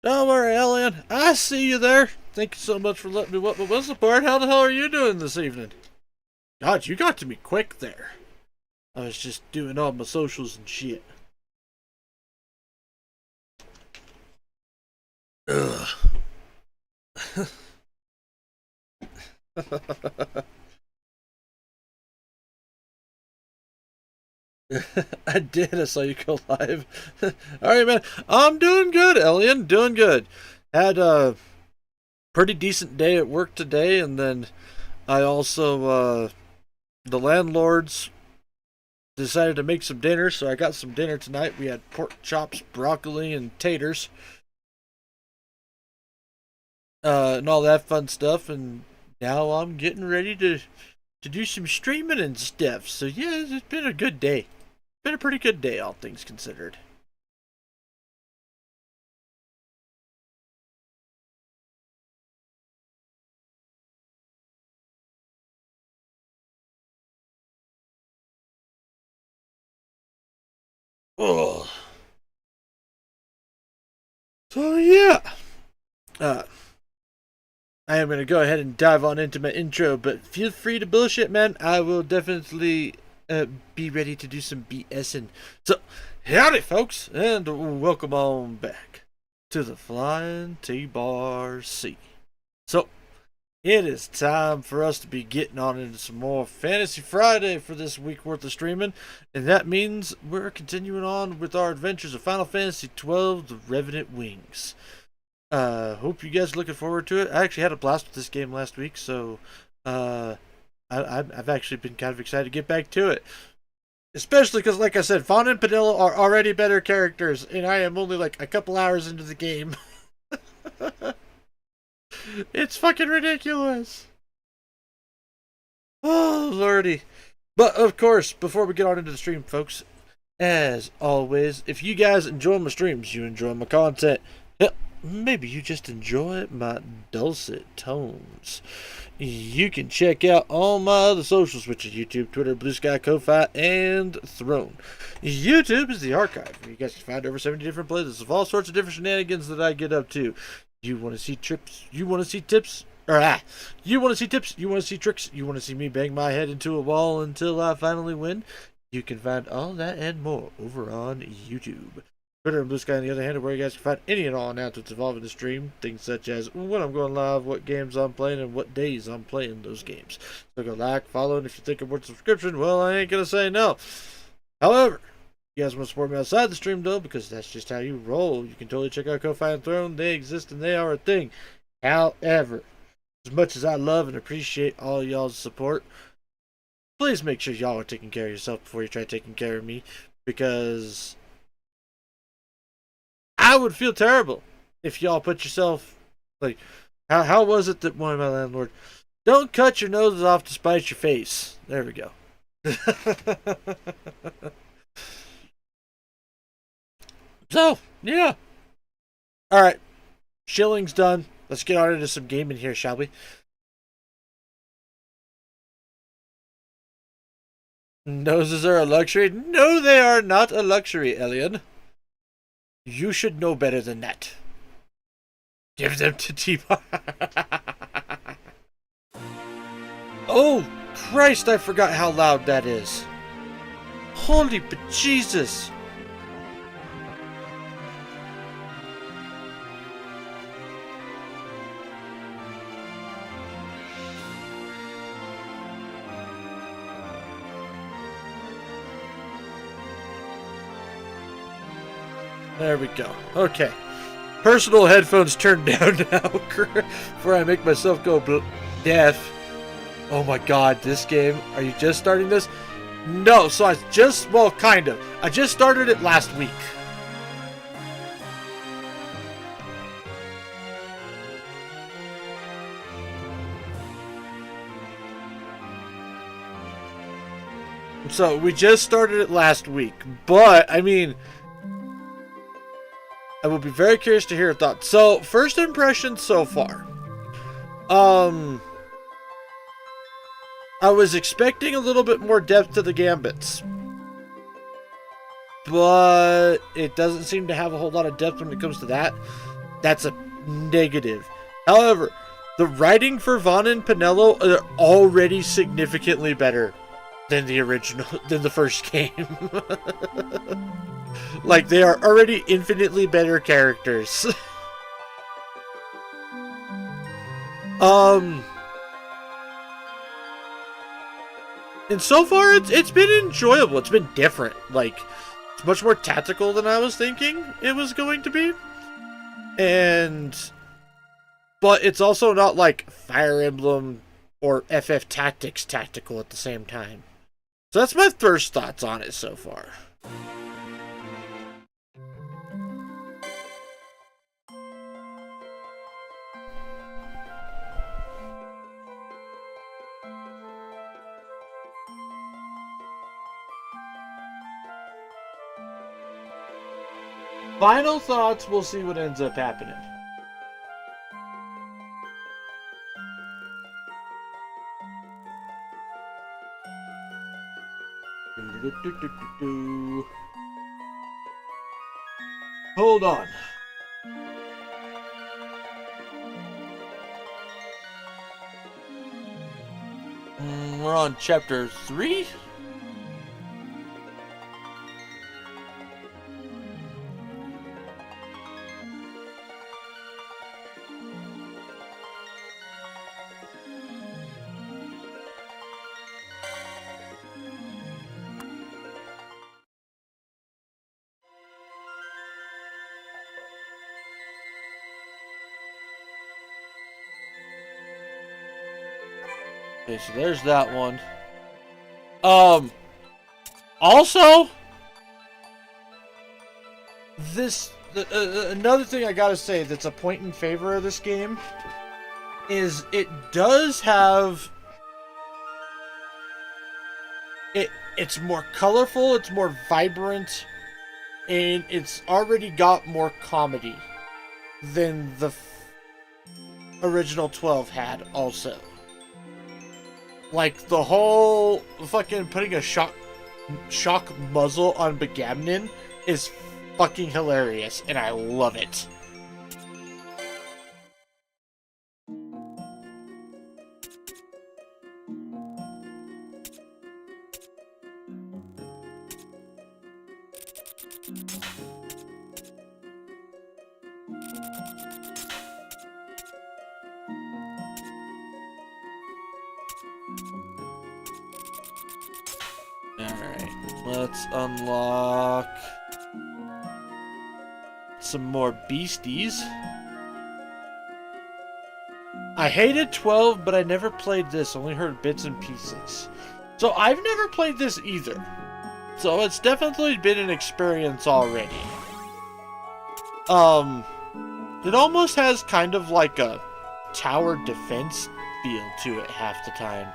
Don't worry, Elliot. I see you there. Thank you so much for letting me wet my whistle part. How the hell are you doing this evening? God, you got to me quick there. I was just doing all my socials and shit. Ugh. I did. I saw you go live. Alright, man. I'm doing good, Elliot. Doing good. Had a pretty decent day at work today, and then I also, the landlords decided to make some dinner, so I got some dinner tonight. We had pork chops, broccoli, and taters, and all that fun stuff, and now I'm getting ready to do some streaming and stuff. So yeah, it's been a good day. Been a pretty good day, all things considered. Oh, so yeah. Uh, I am gonna go ahead and dive on into my intro, but feel free to bullshit, man. I will definitely be ready to do some BSing. So, howdy, folks, and welcome on back to the Flying T-Bar C. So, it is time for us to be getting on into some more Fantasy Friday for this week worth of streaming, and that means we're continuing on with our adventures of Final Fantasy XII: The Revenant Wings. Hope you guys are looking forward to it. I actually had a blast with this game last week, so uh, I've actually been kind of excited to get back to it. Especially because, like I said, Fawn and Padilla are already better characters, and I am only like a couple hours into the game. It's fucking ridiculous. Oh, lordy. But, of course, before we get on into the stream, folks, as always, if you guys enjoy my streams, you enjoy my content, hell, maybe you just enjoy my dulcet tones. You can check out all my other socials, which are YouTube, Twitter, Blue Sky, Ko-Fi, and Throne. YouTube is the archive, where you guys can find over 70 different playlists of all sorts of different shenanigans that I get up to. You want to see trips? You want to see tips? You want to see tips? You want to see tricks? You want to see me bang my head into a wall until I finally win? You can find all that and more over on YouTube. Twitter and Blue Sky, on the other hand, are where you guys can find any and all announcements involving the stream. Things such as when I'm going live, what games I'm playing, and what days I'm playing those games. So go like, follow, and if you think I'm worth a subscription, well, I ain't going to say no. However, you guys want to support me outside the stream, though, because that's just how you roll. You can totally check out Ko-Fi and Throne. They exist and they are a thing. However, as much as I love and appreciate all y'all's support, please make sure y'all are taking care of yourself before you try taking care of me, because I would feel terrible if y'all put yourself, like, how was it that one of my landlords, don't cut your noses off to spite your face. There we go. So, yeah. Alright. Shilling's done. Let's get on into some gaming here, shall we? Noses are a luxury? No, they are not a luxury, Elian. You should know better than that. Give them to T-Bar. Oh, Christ, I forgot how loud that is. Holy bejesus. There we go. Okay. Personal headphones turned down now before I make myself go deaf. Oh my god, this game. Are you just starting this? No, so I just, well, kind of. I just started it last week. So we just started it last week. But, I mean, I will be very curious to hear your thoughts. So, first impressions so far. I was expecting a little bit more depth to the gambits. But it doesn't seem to have a whole lot of depth when it comes to that. That's a negative. However, the writing for Vaughn and Pinello are already significantly better than the original, than the first game. Like, they are already infinitely better characters. And so far, it's been enjoyable. It's been different. Like, it's much more tactical than I was thinking it was going to be. But it's also not like Fire Emblem or FF Tactics tactical at the same time. So that's my first thoughts on it so far. Final thoughts, we'll see what ends up happening. Hold on. We're on chapter 3? Okay, so there's that one. Also, another thing I gotta say that's a point in favor of this game is it does have it's more colorful, it's more vibrant, and it's already got more comedy than the original 12 had also. Like, the whole fucking putting a shock muzzle on Begamnin is fucking hilarious, and I love it. Alright, let's unlock some more beasties. I hated 12, but I never played this. Only heard bits and pieces. So I've never played this either. So it's definitely been an experience already. It almost has kind of like a tower defense feel to it half the time.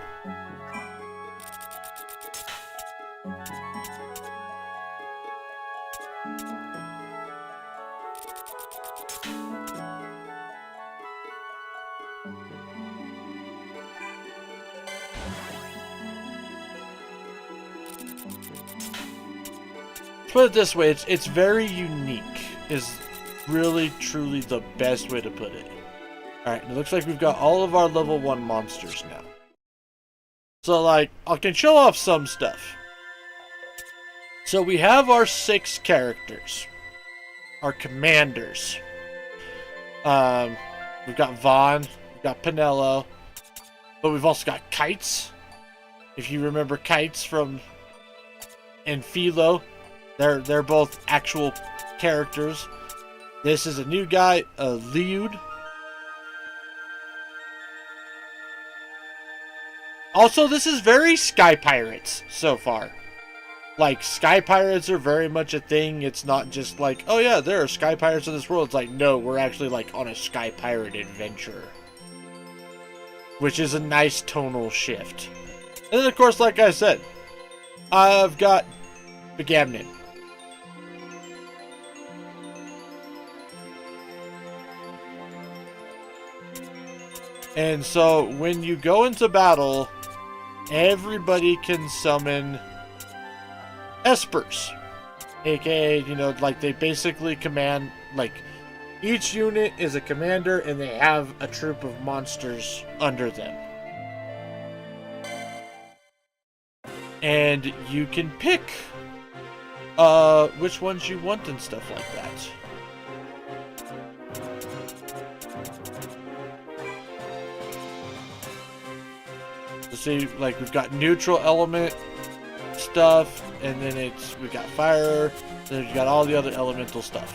Put it this way, it's very unique, is really truly the best way to put it. Alright, it looks like we've got all of our level 1 monsters now. So, like, I can show off some stuff. So we have our 6 characters. Our commanders. We've got Vaughn, we've got Pinello, but we've also got Kites. If you remember Kites from... and Philo. They're both actual characters. This is a new guy, Liud. Also, this is very Sky Pirates so far. Like, Sky Pirates are very much a thing. It's not just like, oh yeah, there are Sky Pirates in this world. It's like, no, we're actually like on a Sky Pirate adventure. Which is a nice tonal shift. And then, of course, like I said, I've got Begamnin. And so, when you go into battle, everybody can summon espers. AKA, you know, like, they basically command, like, Each unit is a commander, and they have a troop of monsters under them. And you can pick which ones you want and stuff like that. So see, like, we've got neutral element stuff, and then we've got fire, then we've got all the other elemental stuff.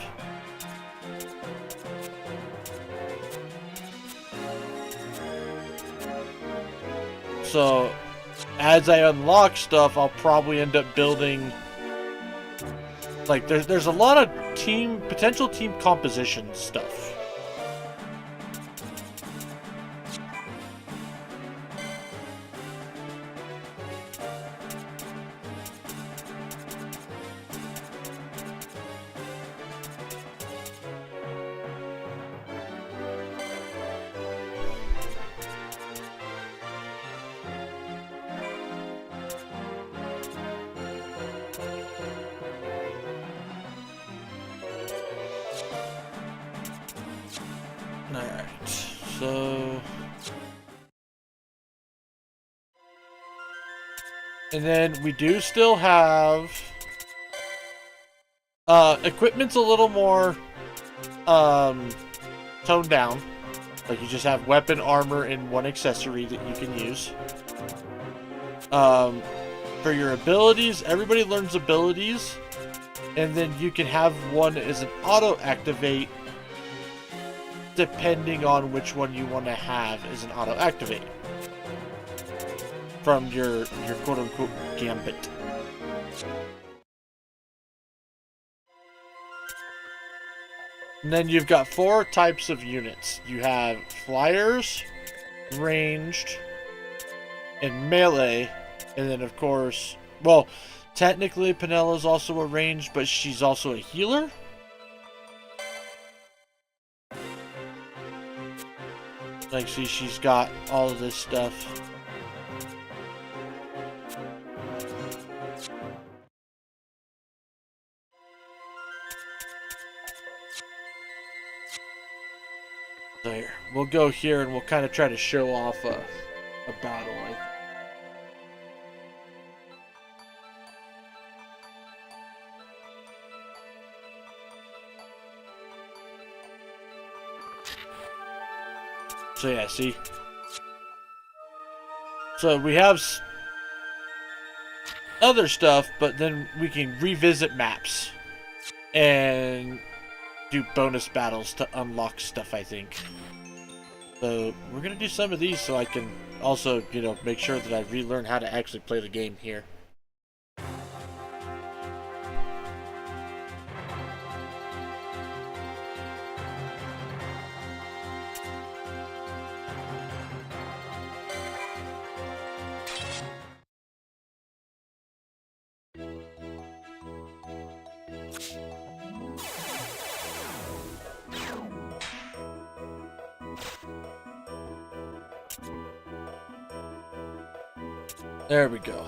So, as I unlock stuff, I'll probably end up building, like, there's a lot of potential team composition stuff. Alright, so... And then we do still have... equipment's a little more, toned down. Like, you just have weapon, armor, and one accessory that you can use. For your abilities, everybody learns abilities. And then you can have one as an auto-activate, depending on which one you want to have as an auto-activate from your quote-unquote gambit. And then you've got 4 types of units. You have flyers, ranged, and melee. And then, of course, well, technically Penella's also a ranged, but she's also a healer. Like, see, she's got all of this stuff. There. We'll go here and we'll kind of try to show off a battle. So yeah, see? So we have other stuff, but then we can revisit maps and do bonus battles to unlock stuff, I think. So we're gonna do some of these so I can also, you know, make sure that I relearn how to actually play the game here. There we go.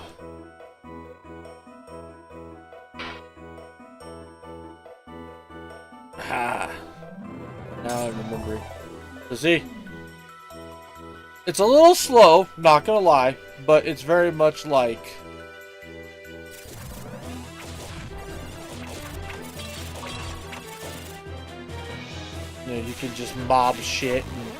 Ah. Now I remember. So see? It's a little slow, not gonna lie, but it's very much like... You know, you can just mob shit and...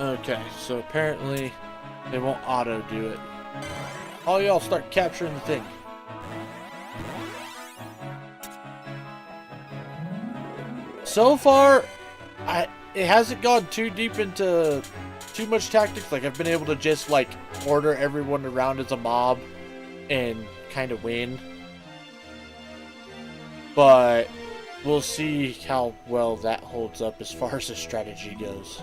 Okay, so apparently they won't auto do it. All y'all start capturing the thing. So far, it hasn't gone too deep into too much tactics. Like, I've been able to just, like, order everyone around as a mob and kind of win. but we'll see how well that holds up as far as the strategy goes.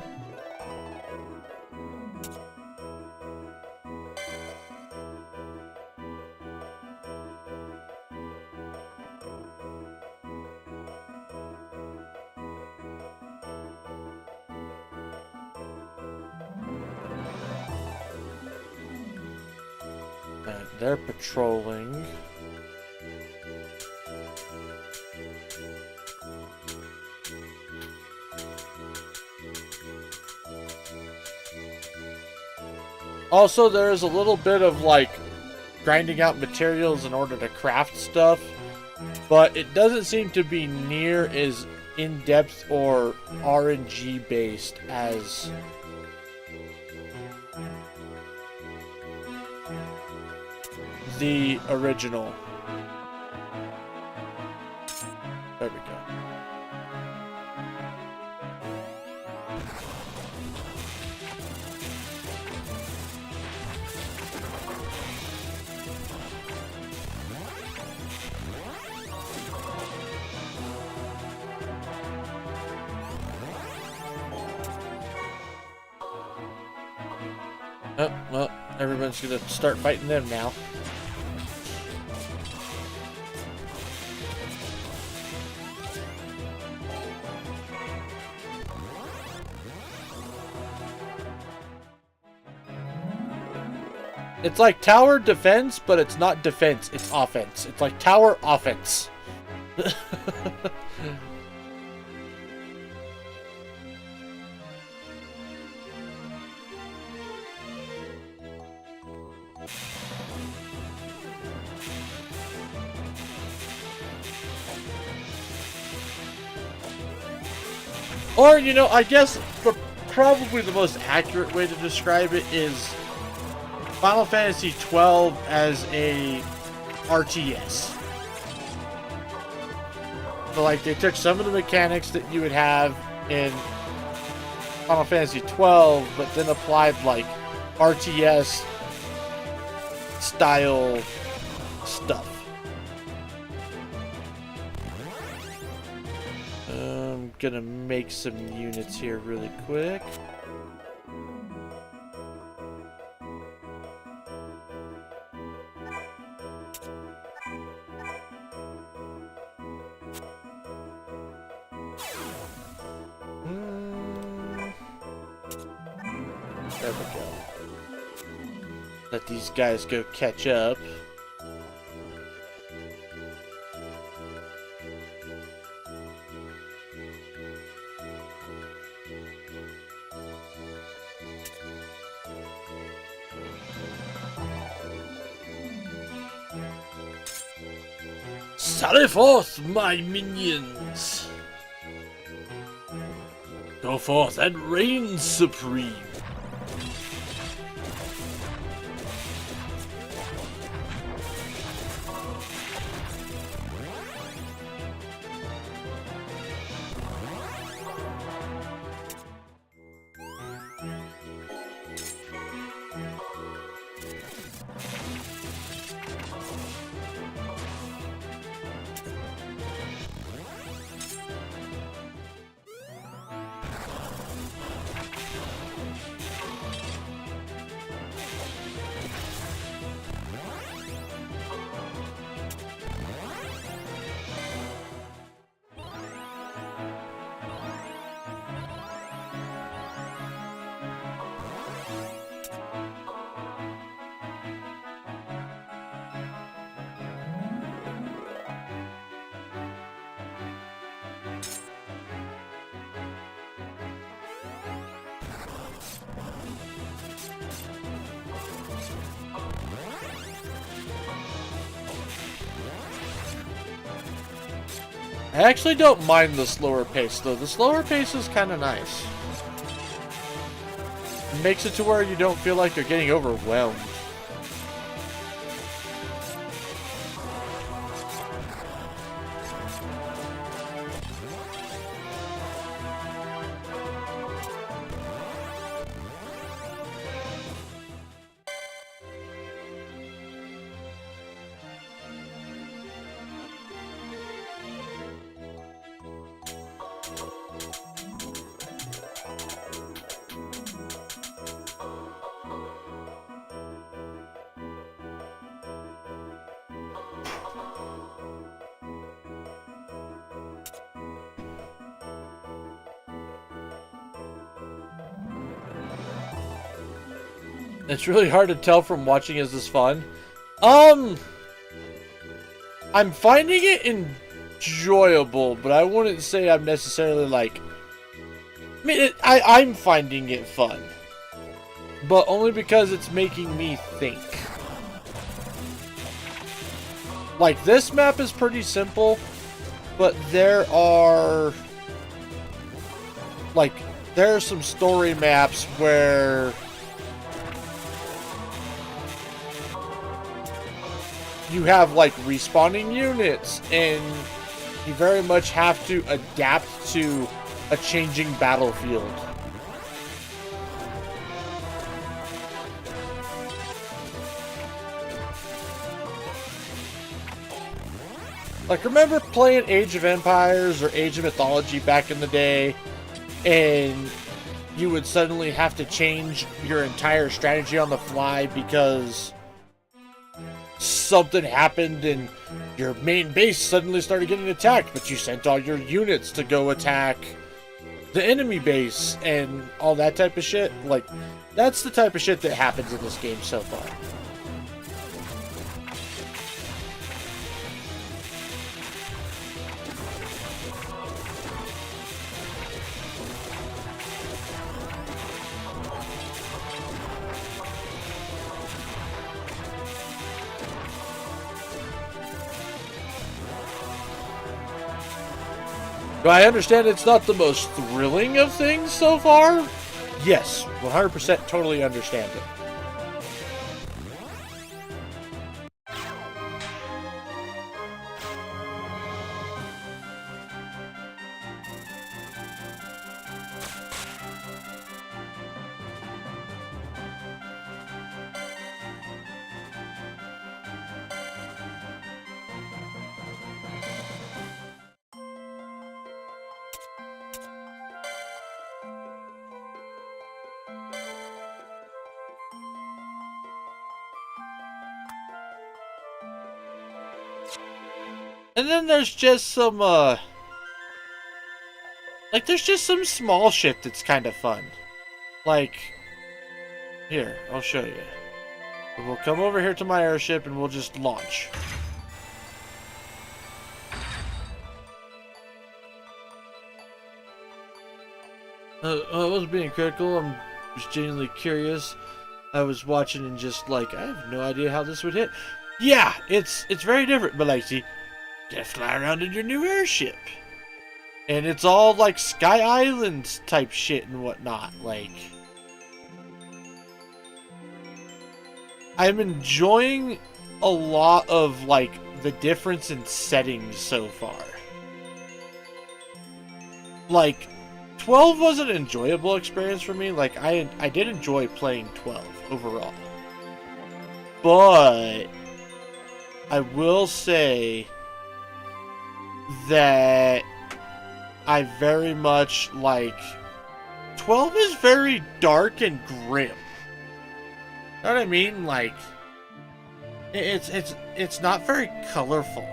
They're patrolling. Also, there is a little bit of like grinding out materials in order to craft stuff, but it doesn't seem to be near as in-depth or RNG based as the original. There we go. Oh, well, everyone's gonna start fighting them now. It's like tower defense, but it's not defense, it's offense. It's like tower offense. Or, you know, I guess probably the most accurate way to describe it is Final Fantasy XII as a RTS. So, like, they took some of the mechanics that you would have in Final Fantasy XII, but then applied, like, RTS style stuff. I'm gonna make some units here really quick. There we go. Let these guys go catch up. Sally forth, my minions! Go forth and reign supreme! I actually don't mind the slower pace, though. The slower pace is kind of nice. It makes it to where you don't feel like you're getting overwhelmed. It's really hard to tell from watching. Is this fun? I'm finding it enjoyable, but I wouldn't say I'm necessarily like... I mean, I'm finding it fun. But only because it's making me think. Like, this map is pretty simple, but there are some story maps where you have, like, respawning units, and you very much have to adapt to a changing battlefield. Like, remember playing Age of Empires or Age of Mythology back in the day, and you would suddenly have to change your entire strategy on the fly because something happened and your main base suddenly started getting attacked, but you sent all your units to go attack the enemy base and all that type of shit? Like, that's the type of shit that happens in this game so far. Do I understand it's not the most thrilling of things so far? Yes, 100% totally understand it. And then there's just some, there's just some small shit that's kind of fun. Like, here, I'll show you. We'll come over here to my airship and we'll just launch. I wasn't being critical, I'm just genuinely curious. I was watching and just like, I have no idea how this would hit. Yeah, it's very different, but like, see, you gotta fly around in your new airship. And it's all like Sky Islands type shit and whatnot. Like, I'm enjoying a lot of like the difference in settings so far. Like, 12 was an enjoyable experience for me. Like, I did enjoy playing 12 overall. But I will say that I very much like 12 is very dark and grim. You know what I mean? Like, it's not very colorful.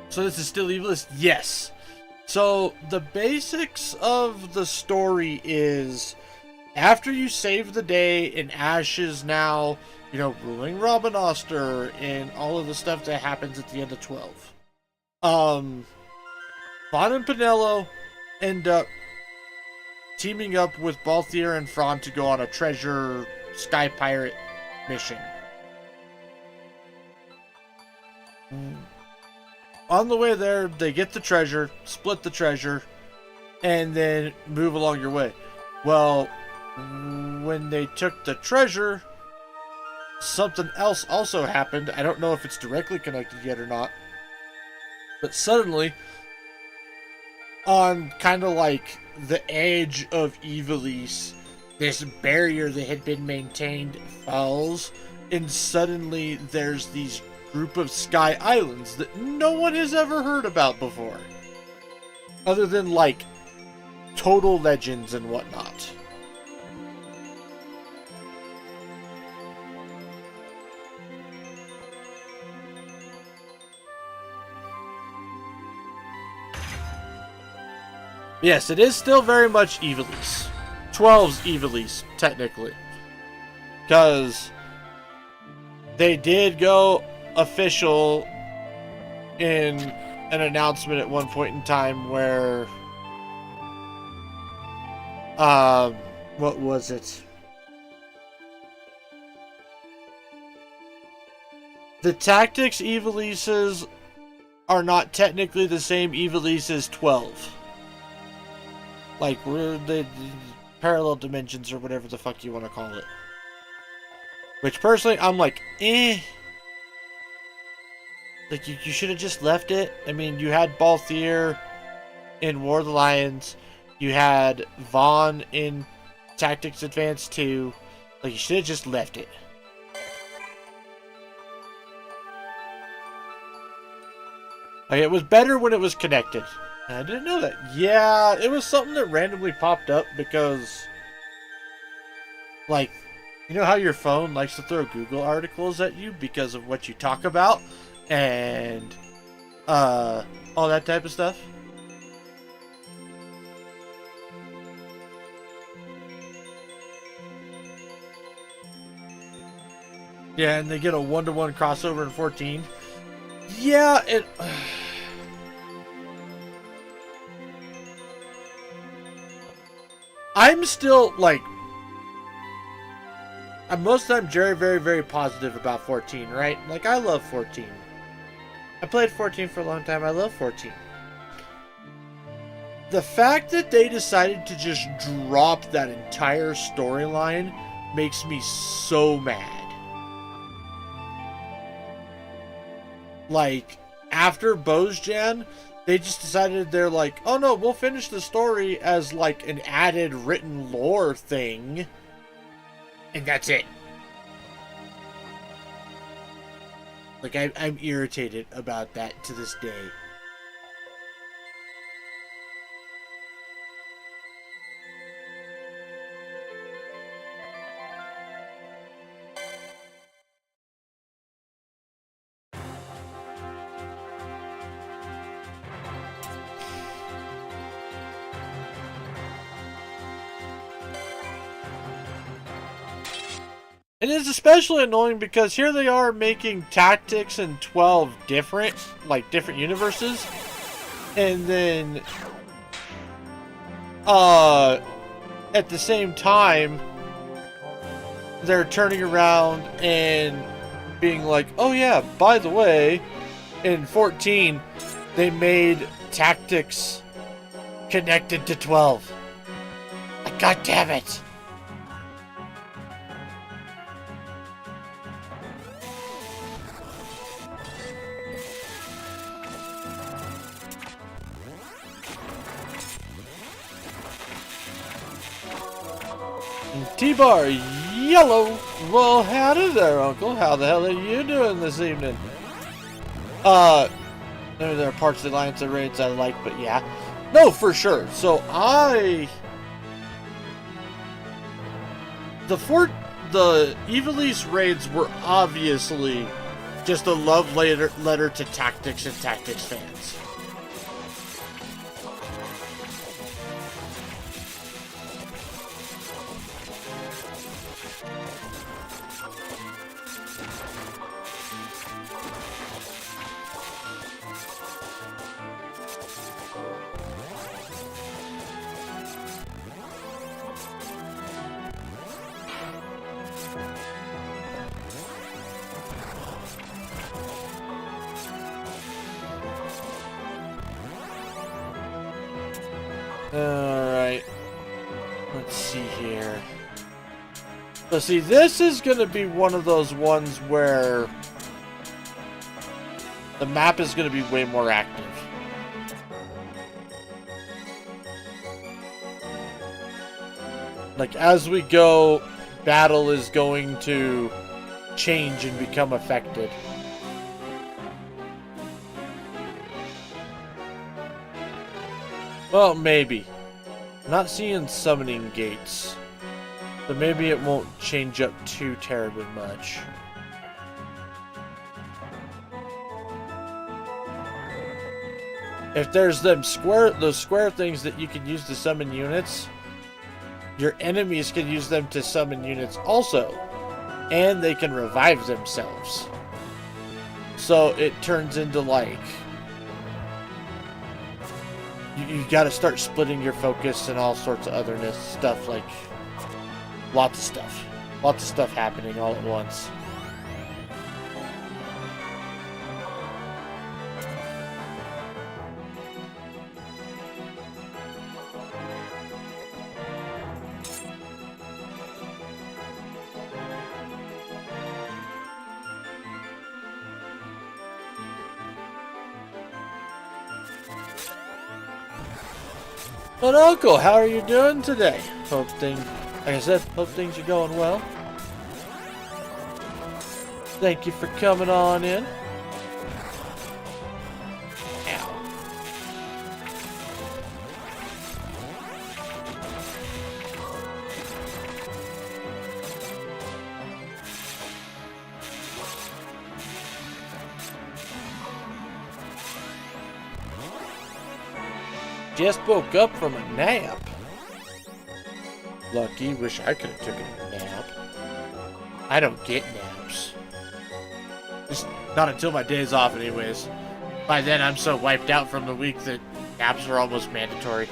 So this is still Evilist? Yes. So the basics of the story is, after you save the day and Ash is now, you know, ruling Robinoster and all of the stuff that happens at the end of 12. Vaughn and Pinello end up teaming up with Balthier and Fron to go on a treasure sky pirate mission. On the way there, they get the treasure, split the treasure, and then move along your way. Well, when they took the treasure, something else also happened. I don't know if it's directly connected yet or not. But suddenly, on kind of like the edge of Ivalice, this barrier that had been maintained falls, and suddenly there's these group of Sky Islands that no one has ever heard about before. Other than, like, total legends and whatnot. Yes, it is still very much Evilise. 12's Evilise, technically. Because they did go official in an announcement at one point in time where... what was it? The Tactics Evilises are not technically the same Evilise as 12. Like, we're the parallel dimensions or whatever the fuck you want to call it. Which, personally, I'm like, eh. Like, you should have just left it. I mean, you had Balthier in War of the Lions. You had Vaughn in Tactics Advance 2. Like, you should have just left it. Like, it was better when it was connected. I didn't know that. Yeah, it was something that randomly popped up because... Like, you know how your phone likes to throw Google articles at you because of what you talk about? And... all that type of stuff? Yeah, and they get a 1-to-1 crossover in 14. Yeah, it... I'm still, like... I'm most of the time very, very, very positive about 14, right? Like, I love 14. I played 14 for a long time. I love 14. The fact that they decided to just drop that entire storyline makes me so mad. Like, after Bozjan, they just decided they're like, oh no, we'll finish the story as like an added written lore thing. And that's it. Like, I'm irritated about that to this day. It is especially annoying because here they are making Tactics and 12 different, like different universes. And then, at the same time, they're turning around and being like, oh yeah, by the way, in 14, they made Tactics connected to 12. Like, God damn it. T-Bar Yellow. Well, howdy there, Uncle. How the hell are you doing this evening? There are parts of the Alliance and raids I like, but yeah. No, for sure. So the Evilise raids were obviously just a love letter to Tactics and Tactics fans. Alright. Let's see here. Let's see, this is going to be one of those ones where the map is going to be way more active. Like, as we go, battle is going to change and become affected. Well, maybe. I'm not seeing summoning gates. So maybe it won't change up too terribly much. if there's those square things that you can use to summon units, your enemies can use them to summon units also, and they can revive themselves. So it turns into like you got to start splitting your focus and all sorts of otherness stuff, like lots of stuff happening all at once. But Uncle, how are you doing today? Like I said, hope things are going well. Thank you for coming on in. Ow. Just woke up from a nap. Lucky, wish I could have taken a nap. I don't get naps. Just not until my day's off anyways. By then I'm so wiped out from the week that naps are almost mandatory.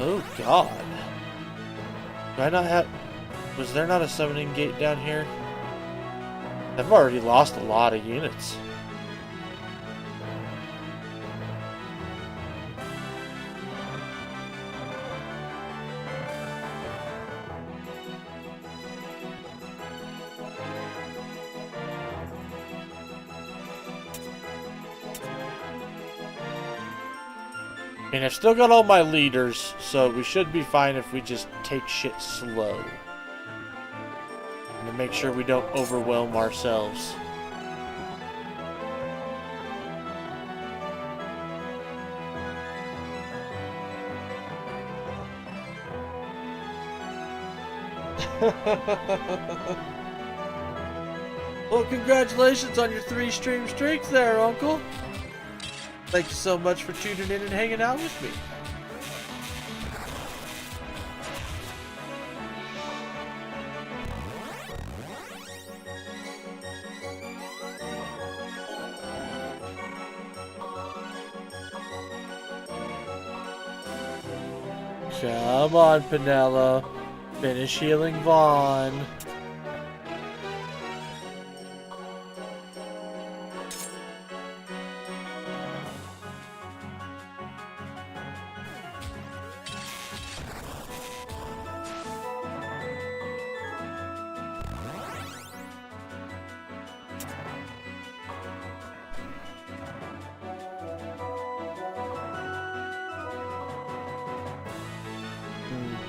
Oh god. Do I not have... Was there not a summoning gate down here? I've already lost a lot of units. And I've still got all my leaders, so we should be fine if we just take shit slow. And to make sure we don't overwhelm ourselves. Well, congratulations on your 3-stream streak there, Uncle. Thank you so much for tuning in and hanging out with me. Come on, Penelo. Finish healing Vaughn.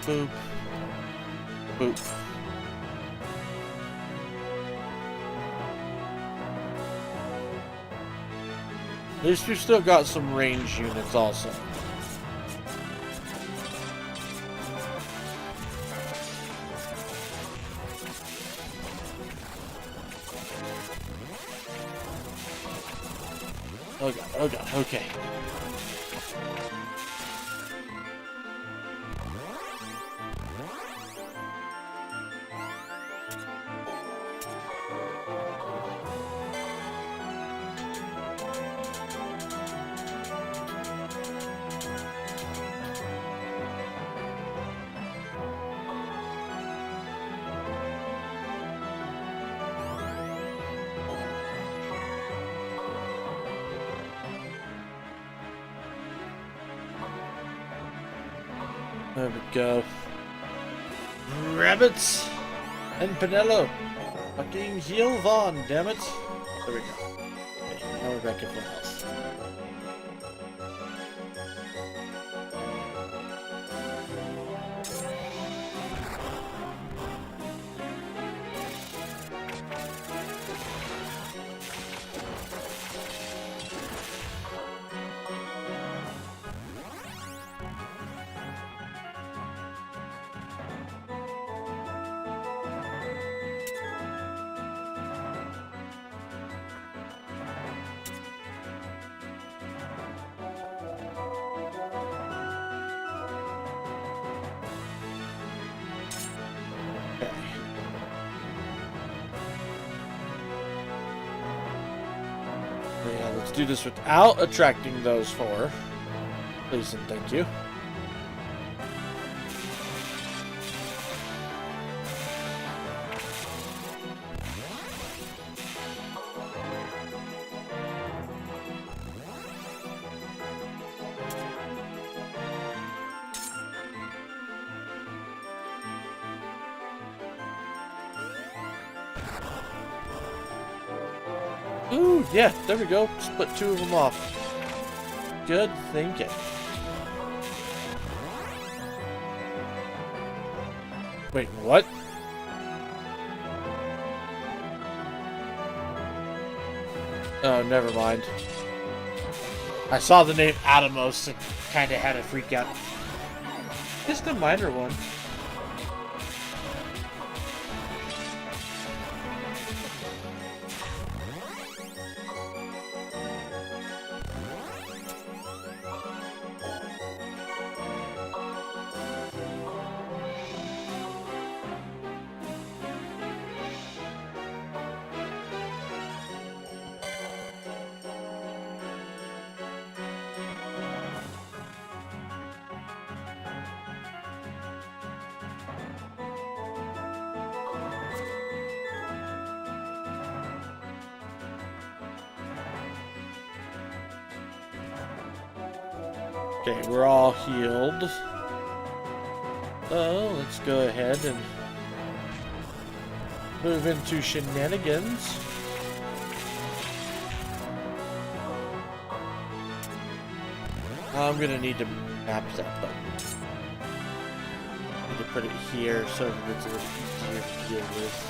Boop. Boop. At least we've still got some range units also. Oh god, okay. There we go. Rabbits and Penelo. Fucking heal Vaughn, damn it. There we go. Okay, now we're back at full health. Yeah, let's do this without attracting those four. Please and thank you. Ooh, yeah, there we go. Split two of them off. Good thinking. Wait, what? Oh, never mind. I saw the name Atomos and kind of had a freak out. Just a minor one. Okay, we're all healed. So, let's go ahead and move into shenanigans. I'm gonna need to map that button. Need to put it here so that it's a little easier to deal with.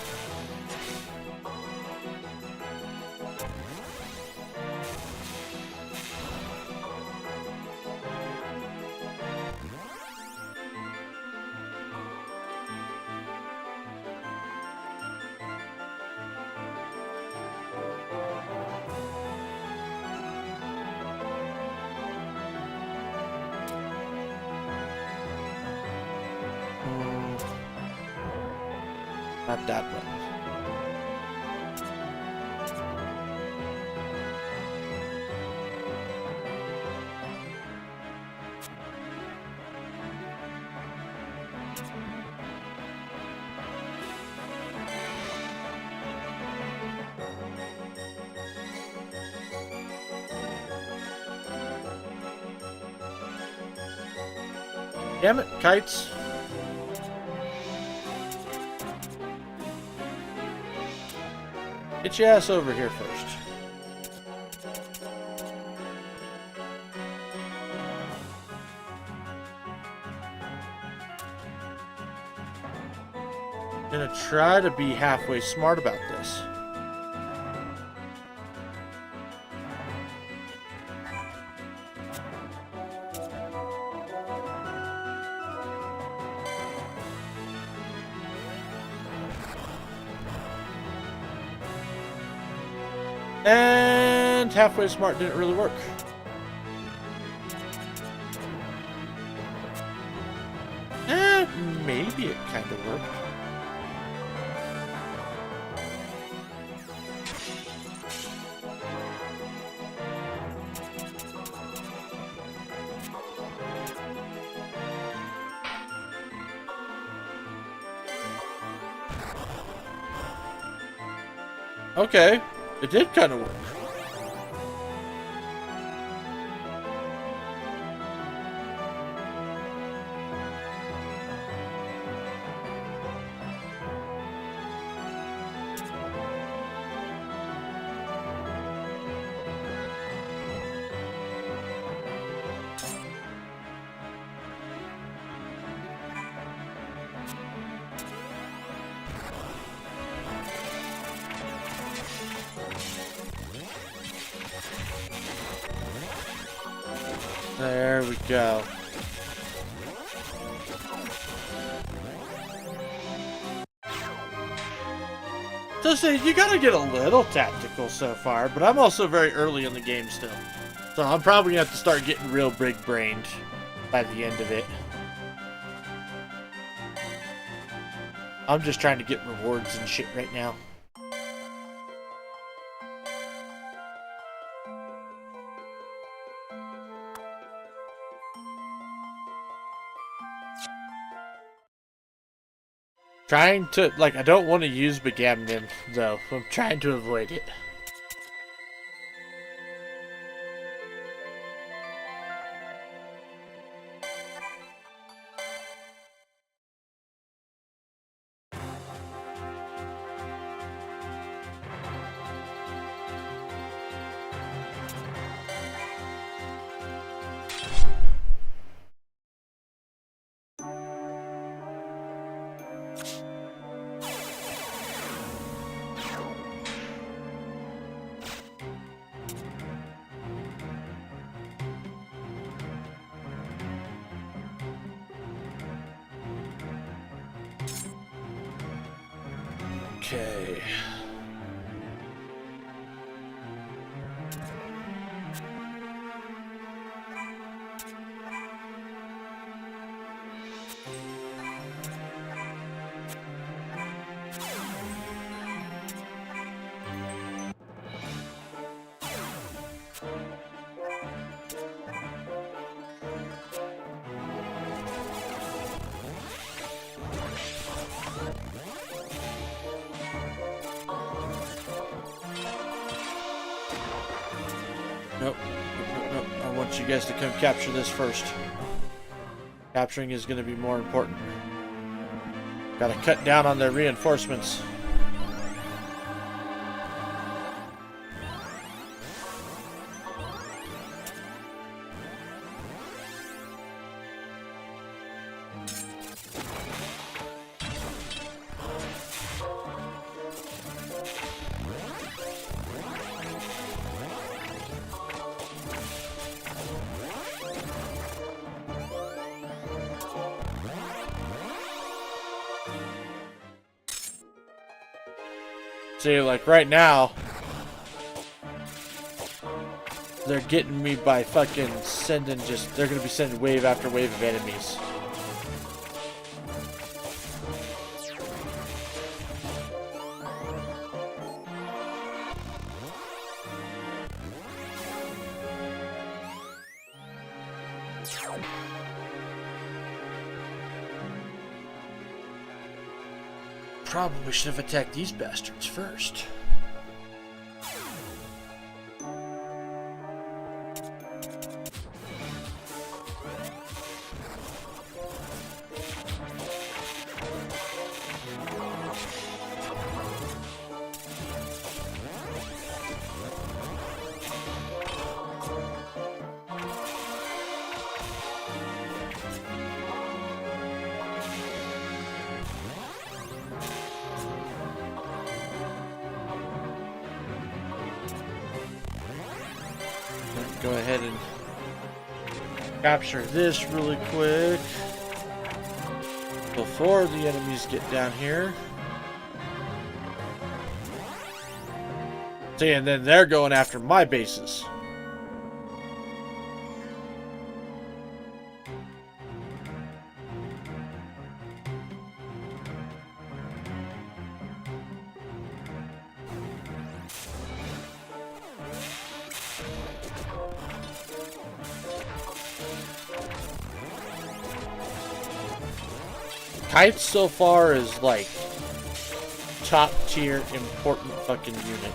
Not that one. Damn it, kites. Get your ass over here first. I'm gonna try to be halfway smart about this. And halfway smart didn't really work. Maybe it kind of worked. Okay, it did kind of work. There we go. So say you gotta get a little tactical so far, but I'm also very early in the game still. So I'm probably gonna have to start getting real big brained by the end of it. I'm just trying to get rewards and shit right now. Trying to, like, I don't want to use Begamnin, though. I'm trying to avoid it. Okay. Nope. Nope. I want you guys to come capture this first. Capturing is going to be more important. Gotta cut down on their reinforcements. See, like right now, they're getting me by fucking sending they're gonna be sending wave after wave of enemies. Probably should have attacked these bastards first. Go ahead and capture this really quick before the enemies get down here. See, and then they're going after my bases. Kites so far is like top tier important fucking unit.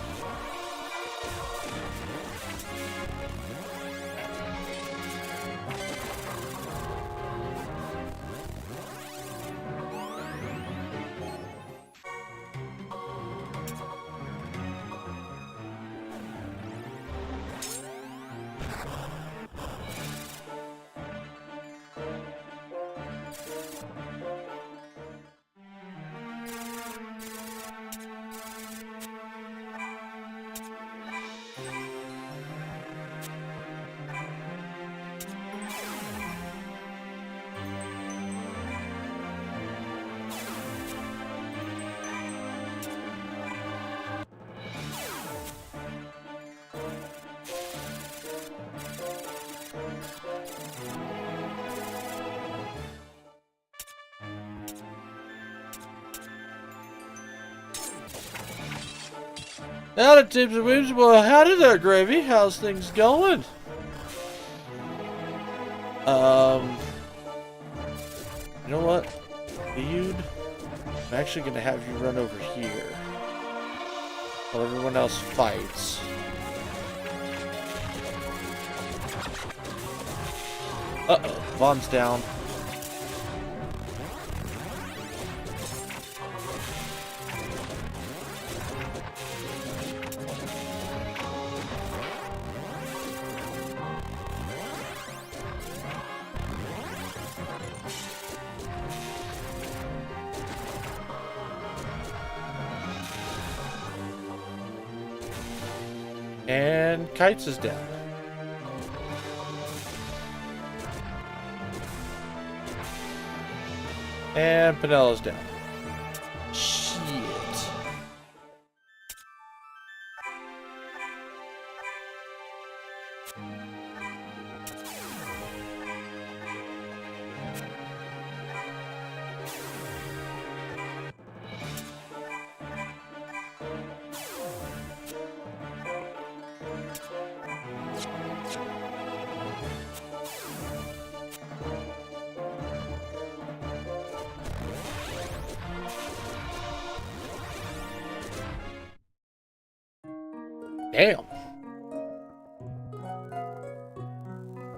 Howdy, Tips and Weeps. Well, howdy there, Gravy. How's things going? You know what? Feud. I'm actually going to have you run over here while everyone else fights. Uh-oh, Vaughn's down. And Kites is down. And Pinella's down. Shit. Damn.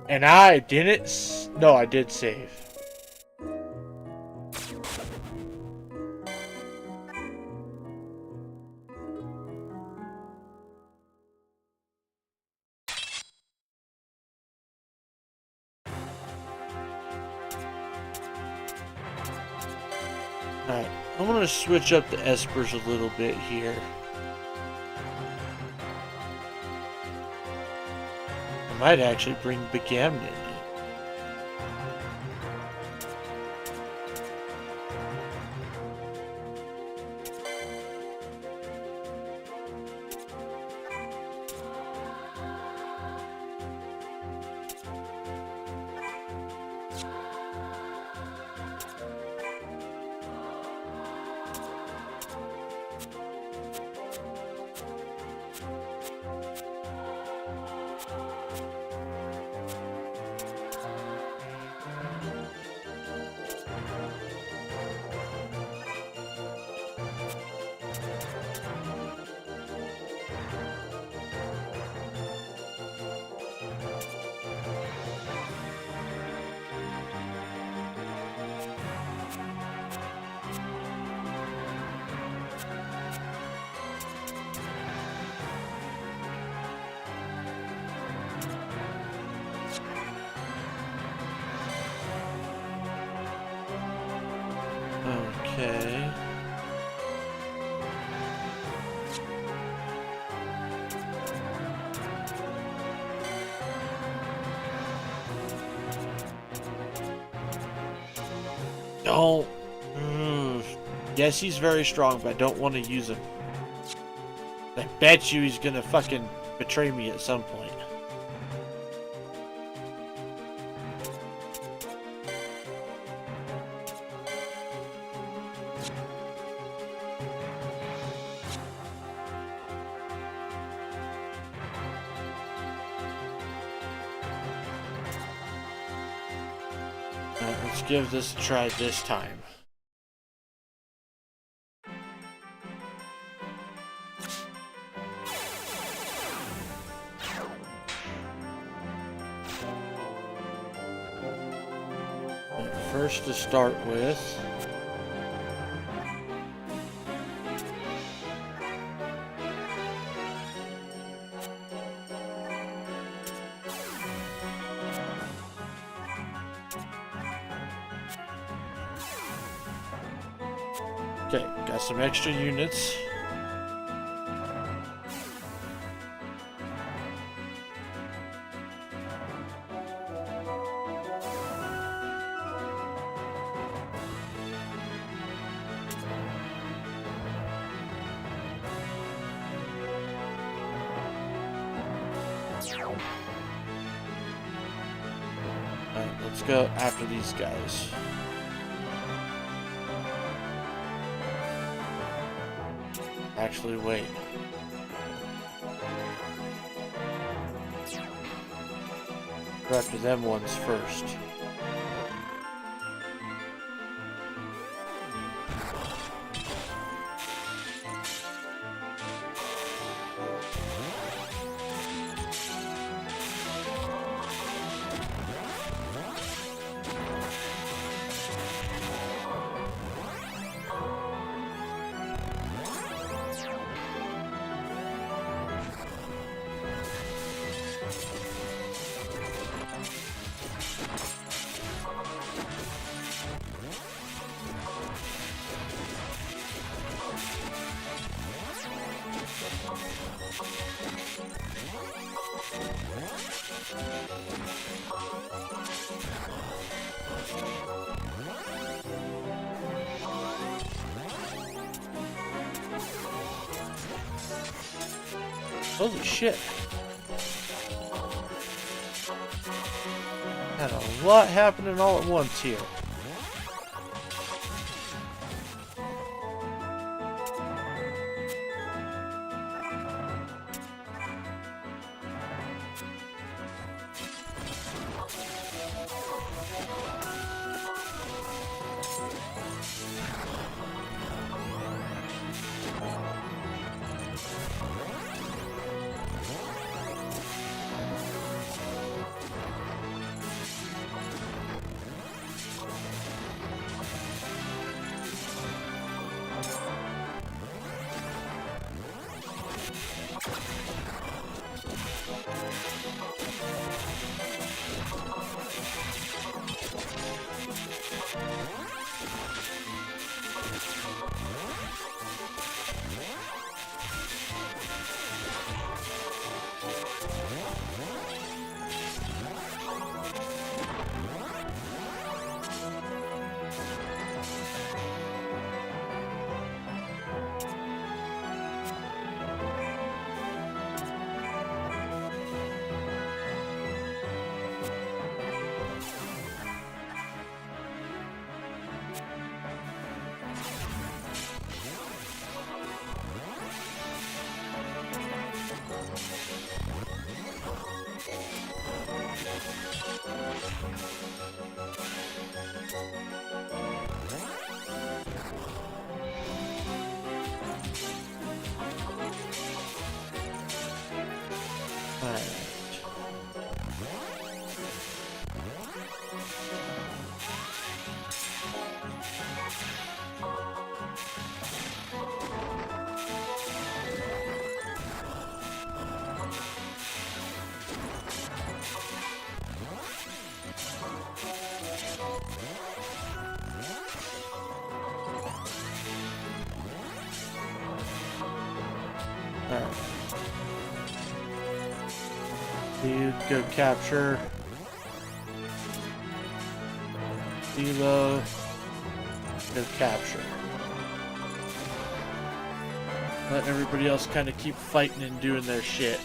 And I didn't. No, I did save. Alright, I'm gonna switch up the espers a little bit here. I might actually bring Begamnon in. Okay. Don't. Yes, he's very strong, but I don't want to use him. I bet you he's gonna fucking betray me at some point. Let's give this a try this time. First to start with, okay, got some extra units. Alright, let's go after these guys. Actually, wait. Go after them ones first. Holy shit. Had a lot happening all at once here. Alright. You go capture. Elo. Go capture. Let everybody else kind of keep fighting and doing their shit.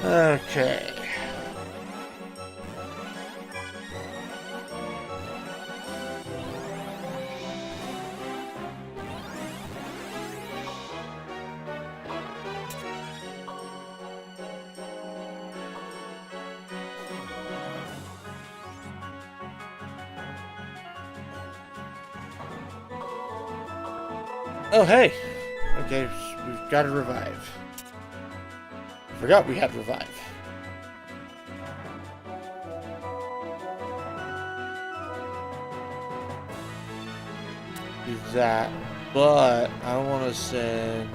Okay. Oh, hey. Okay, we've got to revive. Forgot we had revive. Do that, but I want to send.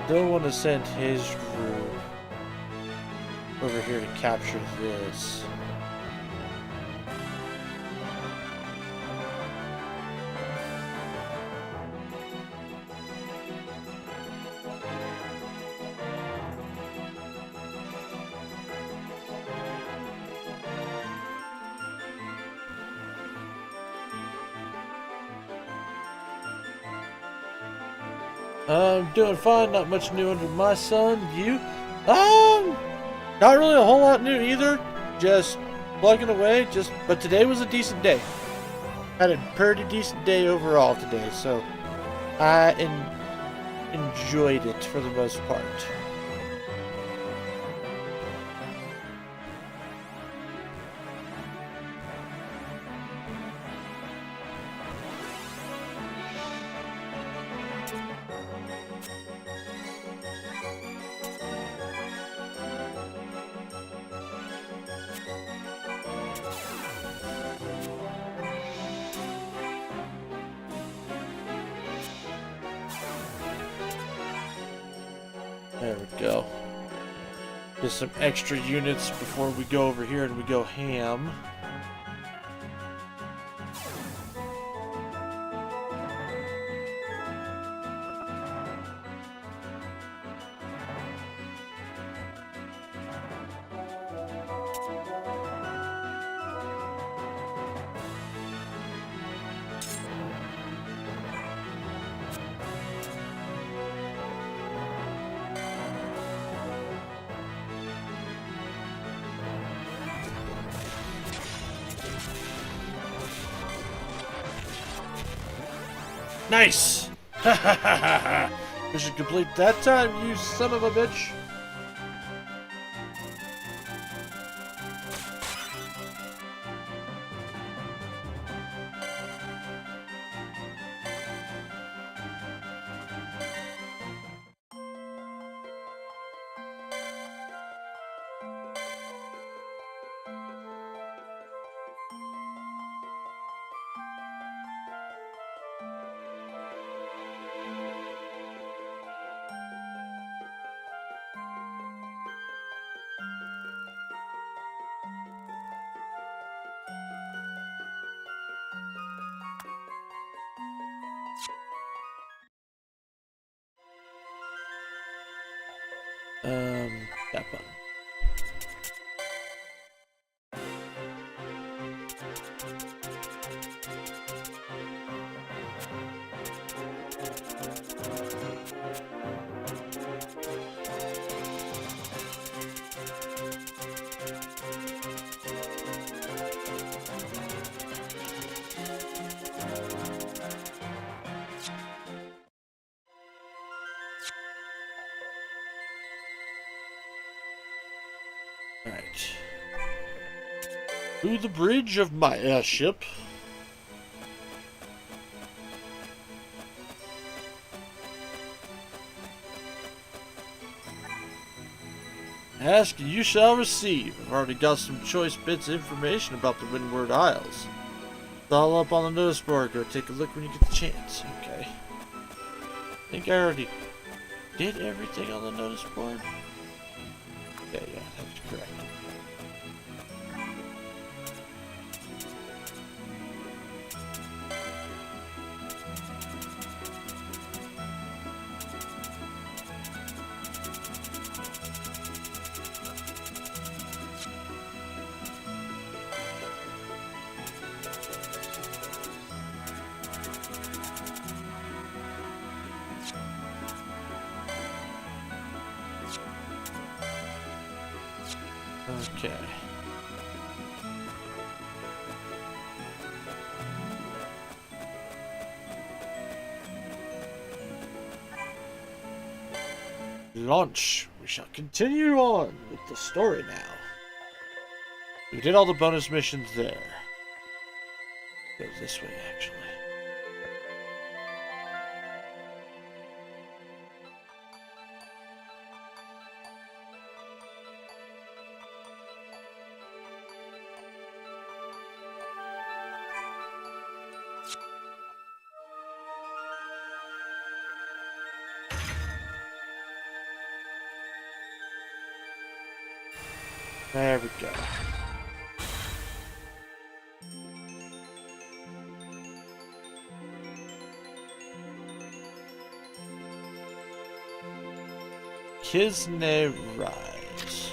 Don't want to send his group over here to capture this. I'm doing fine, not much new under my sun. You? Not really a whole lot new either. Just plugging away, but today was a decent day. Had a pretty decent day overall today, so I enjoyed it for the most part. There we go. Just some extra units before we go over here and we go ham. Nice! Ha ha ha ha ha! Mission complete that time, you son of a bitch! That button. Alright. To the bridge of my airship. Ask and you shall receive. I've already got some choice bits of information about the Windward Isles. It's all up on the notice board. Go take a look when you get the chance. Okay. I think I already did everything on the notice board. Yeah, that's correct. Okay. Launch. We shall continue on with the story now. We did all the bonus missions there. Go this way, actually. There we go. Kisne Rise.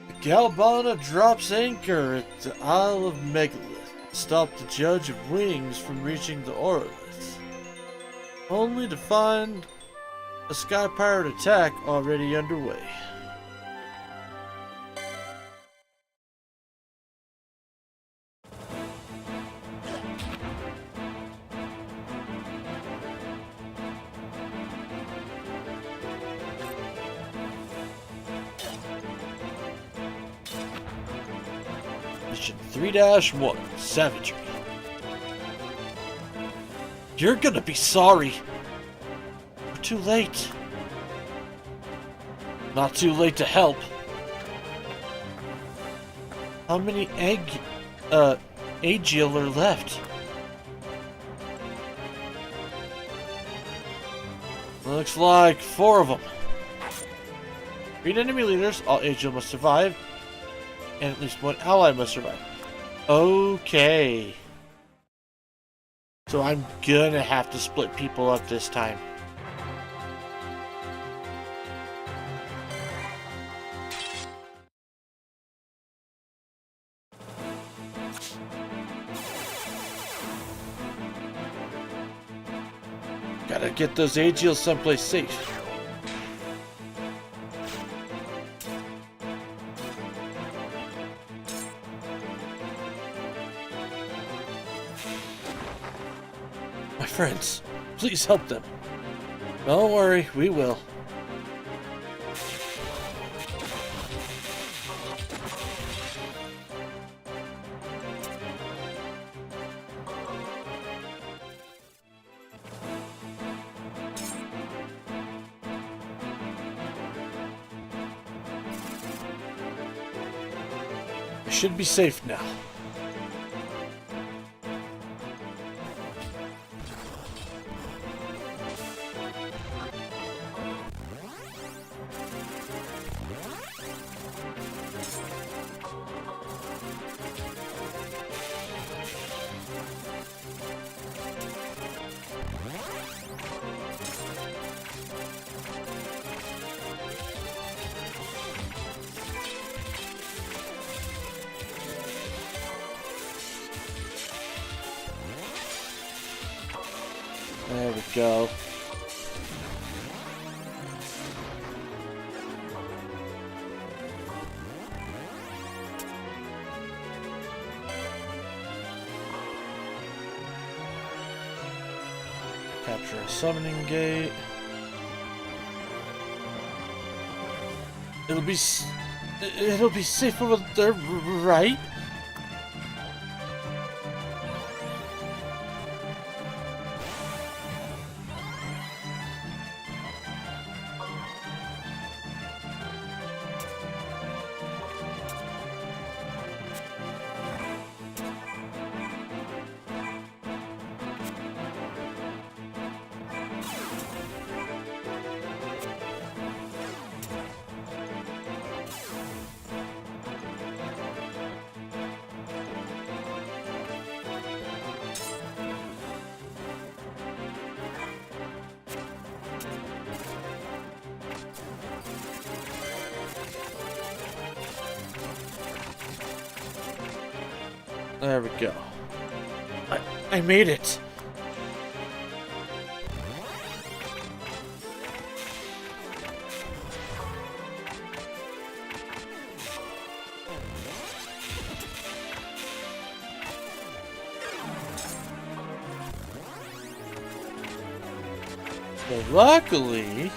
The Galbana drops anchor at the Isle of Megalith. Stop the Judge of Wings from reaching the Orolith. Only to find a sky pirate attack already underway. Mission 3-1, Savagery. You're gonna be sorry. We're too late. Not too late to help. How many Agiel are left? Looks like 4 of them. 3 enemy leaders, all Angel must survive, and at least 1 ally must survive. Okay. So I'm gonna have to split people up this time. Gotta get those Agiels someplace safe. My friends, please help them. Don't worry, we will. I should be safe now. There we go. Capture a summoning gate. It'll be safe over there, right? There we go. I made it. So luckily,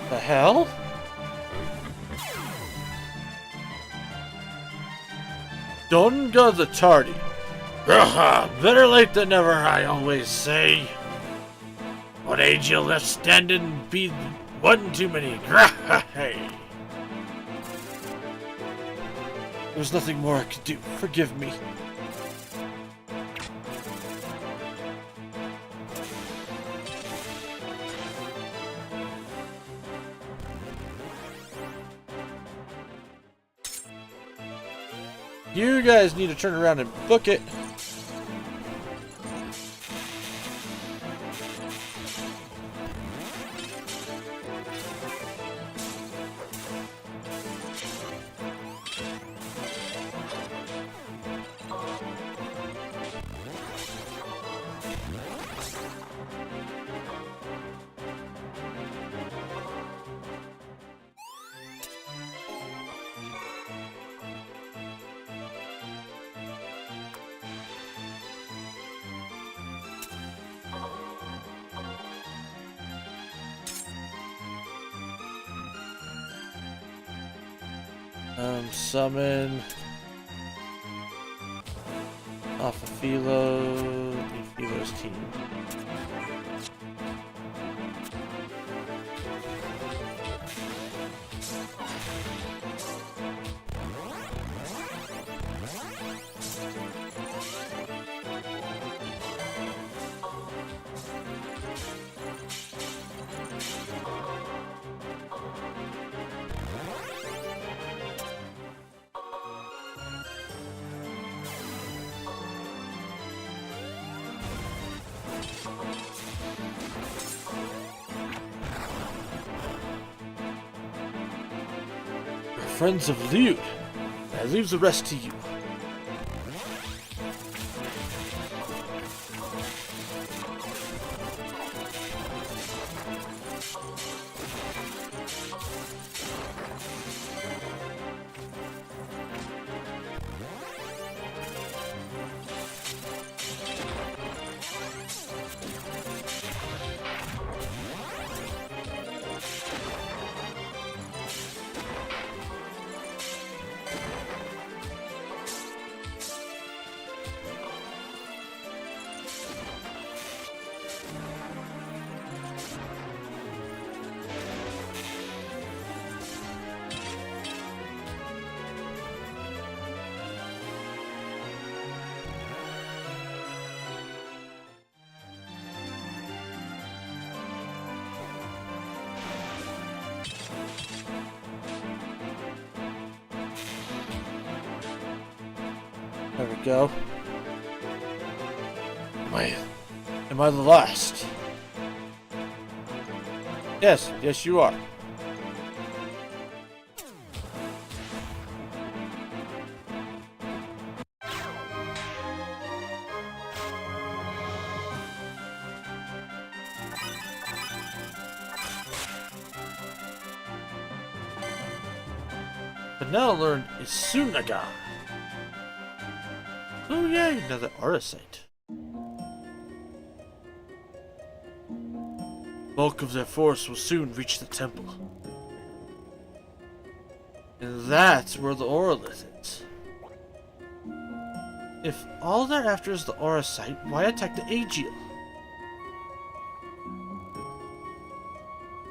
the hell? Done got the tardy. Better late than never, I always say. What age you left standing be one too many. There was nothing more I could do. Forgive me. You guys need to turn around and book it. Summon. Off of Philo. Philo's team. Friends of Liu. I leave the rest to you. There we go. Am I the last? Yes, you are. But now learn Isunaga. Oh yay, another aura site. Bulk of their force will soon reach the temple. And that's where the Aurolith is. If all they're after is the aura site, why attack the Aegil?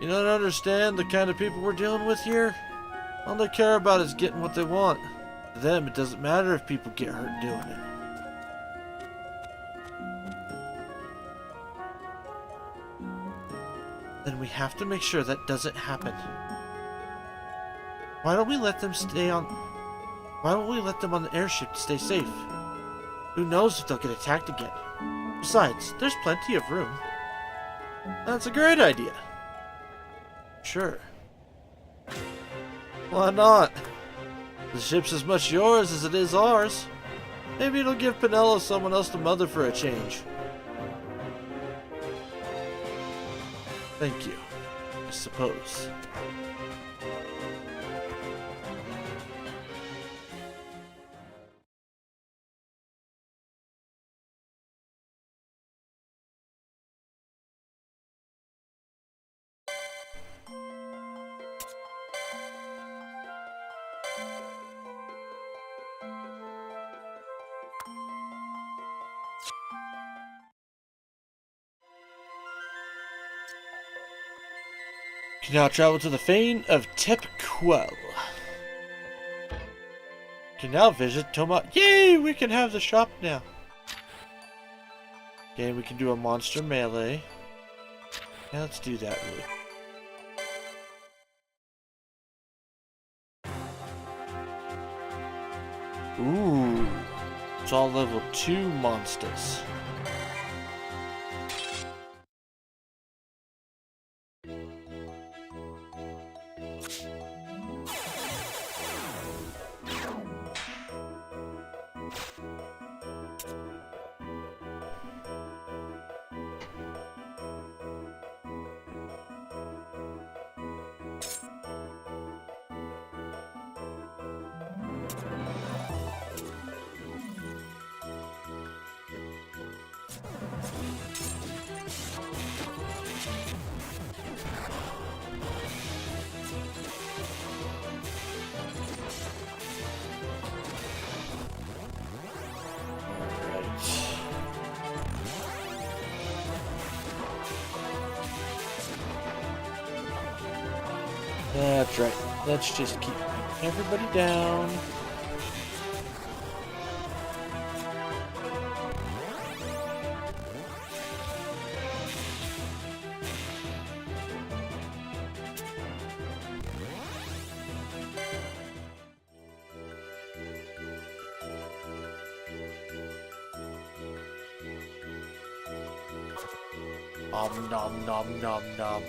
You don't understand the kind of people we're dealing with here? All they care about is getting what they want. To them, it doesn't matter if people get hurt doing it. Then we have to make sure that doesn't happen. Why don't we let them on the airship to stay safe? Who knows if they'll get attacked again? Besides, there's plenty of room. That's a great idea. Sure. Why not? The ship's as much yours as it is ours. Maybe it'll give Penelo someone else to mother for a change. Thank you, I suppose. You can now travel to the fane of Tepquel. You can now visit Toma. Yay! We can have the shop now. Okay, we can do a monster melee. Yeah, let's do that really. Ooh. It's all level 2 monsters. That's right. Let's just keep everybody down. Nom nom nom nom nom.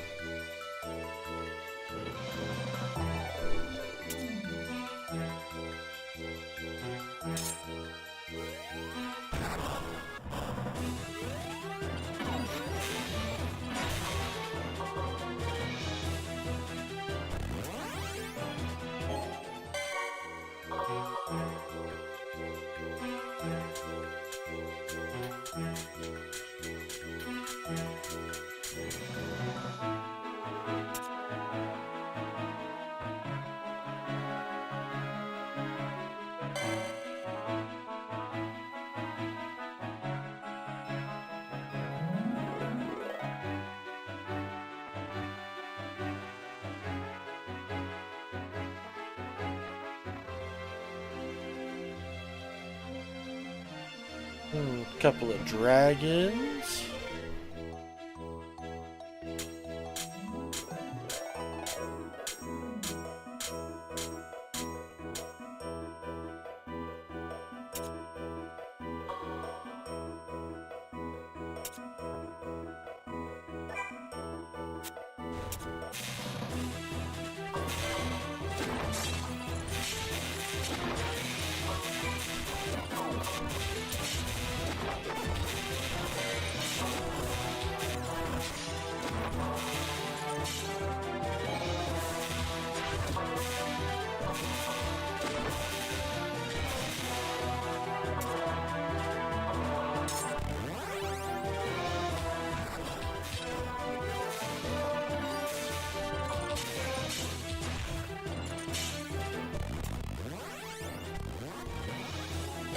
Couple of dragons.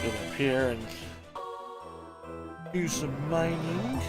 Get up here and do some mining.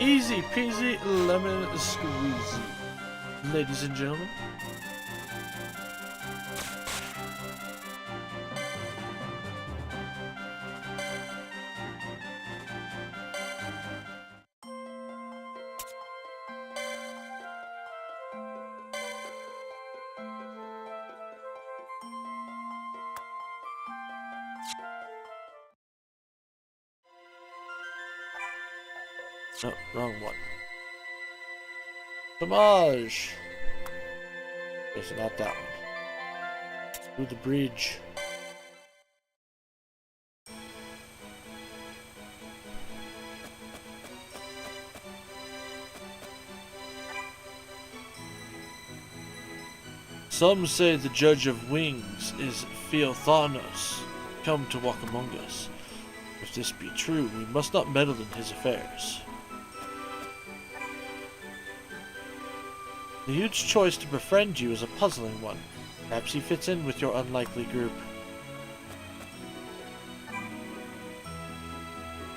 Easy peasy lemon squeezy. Ladies and gentlemen. No, wrong one. Damage! It's not that one. Through the bridge. Some say the Judge of Wings is Theothanos, come to walk among us. If this be true, we must not meddle in his affairs. The huge choice to befriend you is a puzzling one. Perhaps he fits in with your unlikely group.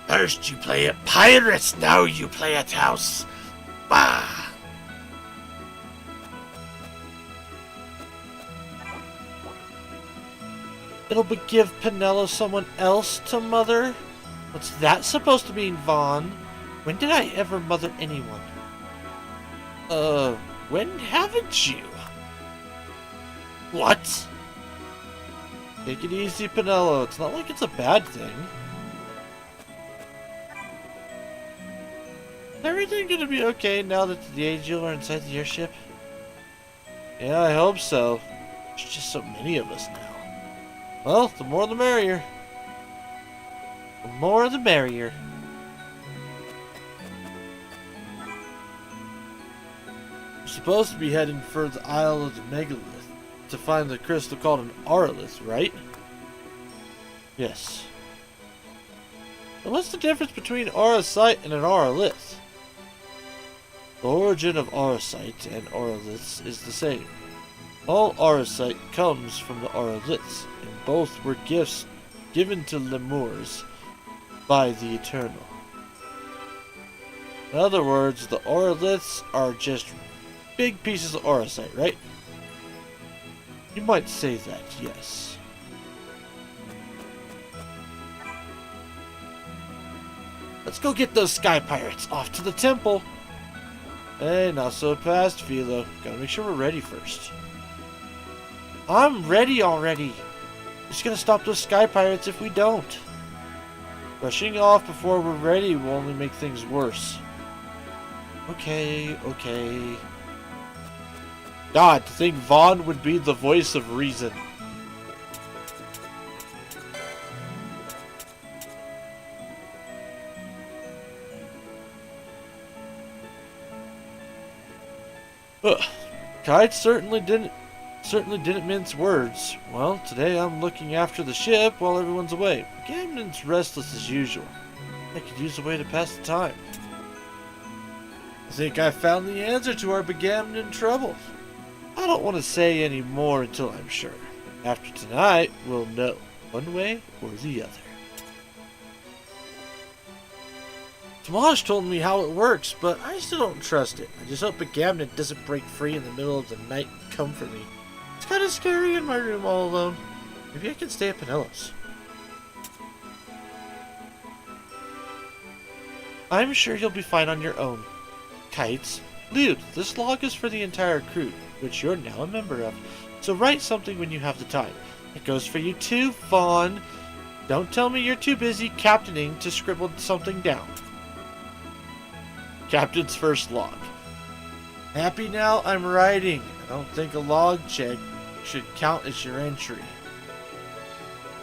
First you play at pirates, now you play at house. Bah! It'll give Penella someone else to mother? What's that supposed to mean, Vaughn? When did I ever mother anyone? When haven't you? What? Take it easy, Penella. It's not like it's a bad thing. Is everything gonna be okay now that the Angel are inside the airship? Yeah, I hope so. There's just so many of us now. Well, the more the merrier. The more the merrier. We're supposed to be heading for the Isle of the Megalith to find the crystal called an Aurolith, right? Yes. And what's the difference between Aurosite and an Aurolith? The origin of Aurosite and Auroliths is the same. All Aurosite comes from the Auroliths, and both were gifts given to Lemurs by the Eternal. In other words, the Auroliths are just big pieces of Aurosite, right? You might say that, yes. Let's go get those sky pirates off to the temple. Hey, not so fast, Philo. Gotta make sure we're ready first. I'm ready already. Just gonna stop those sky pirates if we don't. Rushing off before we're ready will only make things worse. Okay. God, to think Vaughn would be the voice of reason. Kite certainly didn't mince words. Well, today I'm looking after the ship while everyone's away. Gamnon's restless as usual. I could use a way to pass the time. I think I found the answer to our Begamnon trouble. I don't want to say any more until I'm sure. After tonight, we'll know, one way or the other. Tomash told me how it works, but I still don't trust it. I just hope Begamnon doesn't break free in the middle of the night and come for me. It's kind of scary in my room all alone. Maybe I can stay at Penelope's. I'm sure you'll be fine on your own. Kites. Lude, this log is for the entire crew, which you're now a member of. So write something when you have the time. It goes for you too, Fawn. Don't tell me you're too busy captaining to scribble something down. Captain's first log. Happy now I'm writing. I don't think a log check should count as your entry.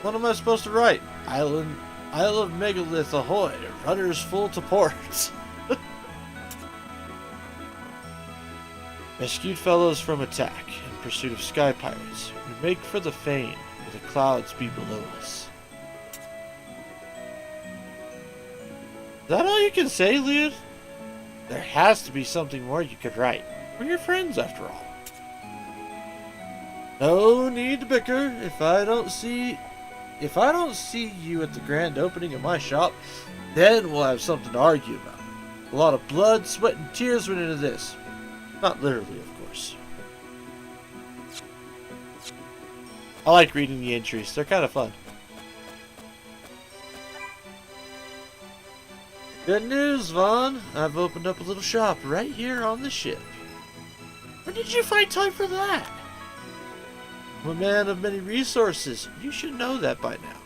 What am I supposed to write? Isle of Megalith ahoy. Rudders full to port. Rescued fellows from attack in pursuit of sky pirates. We make for the Fane, where the clouds be below us. Is that all you can say, Lude? There has to be something more you could write. We're your friends, after all. No need to bicker. If I don't see you at the grand opening of my shop, then we'll have something to argue about. A lot of blood, sweat, and tears went into this. Not literally, of course. I like reading the entries. They're kind of fun. Good news, Vaughn. I've opened up a little shop right here on the ship. When did you find time for that? I'm a man of many resources. You should know that by now.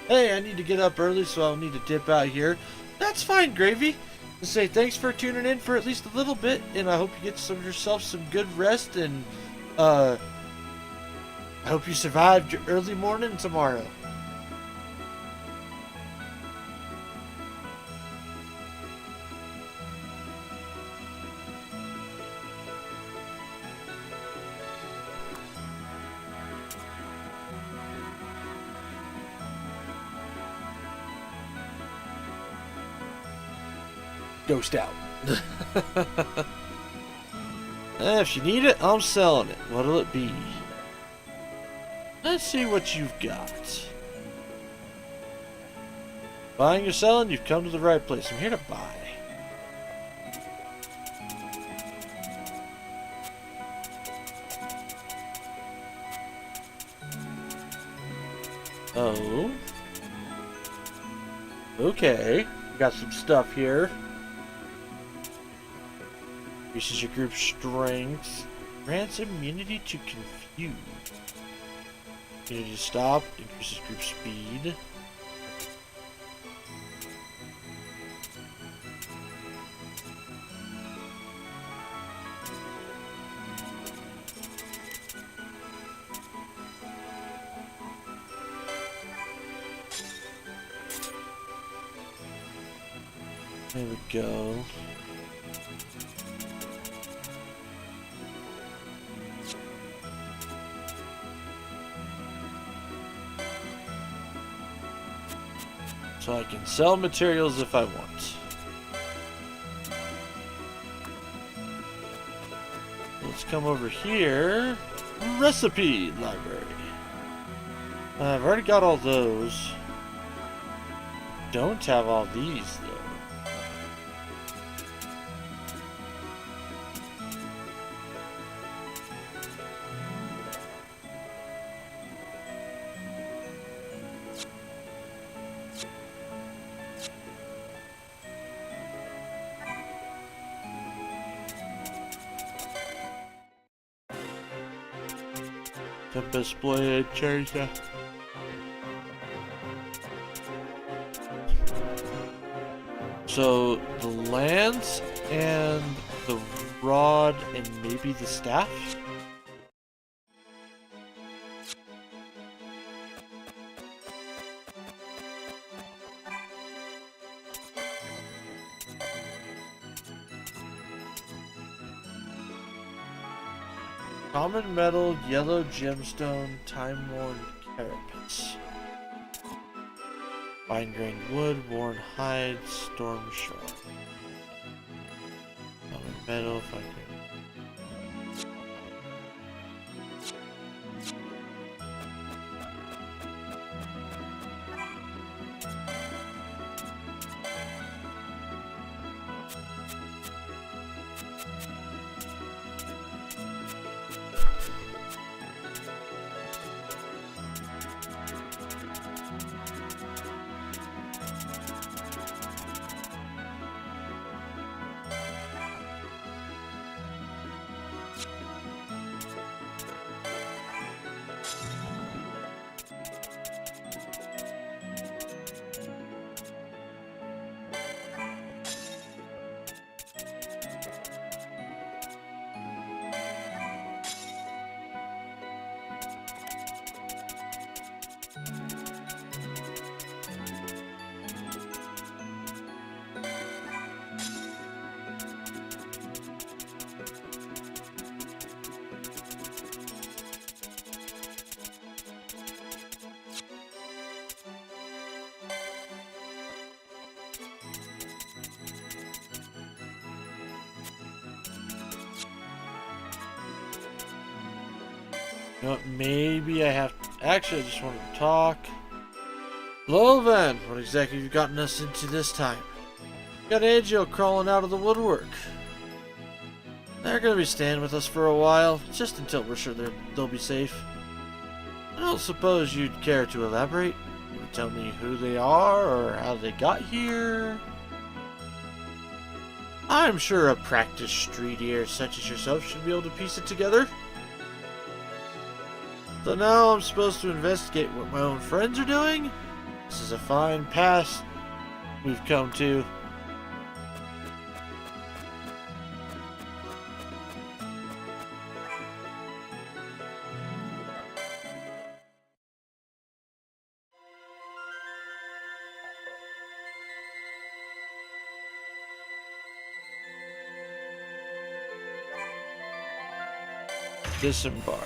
Hey, I need to get up early, so I'll need to dip out here. That's fine, Gravy. To say thanks for tuning in for at least a little bit, and I hope you get yourself some good rest, and I hope you survived your early morning tomorrow. Ghost out. If you need it, I'm selling it. What'll it be? Let's see what you've got. Buying or selling, you've come to the right place. I'm here to buy. Oh. Okay. Got some stuff here. Increases your group's strength. Grants immunity to confuse. Immunity to stop. Increases group speed. There we go. So I can sell materials if I want. Let's come over here. Recipe library. I've already got all those. Don't have all these though. Tempest Blade, Chaser. So the lance and the rod and maybe the staff? Common metal, yellow gemstone, time-worn carapace. Fine-grained wood, worn hide, storm shard. Common metal, fine-grained. You know what, maybe I have to... Actually, I just wanted to talk. Hello, then. What exactly have you gotten us into this time? Got Agio crawling out of the woodwork. They're gonna be staying with us for a while, just until we're sure they'll be safe. I don't suppose you'd care to elaborate? Can you tell me who they are, or how they got here? I'm sure a practiced street ear such as yourself should be able to piece it together. So now I'm supposed to investigate what my own friends are doing? This is a fine pass we've come to. Disembark.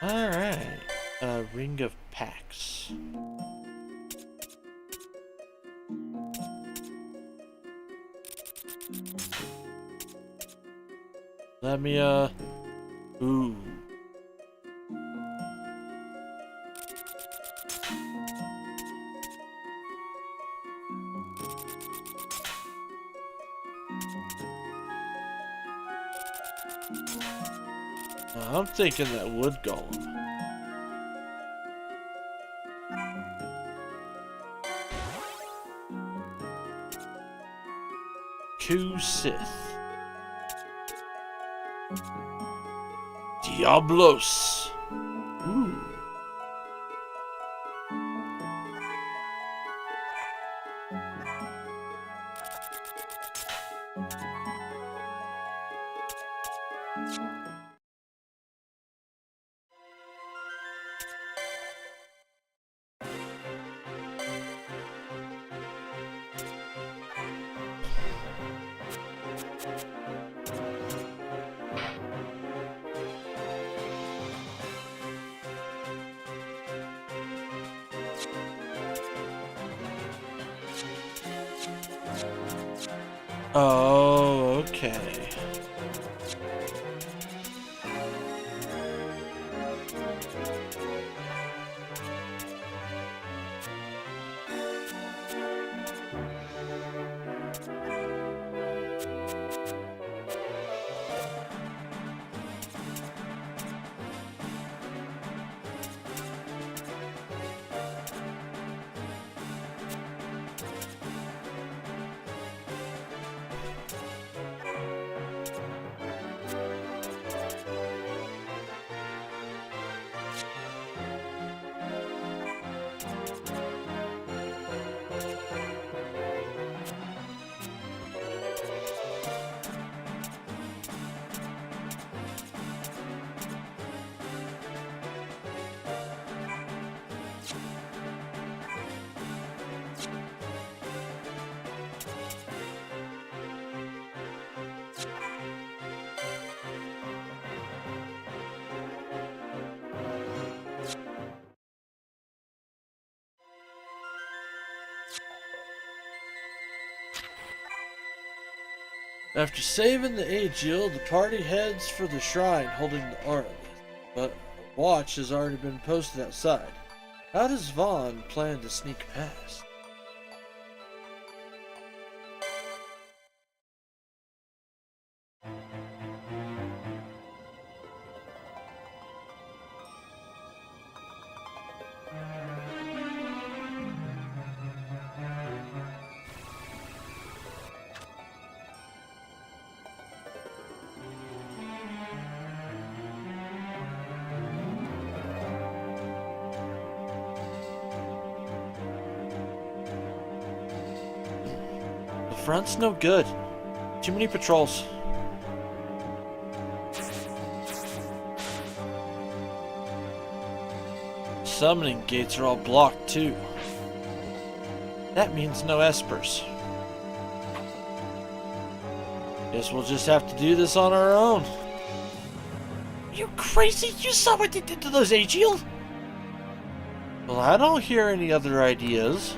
Alright. Ring of Packs. Let me, ooh. I'm thinking that wood golem. Two Sith. Diablos. Ooh. Oh, okay. After saving the Aegil, the party heads for the shrine holding the Artemis, but a watch has already been posted outside. How does Vaughn plan to sneak past? The front's no good. Too many patrols. Summoning gates are all blocked too. That means no espers. Guess we'll just have to do this on our own. You crazy? You saw what they did to those Aegil? Well, I don't hear any other ideas.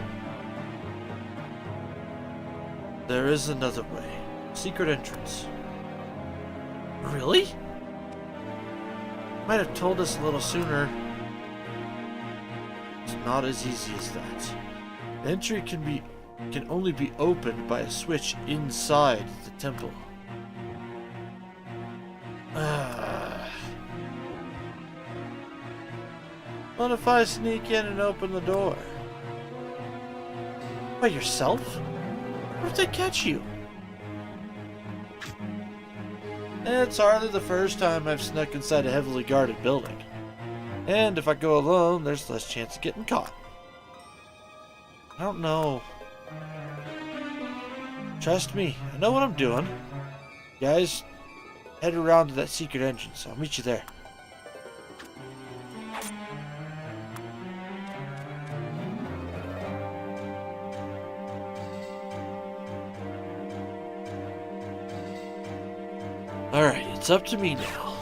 There is another way. Secret entrance. Really? Might have told us a little sooner. It's not as easy as that. The entry can only be opened by a switch inside the temple. What if I sneak in and open the door? By yourself? What if they catch you? It's hardly the first time I've snuck inside a heavily guarded building. And if I go alone, there's less chance of getting caught. I don't know. Trust me, I know what I'm doing. Guys, head around to that secret entrance. I'll meet you there. Alright, it's up to me now.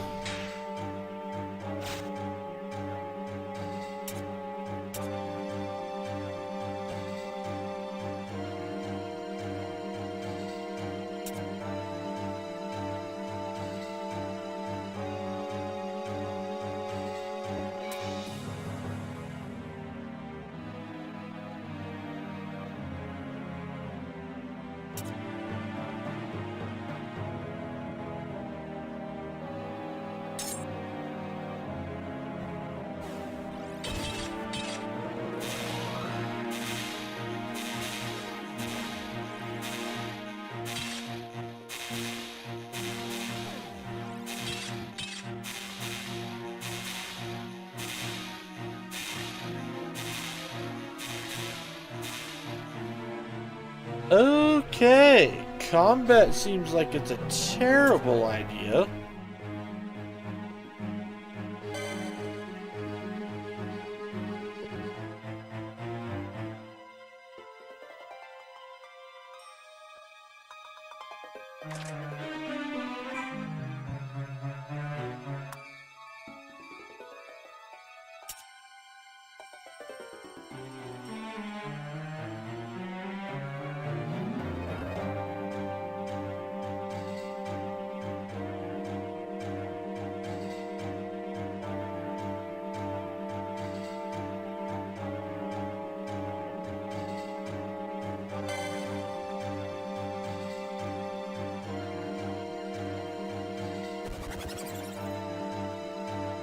Okay, combat seems like it's a terrible idea.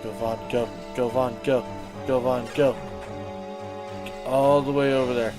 Go Vaughn, go. Go Vaughn, go. Go Vaughn, go. All the way over there.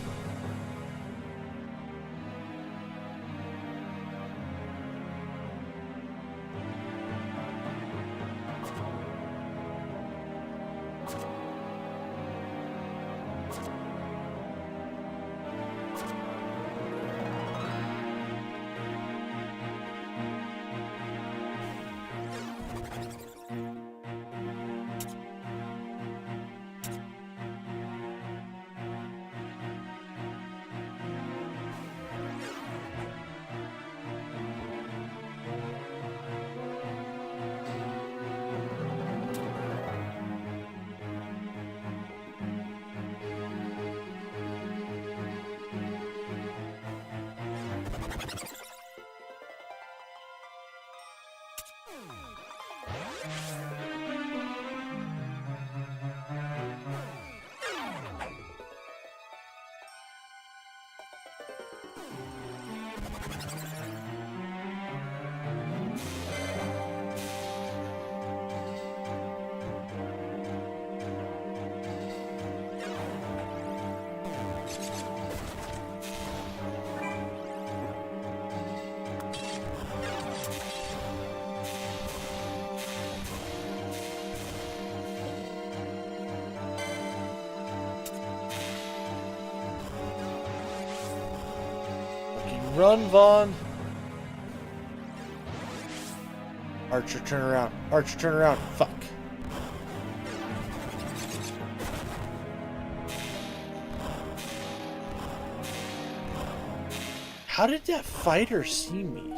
Run, Vaughn. Archer, turn around. Archer, turn around. Fuck. How did that fighter see me?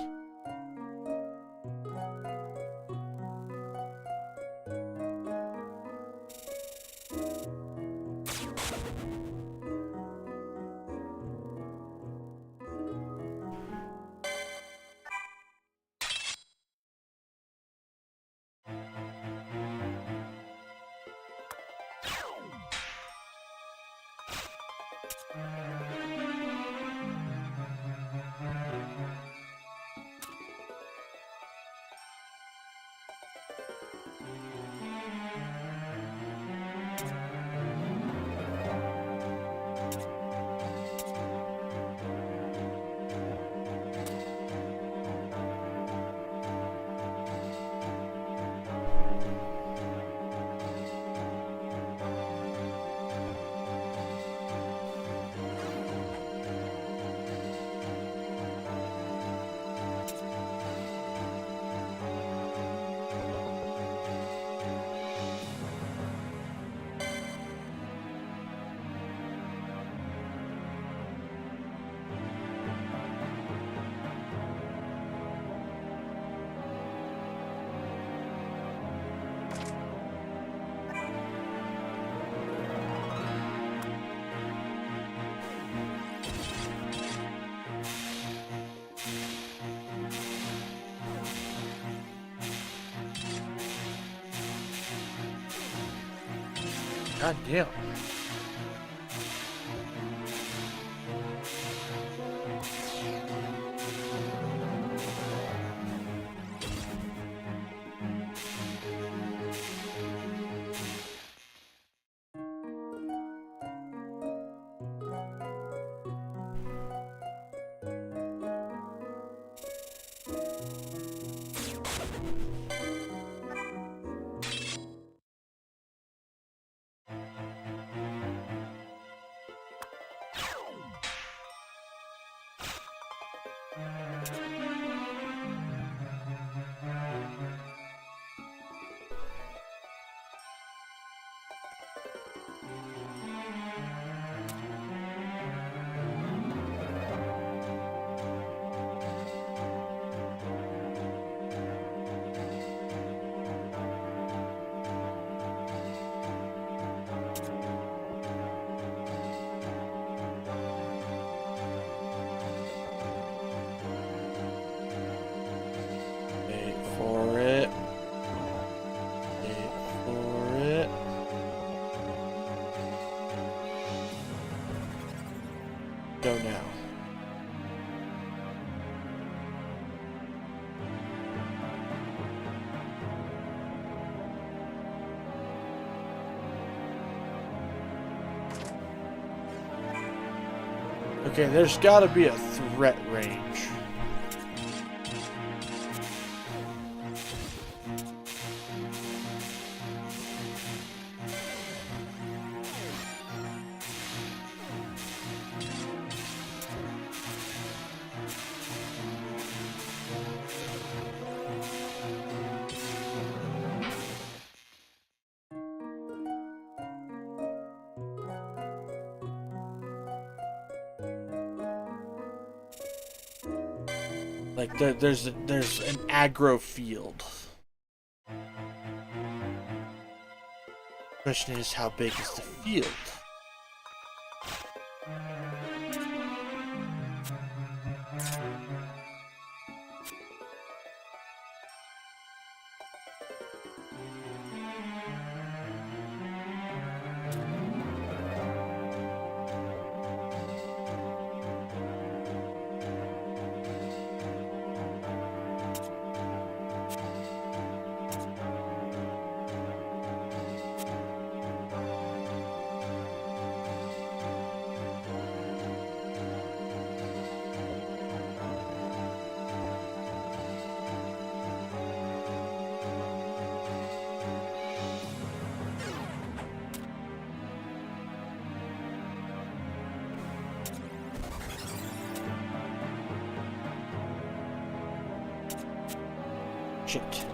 God damn. Okay, there's gotta be a threat range. Like there's an aggro field. Question is, how big is the field? Shit.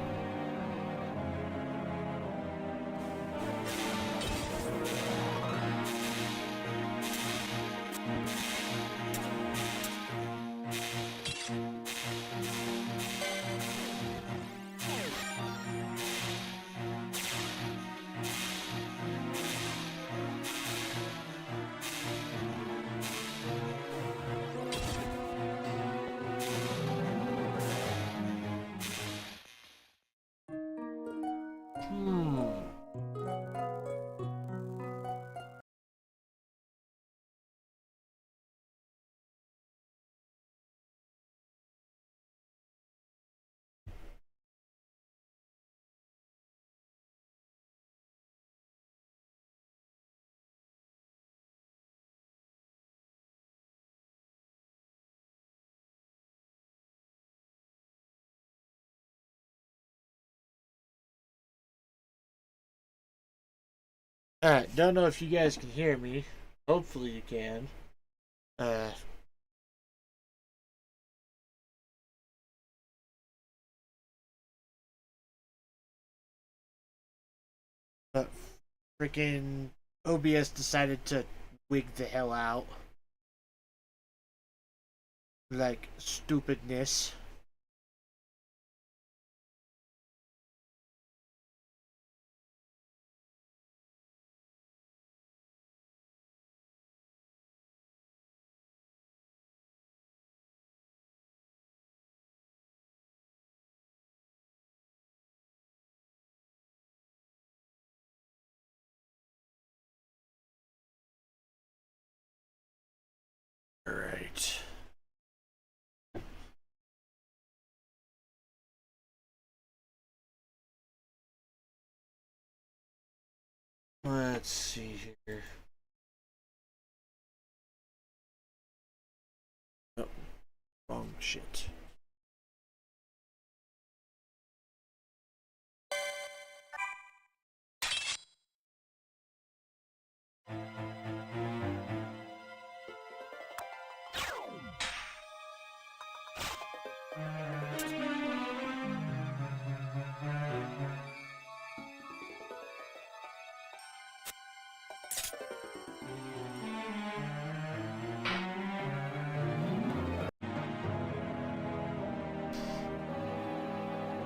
Alright, don't know if you guys can hear me. Hopefully you can. But freaking OBS decided to wig the hell out. Like stupidness. Alright. Let's see here. Oh, wrong shit.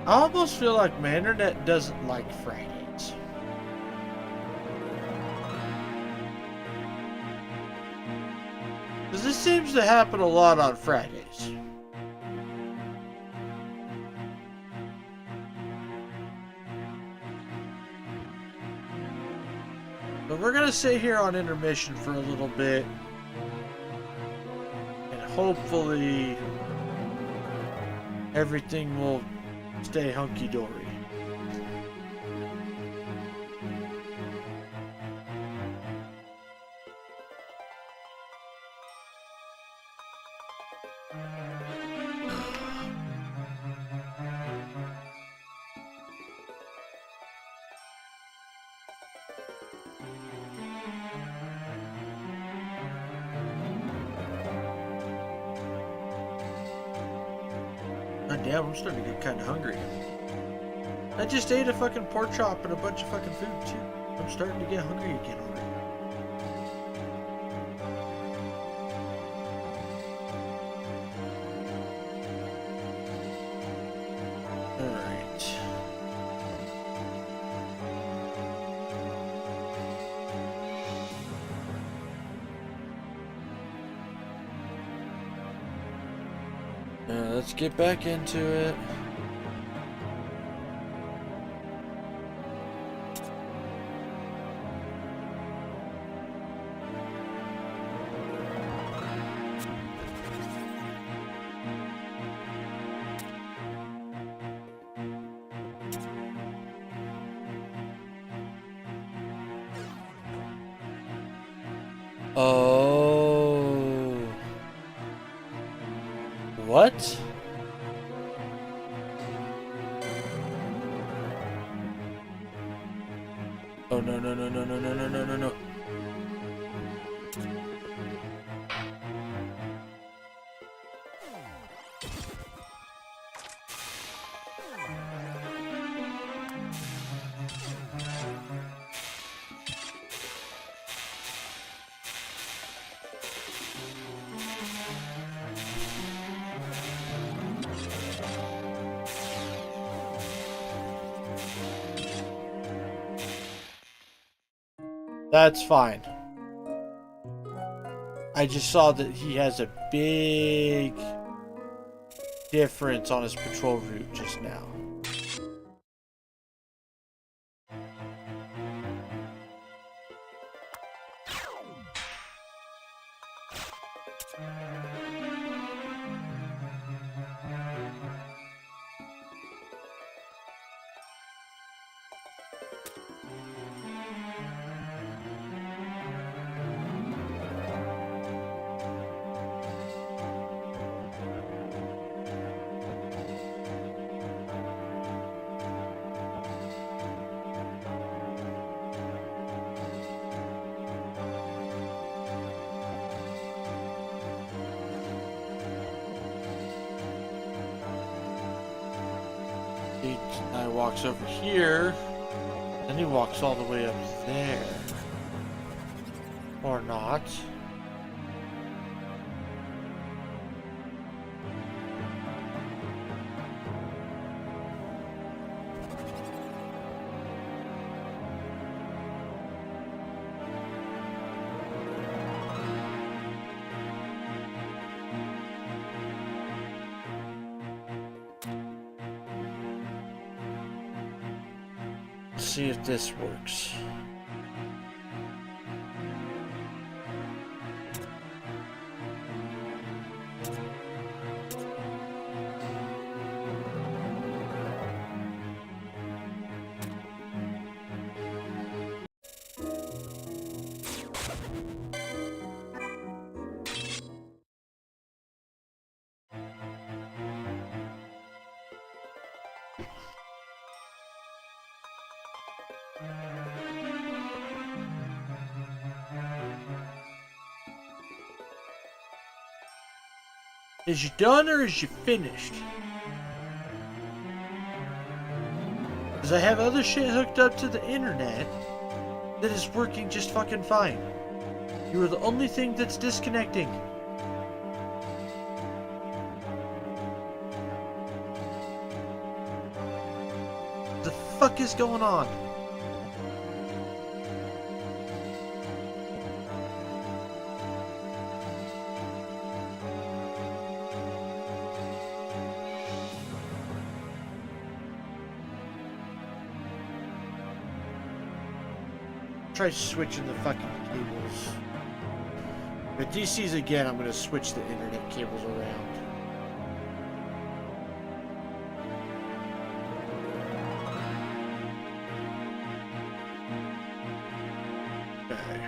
I almost feel like my internet doesn't like Fridays. Because this seems to happen a lot on Fridays. But we're going to sit here on intermission for a little bit. And hopefully everything will stay hunky-dory. God damn, I'm starting to get kind of hungry. I just ate a fucking pork chop and a bunch of fucking food too. I'm starting to get hungry again already. Let's get back into it. Oh. What? Oh no no no no no no no no no no. That's fine. I just saw that he has a big difference on his patrol route just now. He walks over here, and he walks all the way up there. Or not. Let's see if this works. Is you done or is you finished? Because I have other shit hooked up to the internet that is working just fucking fine. You are the only thing that's disconnecting. The fuck is going on? Try switching the fucking cables. With DCs again, I'm gonna switch the internet cables around. Okay.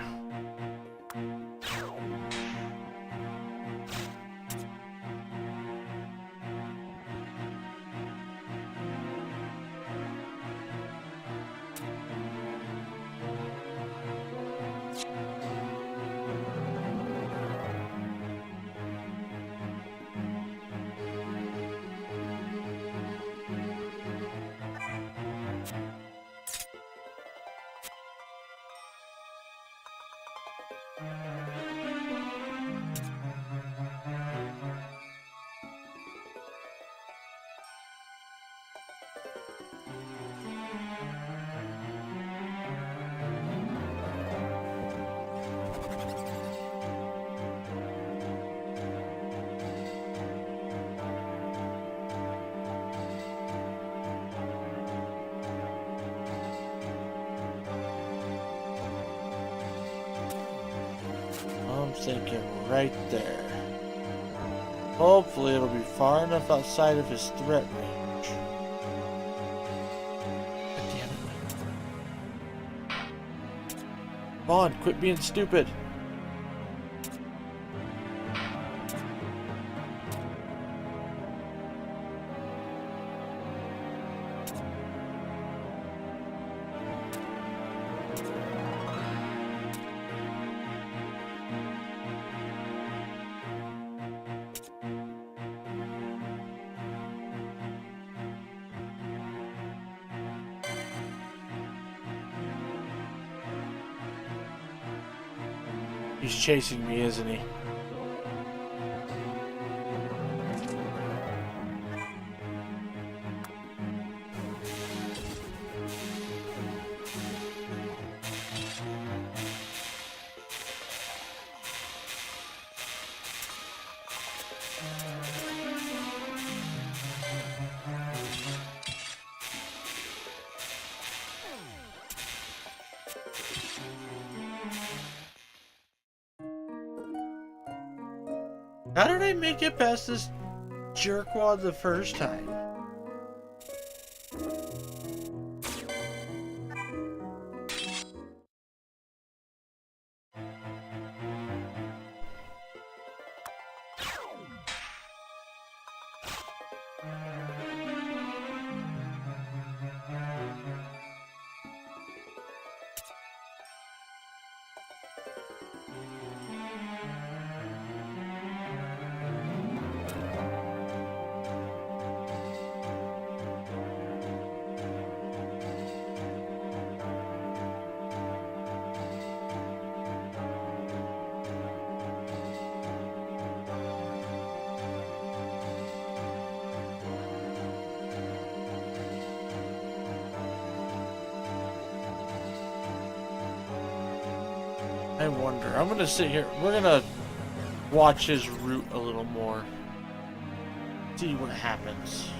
thinking right there. Hopefully it'll be far enough outside of his threat range. God damn it. Come on, quit being stupid. He's chasing me, isn't he? How did I make it past this jerkwad the first time? I wonder. I'm gonna sit here. We're gonna watch his route a little more. See what happens.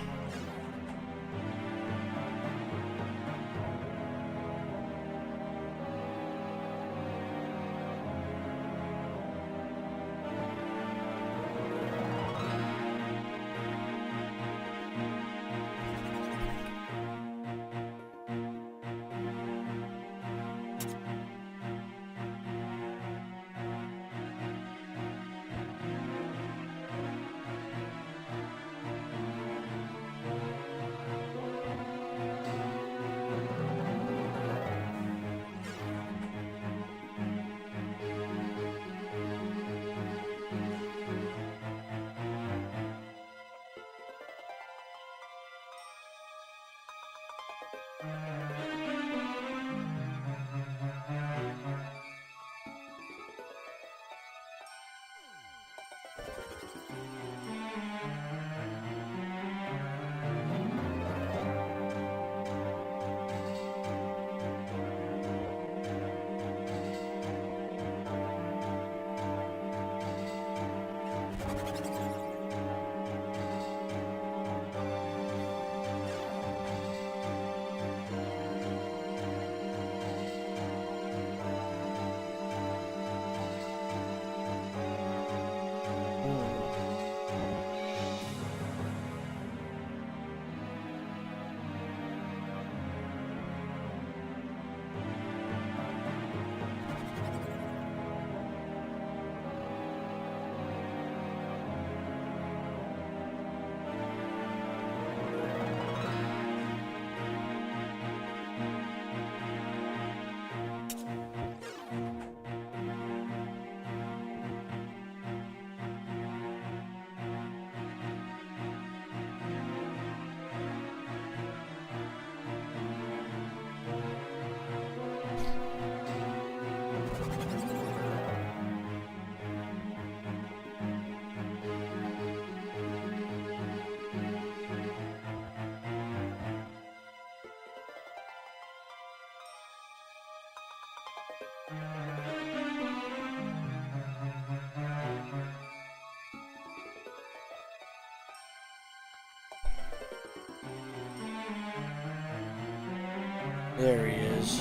There he is.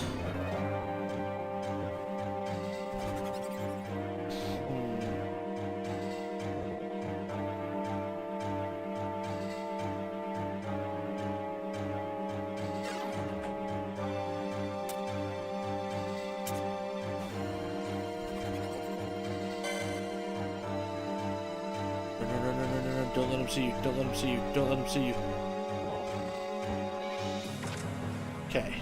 let him see you. Don't let him see you. Don't let him see you. Okay.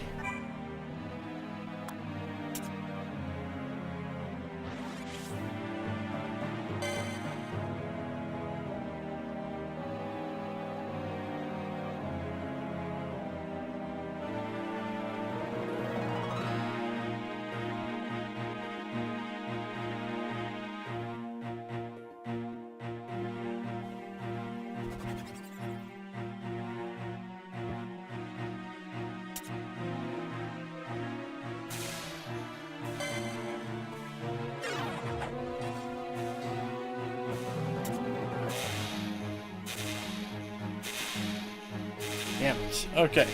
Damn it. Okay.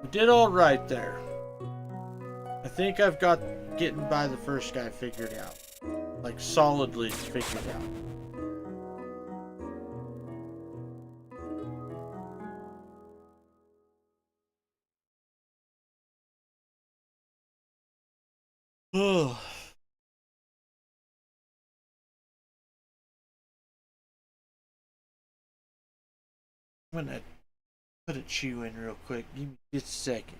We did all right there. I think I've got getting by the first guy figured out. Like, solidly figured out. Oh. I'm gonna put a chew in real quick. Give me just a second.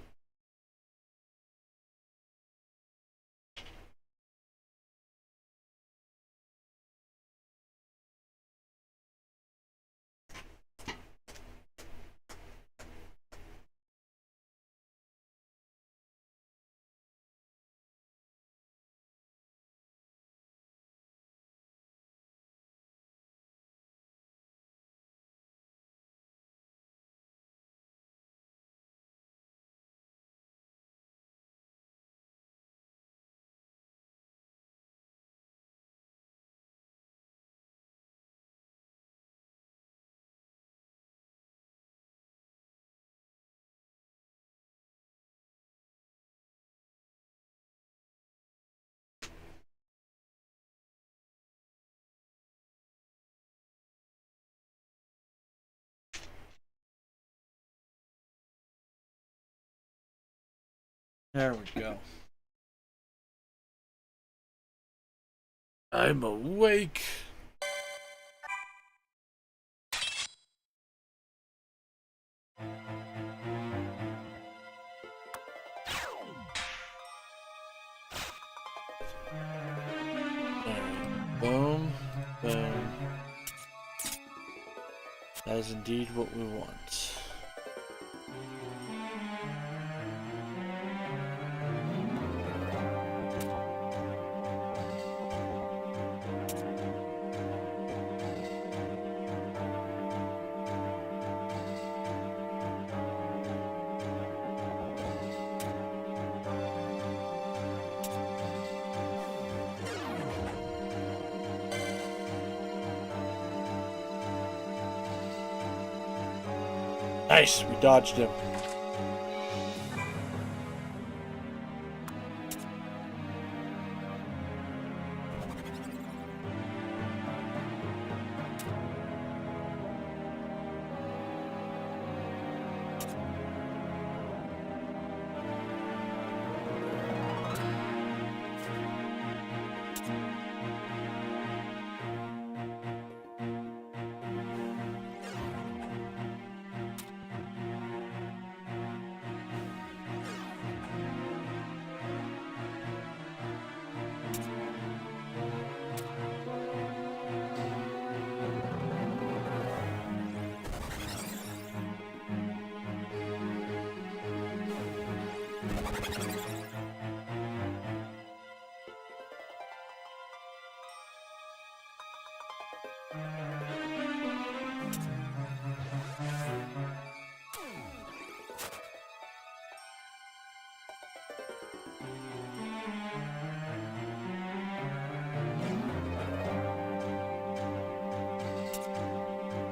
There we go. I'm awake. Boom, boom. That is indeed what we want. Nice, we dodged him.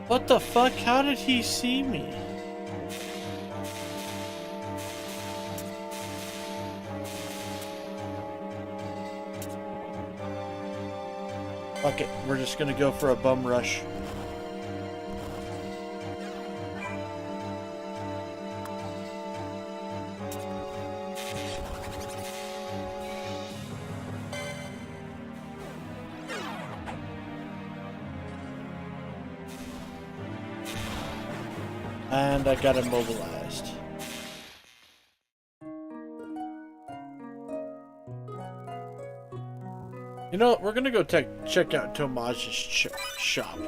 What the fuck? How did he see me? Fuck it, we're just gonna go for a bum rush. And I got immobilized. You know what? We're gonna go check out Tomage's shop.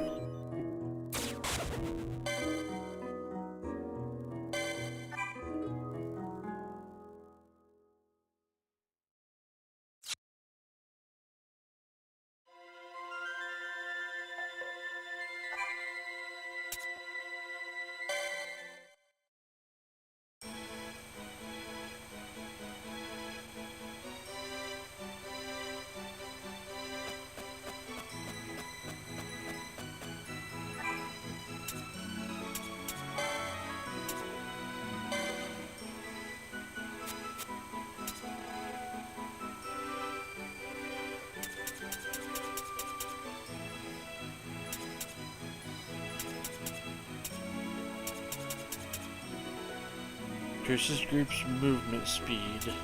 Increases group's movement speed.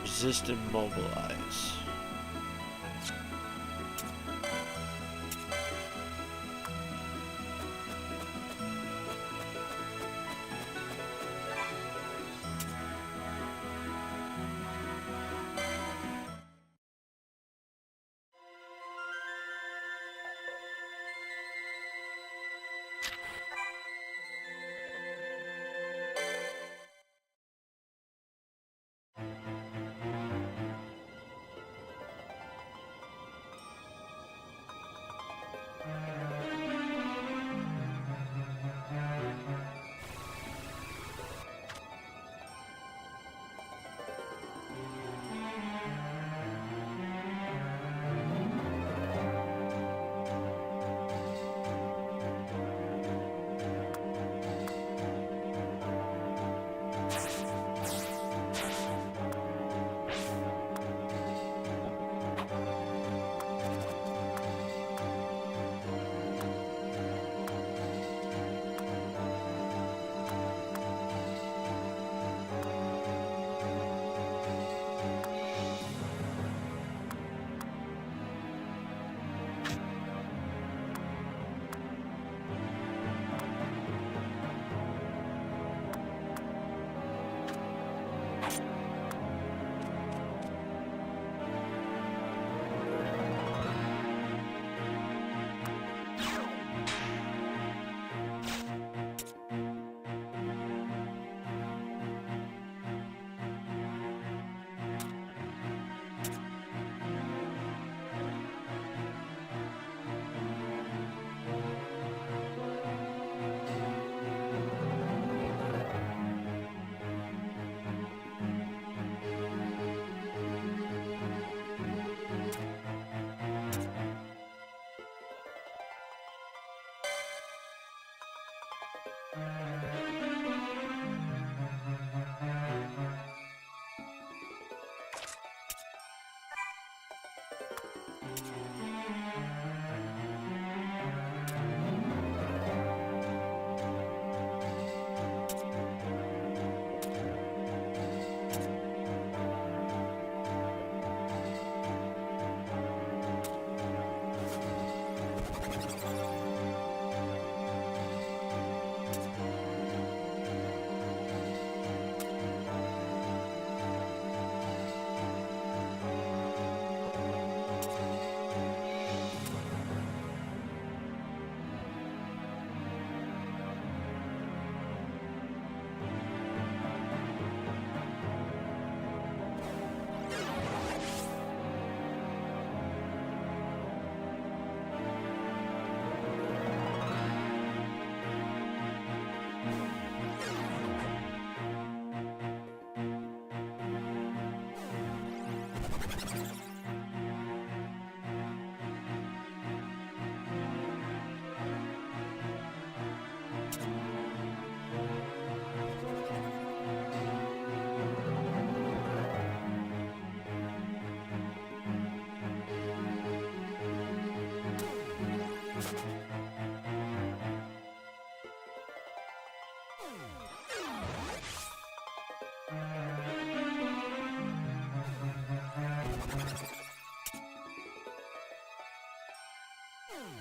Resist immobilize.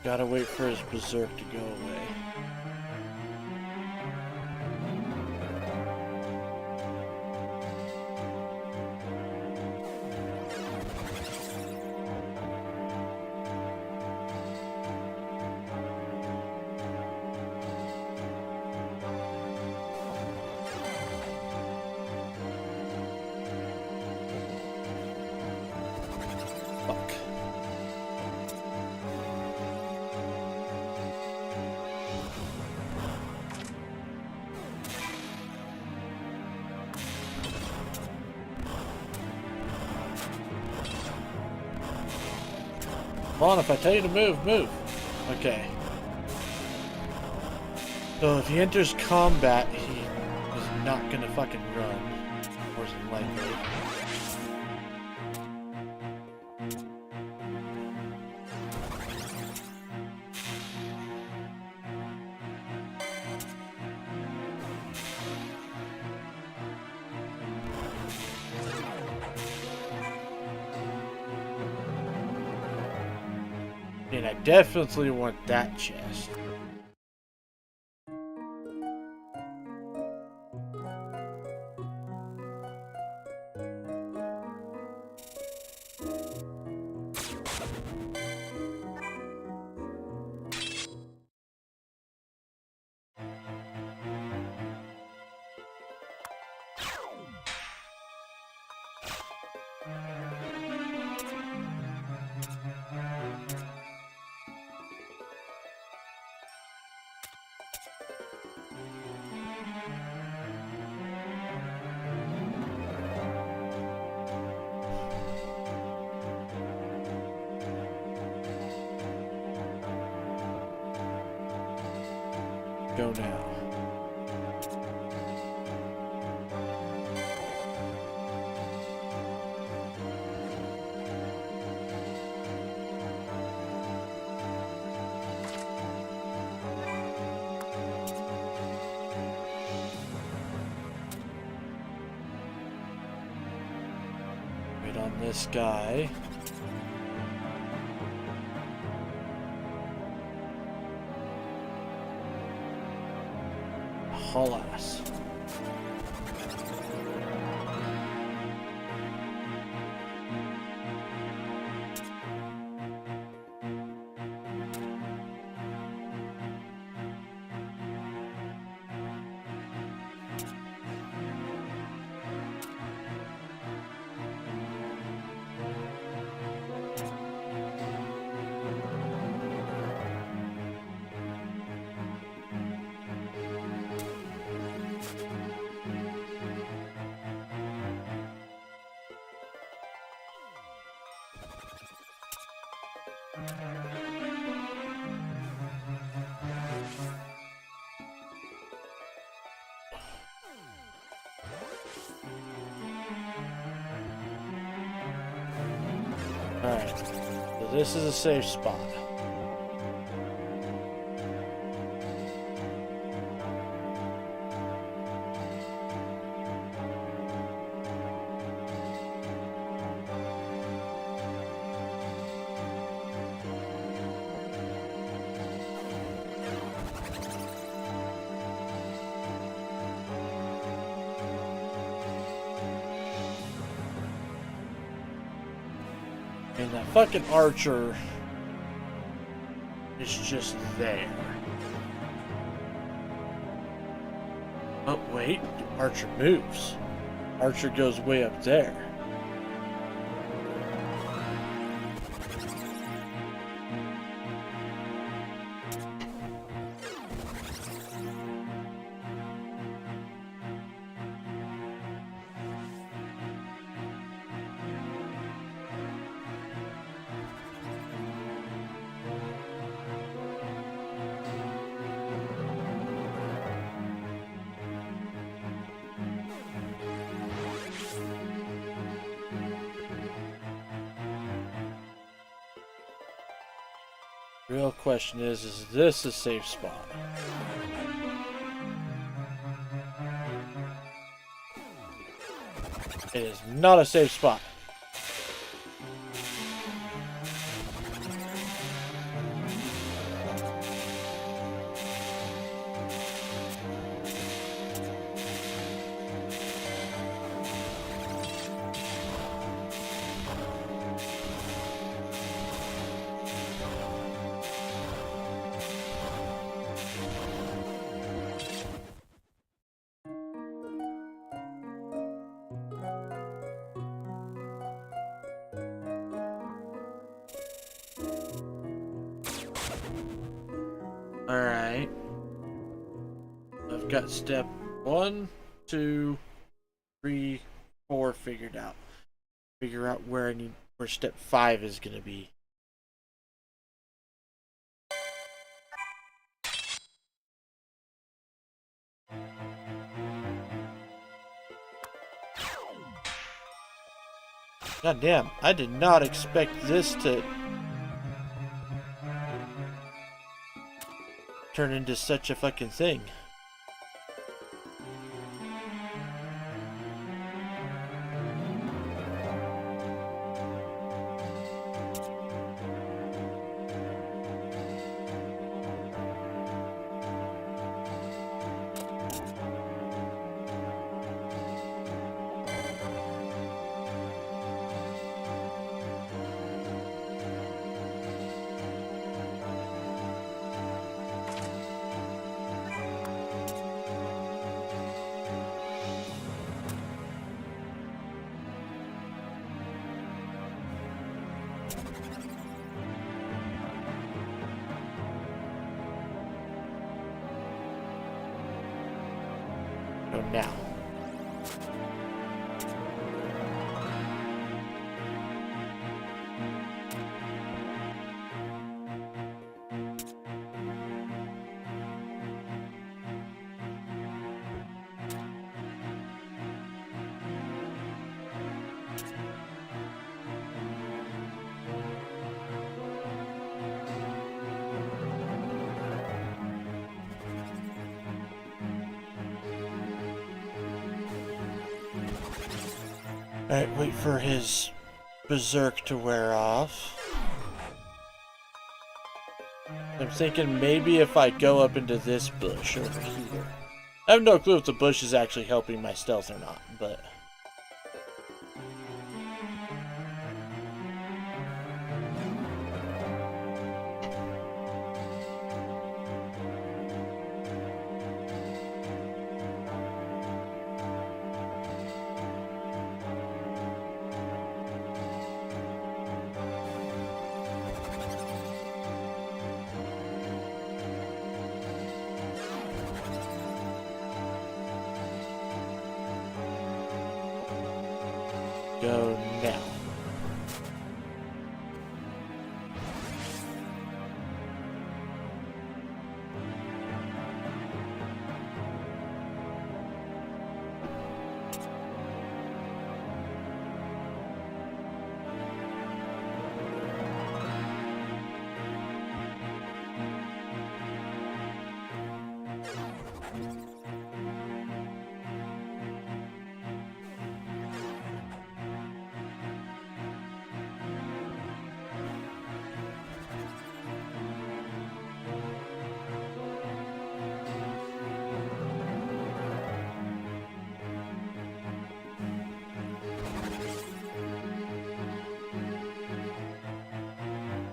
Gotta wait for his berserk to go away. on, if I tell you to move, move. Okay. So if he enters combat, he is not gonna fucking run. More than likely. And I definitely want that chest. Go now. Wait on this guy. Alas. Alright, so this is a safe spot. And that fucking archer is just there. Oh, wait. Archer moves. Archer goes way up there. Real question is this a safe spot? It is not a safe spot. Alright. I've got step 1, 2, 3, 4 figured out. Figure out where I need where step 5 is gonna be. God damn, I did not expect this to turn into such a fucking thing. Go now. Alright, wait for his berserk to wear off. I'm thinking maybe if I go up into this bush over here. I have no clue if the bush is actually helping my stealth or not, but... Go now.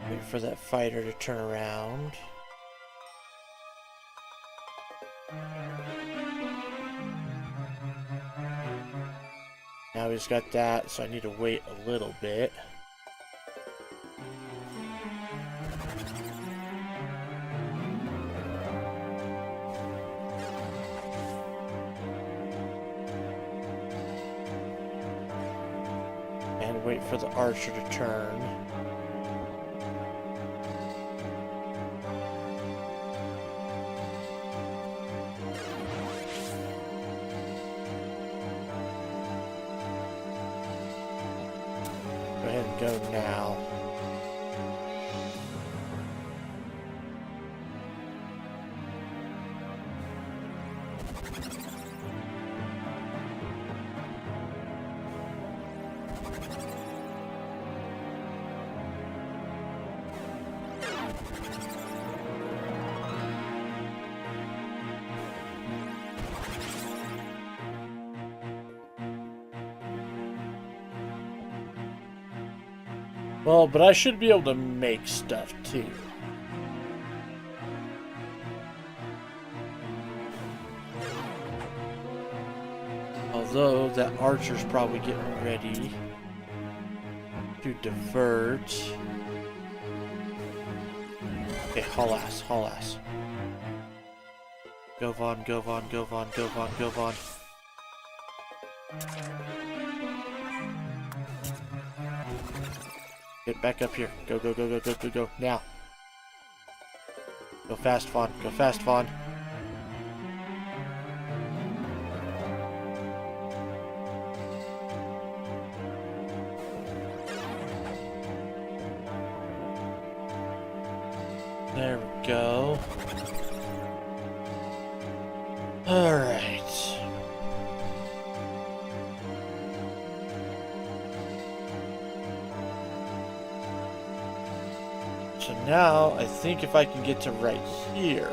Wait for that fighter to turn around. Now he's got that, so I need to wait a little bit. And wait for the archer to turn. Go ahead and go now. Well, but I should be able to make stuff too. Although that archer's probably getting ready to divert. Okay, haul ass, haul ass. Go Vaughn, go Vaughn, go Vaughn, go Vaughn, go Vaughn. Get back up here. Go, go, go, go, go, go, go. Now. Go fast, Vaughn. Go fast, Vaughn. go. Alright. So now, I think if I can get to right here.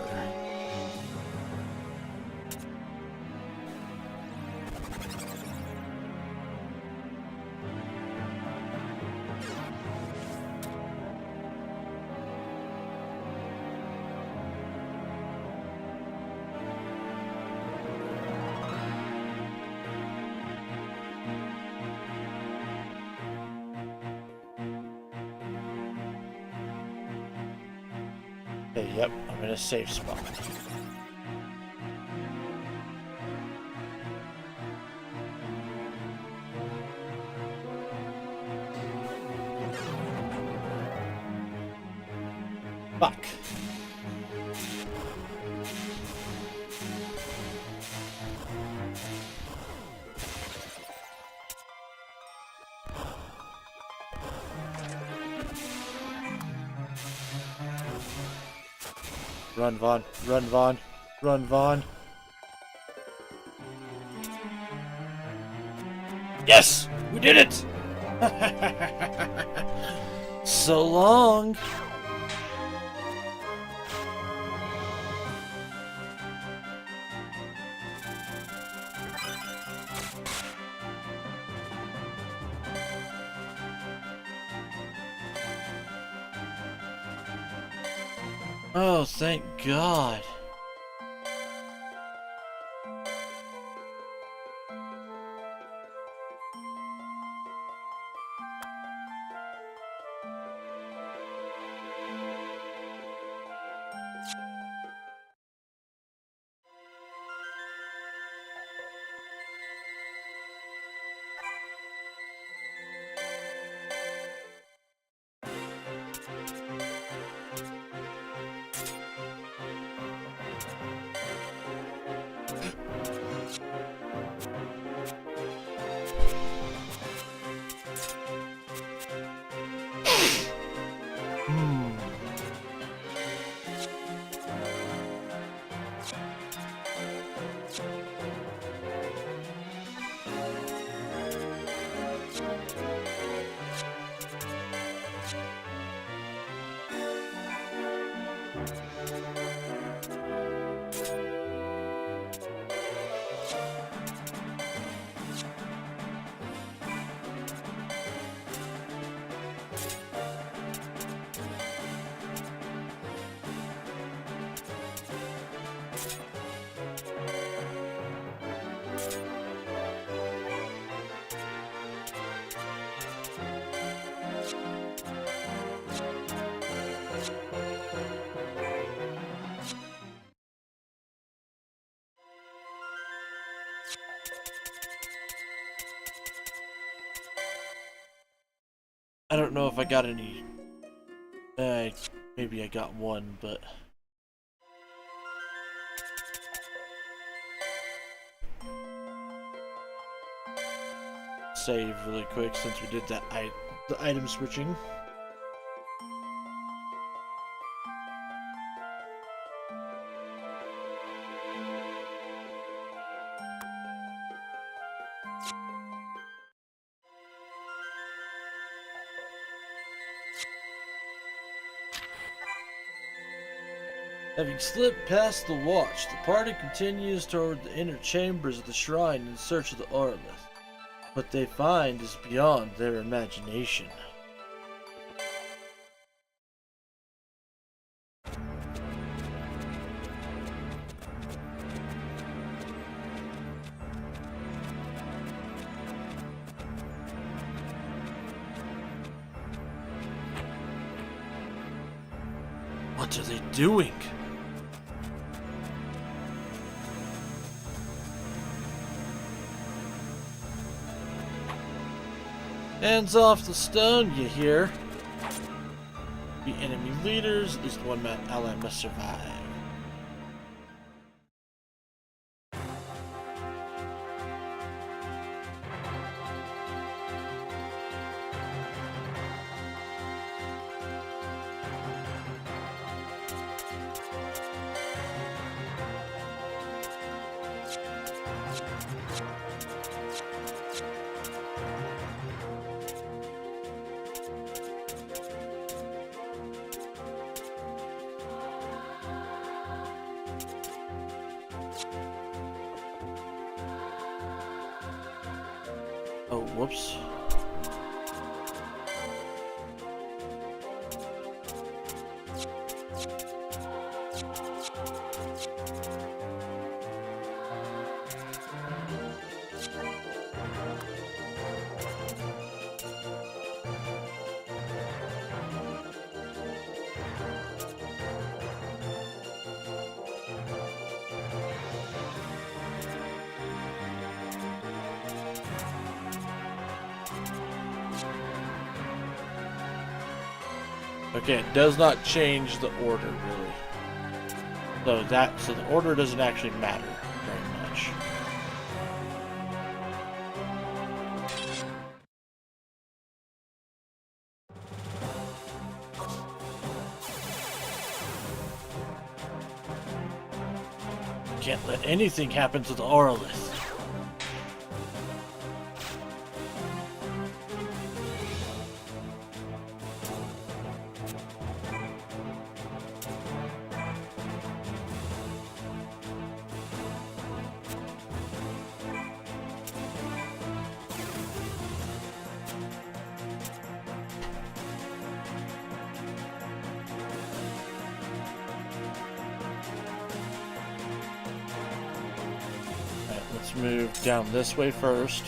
Okay, yep, I'm in a safe spot. Fuck. Run, Vaughn. Run, Vaughn. Run, Vaughn. Yes! We did it! So long! Oh, thank God. I don't know if I got any. Maybe I got one, but. Save really quick since we did that the item switching. Having slipped past the watch, the party continues toward the inner chambers of the shrine in search of the Aurolith. What they find is beyond their imagination. What are they doing? Hands off the stone, you hear? The enemy leaders, at least one ally must survive. Oh, whoops. Okay, it does not change the order, really. So the order doesn't actually matter very much. Can't let anything happen to the Auralith. Let's move down this way first.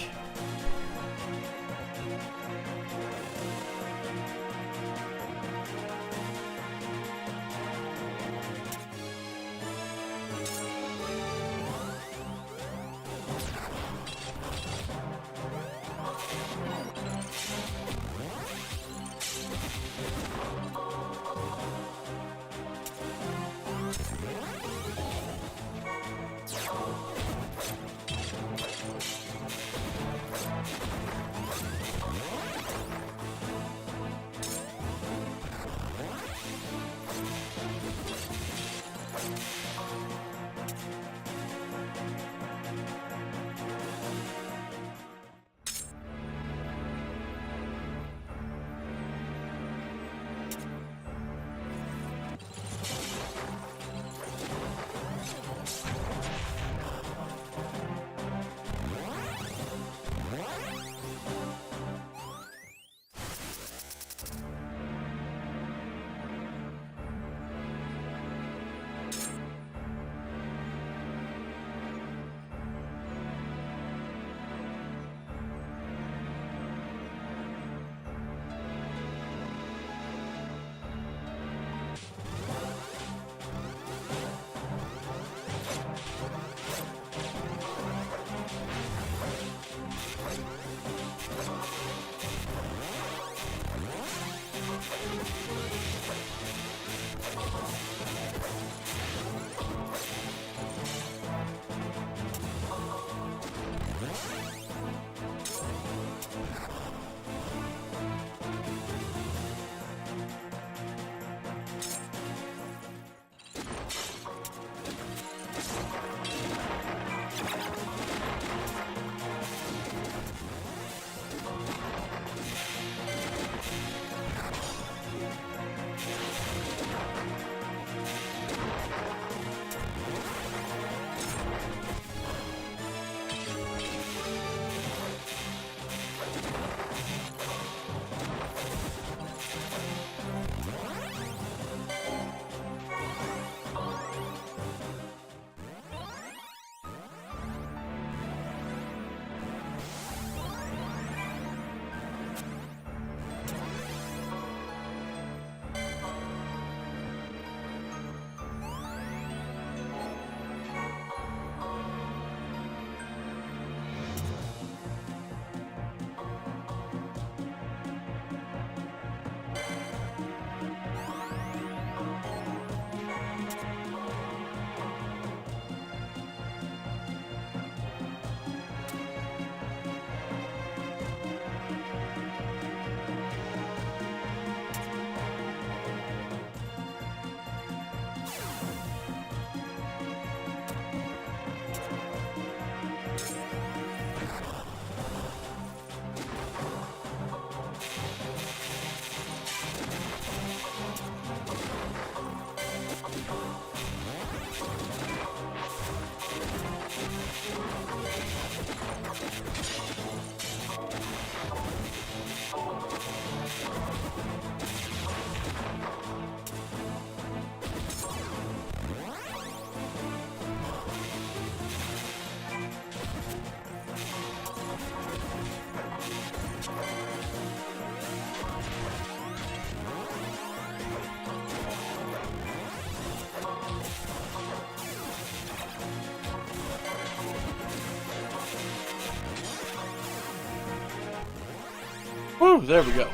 Woo, there we go.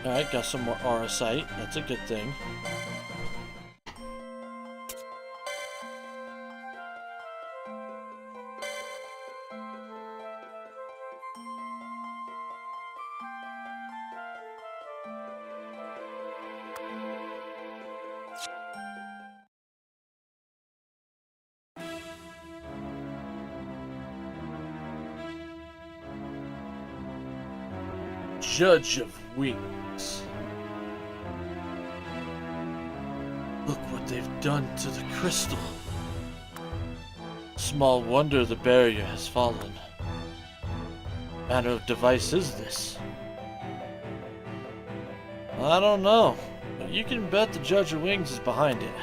Alright, got some more aura sight. That's a good thing. Judge of Wings. Look what they've done to the crystal. Small wonder the barrier has fallen. What manner of device is this? I don't know, but you can bet the Judge of Wings is behind it.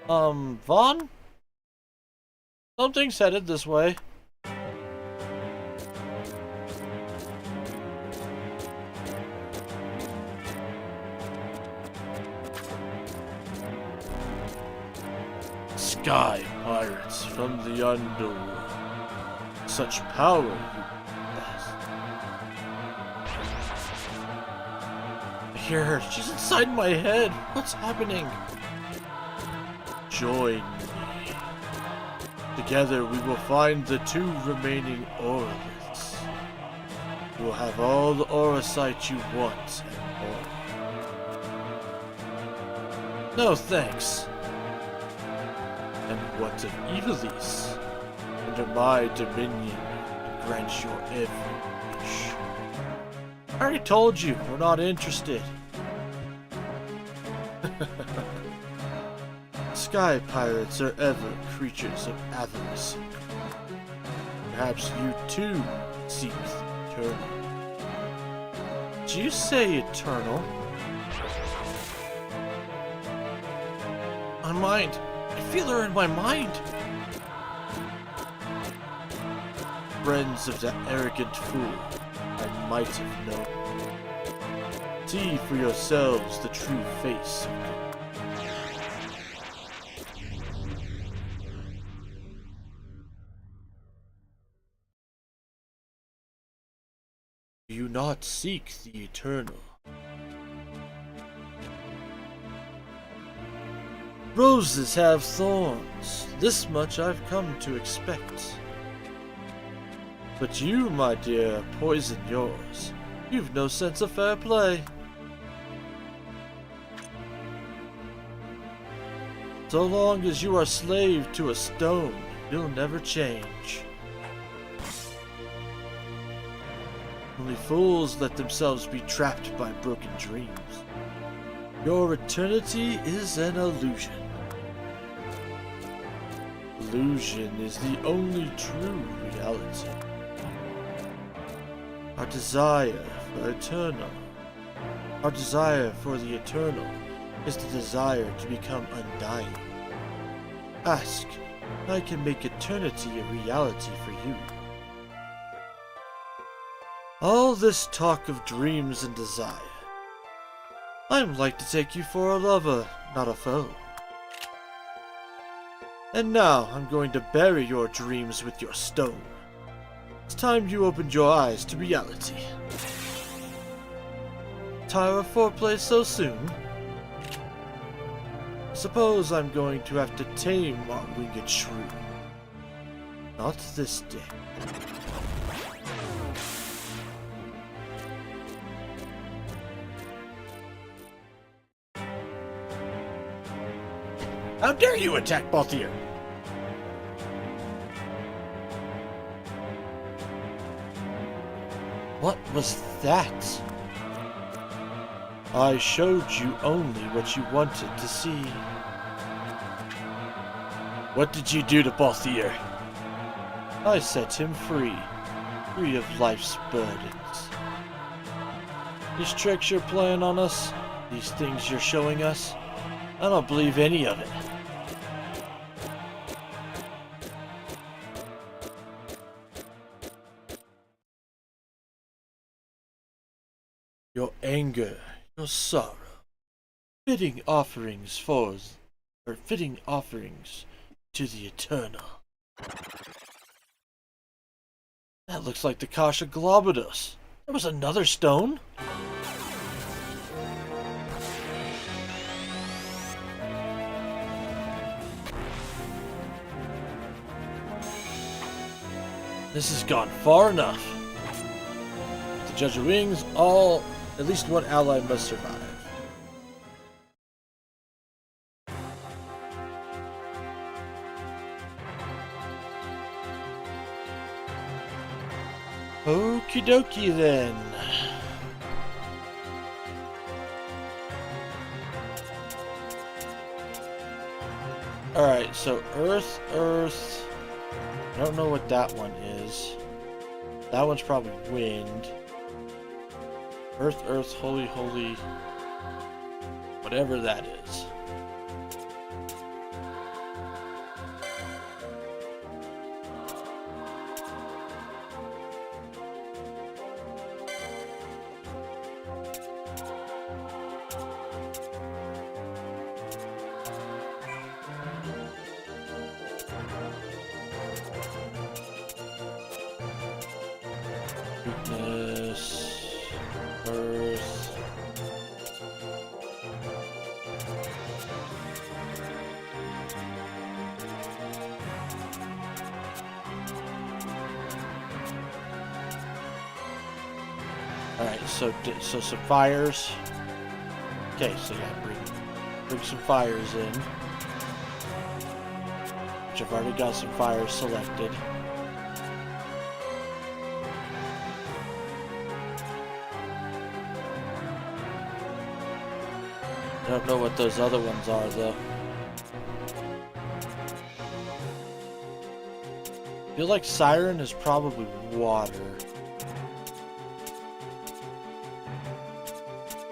Vaughn? Something's headed this way. Sky pirates from the underworld. Such power you possess. I hear her. She's inside my head. What's happening? Join me. Together we will find the 2 remaining auraliths. You will have all the aura sight you want and more. No thanks. And what of Evilise? Under my dominion, and grant your every wish. I already told you, we're not interested. Sky pirates are ever creatures of avarice. Perhaps you too seek the eternal. Did you say eternal? My mind. I feel her in my mind. Friends of that arrogant fool, I might have known. See for yourselves the true face of God. Do you not seek the eternal? Roses have thorns. This much I've come to expect. But you, my dear, poison yours. You've no sense of fair play. So long as you are slave to a stone, you'll never change. Only fools let themselves be trapped by broken dreams. Your eternity is an illusion. Illusion is the only true reality. Our desire for the eternal is the desire to become undying. Ask, I can make eternity a reality for you. All this talk of dreams and desire. I'm like to take you for a lover, not a foe. And now I'm going to bury your dreams with your stone. It's time you opened your eyes to reality. Tire of foreplay so soon? Suppose I'm going to have to tame our winged shrew. Not this day. How dare you attack Balthier? What was that? I showed you only what you wanted to see. What did you do to Balthier? I set him free. Free of life's burdens. These tricks you're playing on us, these things you're showing us, I don't believe any of it. your anger, your sorrow, fitting offerings fitting offerings to the Eternal. That looks like the Kasha Globutus. There was another stone? This has gone far enough. With the Judge of Wings, at least one ally must survive. Okie dokie then. Alright, so Earth. I don't know what that one is. That one's probably wind. Earth, holy. Whatever that is. Weakness, Earth. Alright, so some fires. Okay, so yeah, bring some fires in. Which I've already got some fires selected. I don't know what those other ones are, though. I feel like Siren is probably water.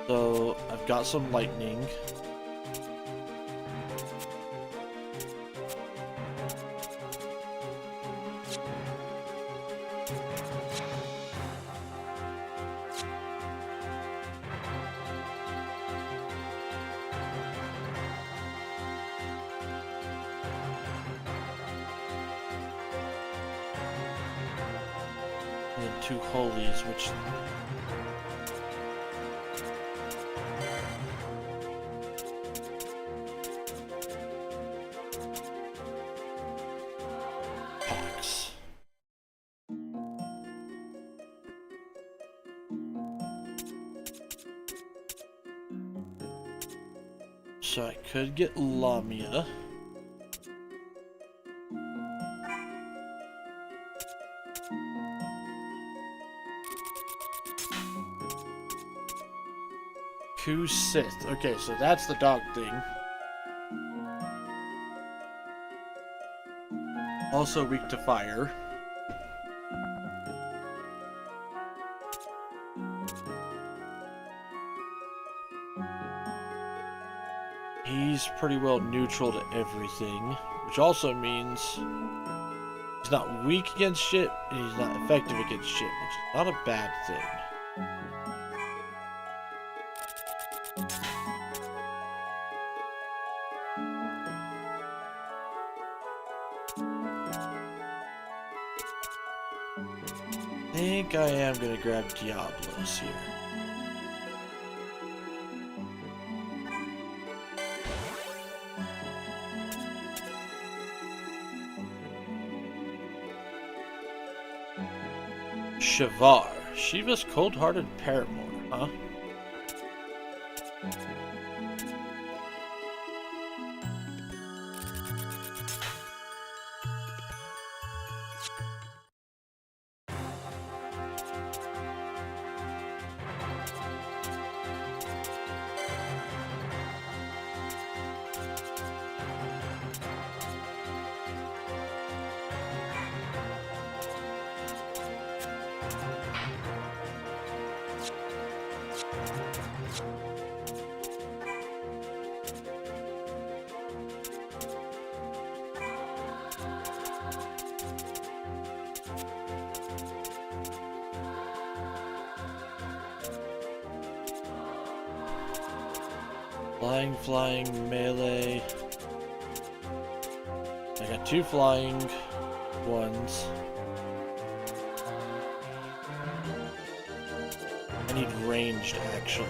So, I've got some lightning. And then 2 holies, which... packs. So I could get Lamia. Who's Sith? Okay, so that's the dog thing. Also weak to fire. He's pretty well neutral to everything, which also means he's not weak against shit, and he's not effective against shit, which is not a bad thing. I think I am gonna grab Diablos here. Shavar, Shiva's cold-hearted paramour, huh? Flying, melee. I got 2 flying ones. I need ranged, actually.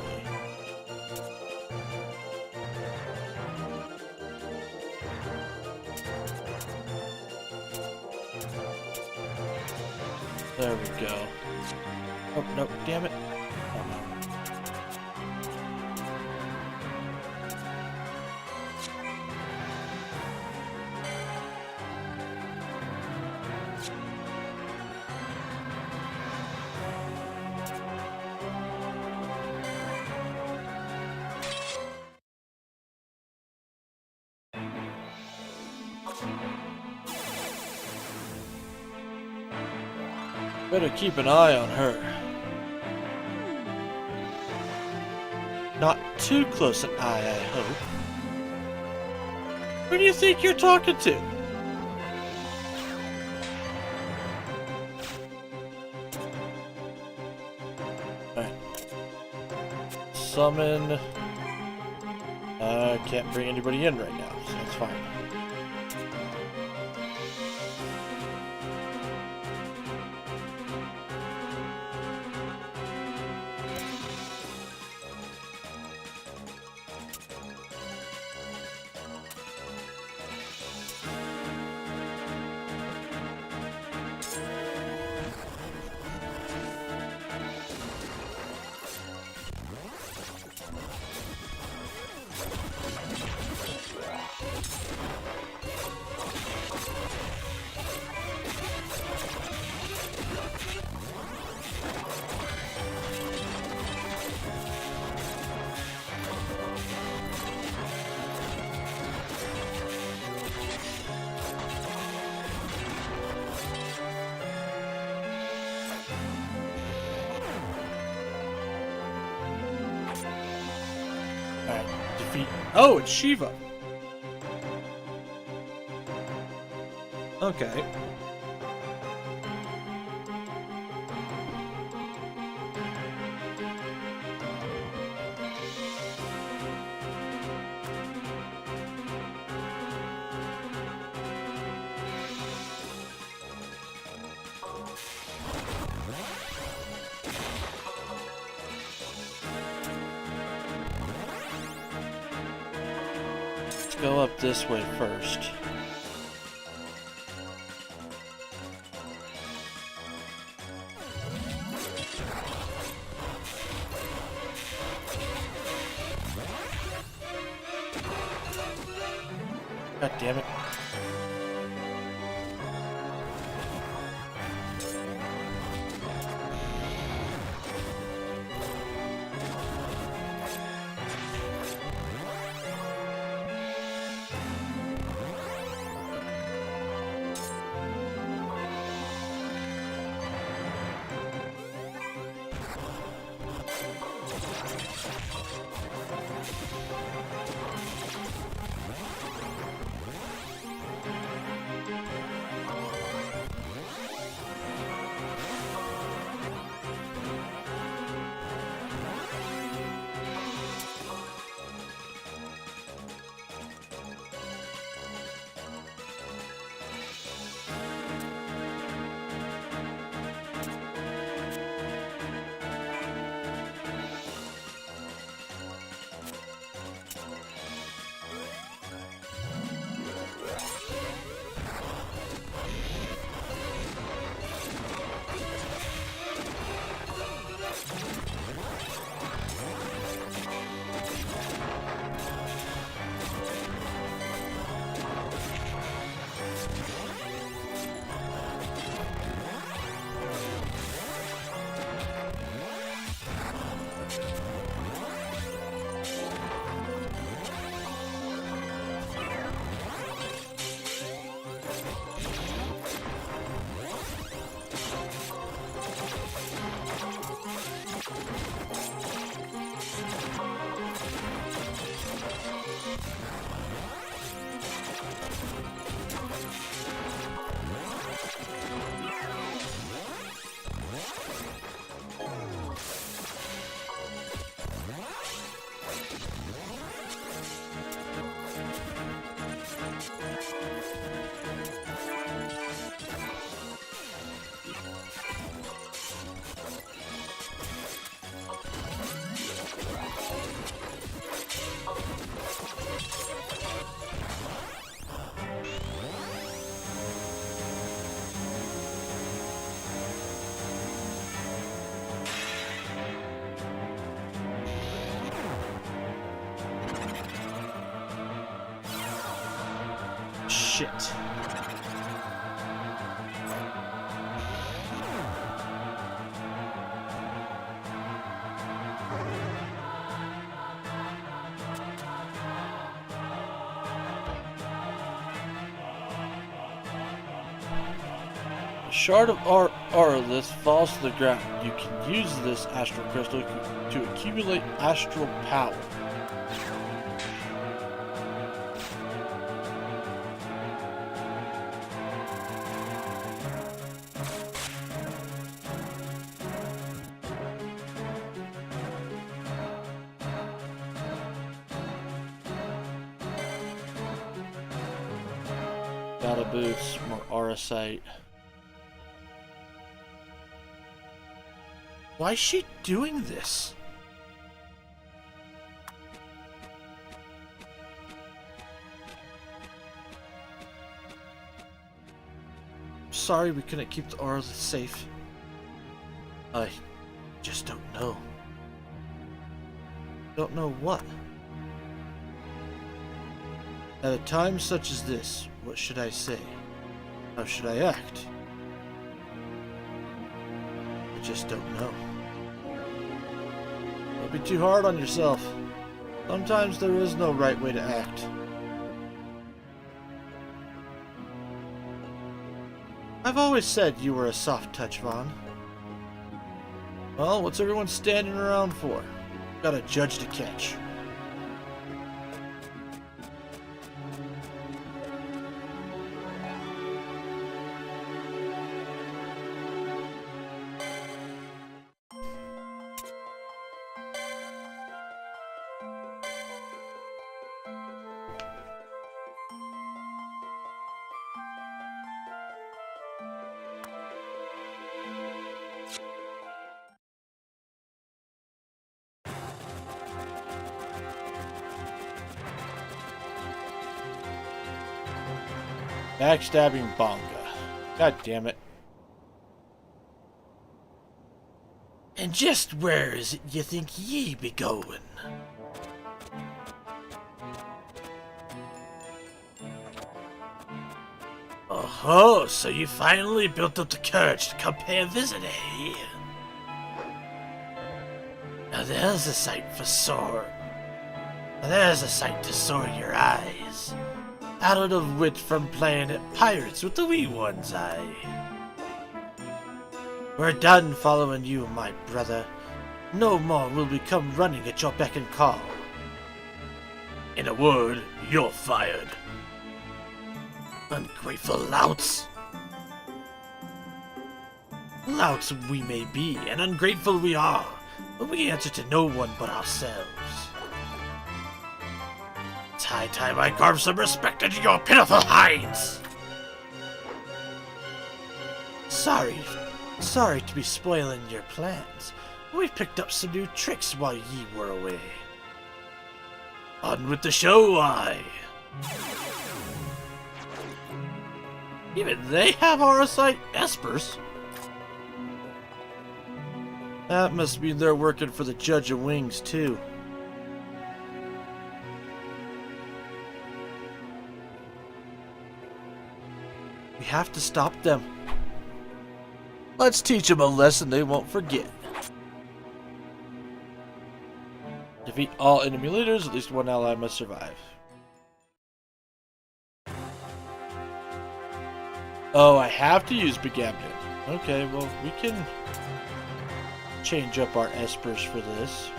There we go. Oh, no, damn it. Oh, no. Better keep an eye on her. Not too close an eye, I hope. Who do you think you're talking to? Alright. Summon. Can't bring anybody in right now, so that's fine. Alright, defeat. Oh, it's Shiva! Okay. Let's go up this way first. God damn it. shit. A shard of Aurolith falls to the ground. You can use this astral crystal to accumulate astral power. Data boots, more aura sight. Why is she doing this? Sorry we couldn't keep the aura safe. I just don't know. Don't know what? At a time such as this, what should I say? How should I act? I just don't know. Don't be too hard on yourself. Sometimes there is no right way to act. I've always said you were a soft touch, Vaughn. Well, what's everyone standing around for? Got a judge to catch. Backstabbing Bonga. God damn it. And just where is it you think ye be going? Oh, so you finally built up the courage to come pay a visit, eh? Now there's a sight for sore. Now there's a sight to soar your eyes. Out of wit from playing at pirates with the wee ones, aye. We're done following you, my brother. No more will we come running at your beck and call. In a word, you're fired. Ungrateful louts. Louts we may be, and ungrateful we are, but we answer to no one but ourselves. It's high time I carve some respect into your pitiful hides! Sorry to be spoiling your plans. We've picked up some new tricks while ye were away. On with the show, aye! Even they have Aurosite espers? That must mean they're working for the Judge of Wings, too. We have to stop them. Let's teach them a lesson they won't forget. Defeat all enemy leaders, at least one ally must survive. Oh, I have to use Begambit. Okay, well, we can change up our espers for this.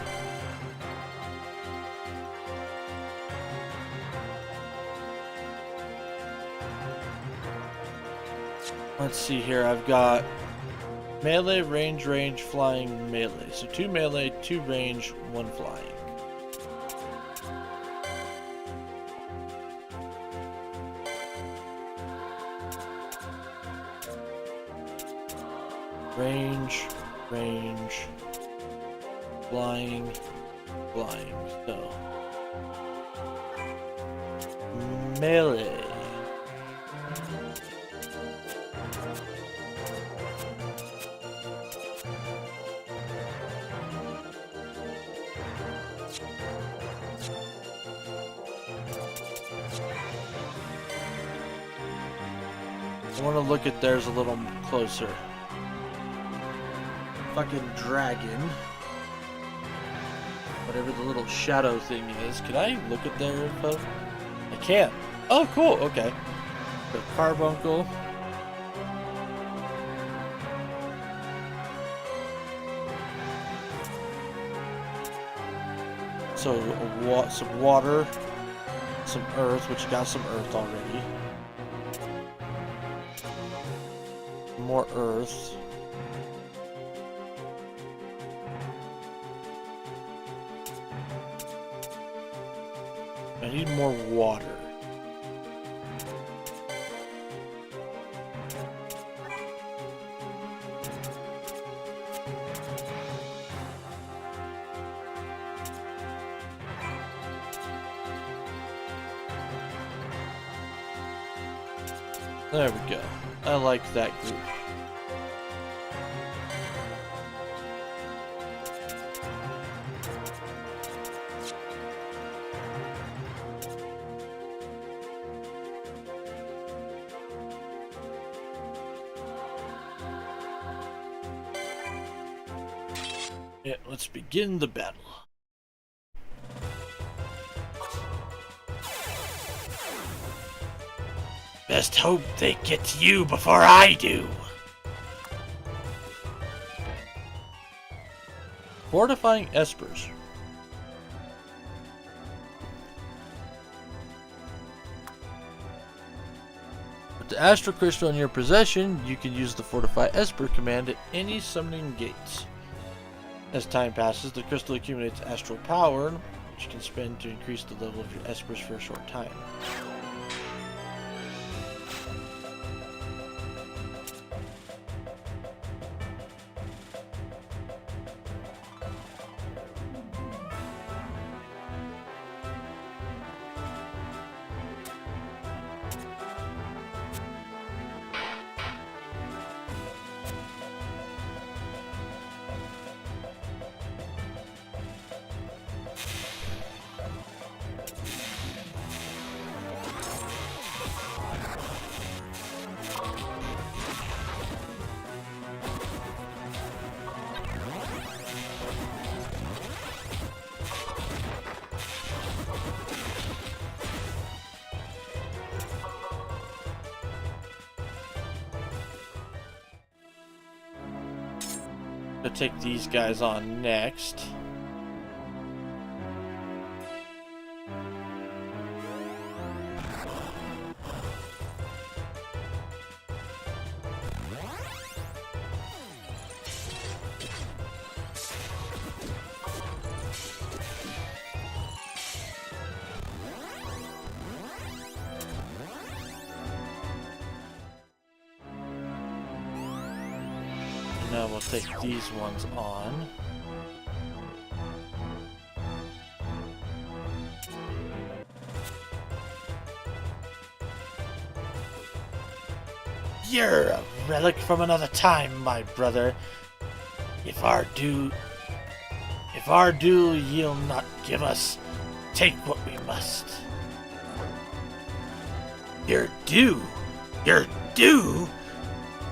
Let's see here, I've got melee, range, flying, melee. So 2 melee, 2 range, 1 flying. Range, flying, so melee. I want to look at theirs a little closer. Fucking dragon. Whatever the little shadow thing is. Can I look at their info? I can't. Oh, cool. Okay. The carbuncle. So, some water, some earth, which got some earth already. More earth. I need more water. There we go. I like that group. Yeah, let's begin the battle. Best hope they get to you before I do. Fortifying espers. With the astral crystal in your possession, you can use the Fortify Esper command at any summoning gates. As time passes, the crystal accumulates astral power, which you can spend to increase the level of your espers for a short time. To take these guys on next. Now we'll take these ones on. You're a relic from another time, my brother. If our due ye'll not give us, take what we must. You're due. You're due.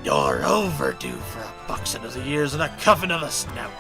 You're overdue for a buxom of the ears and a coven of a snout.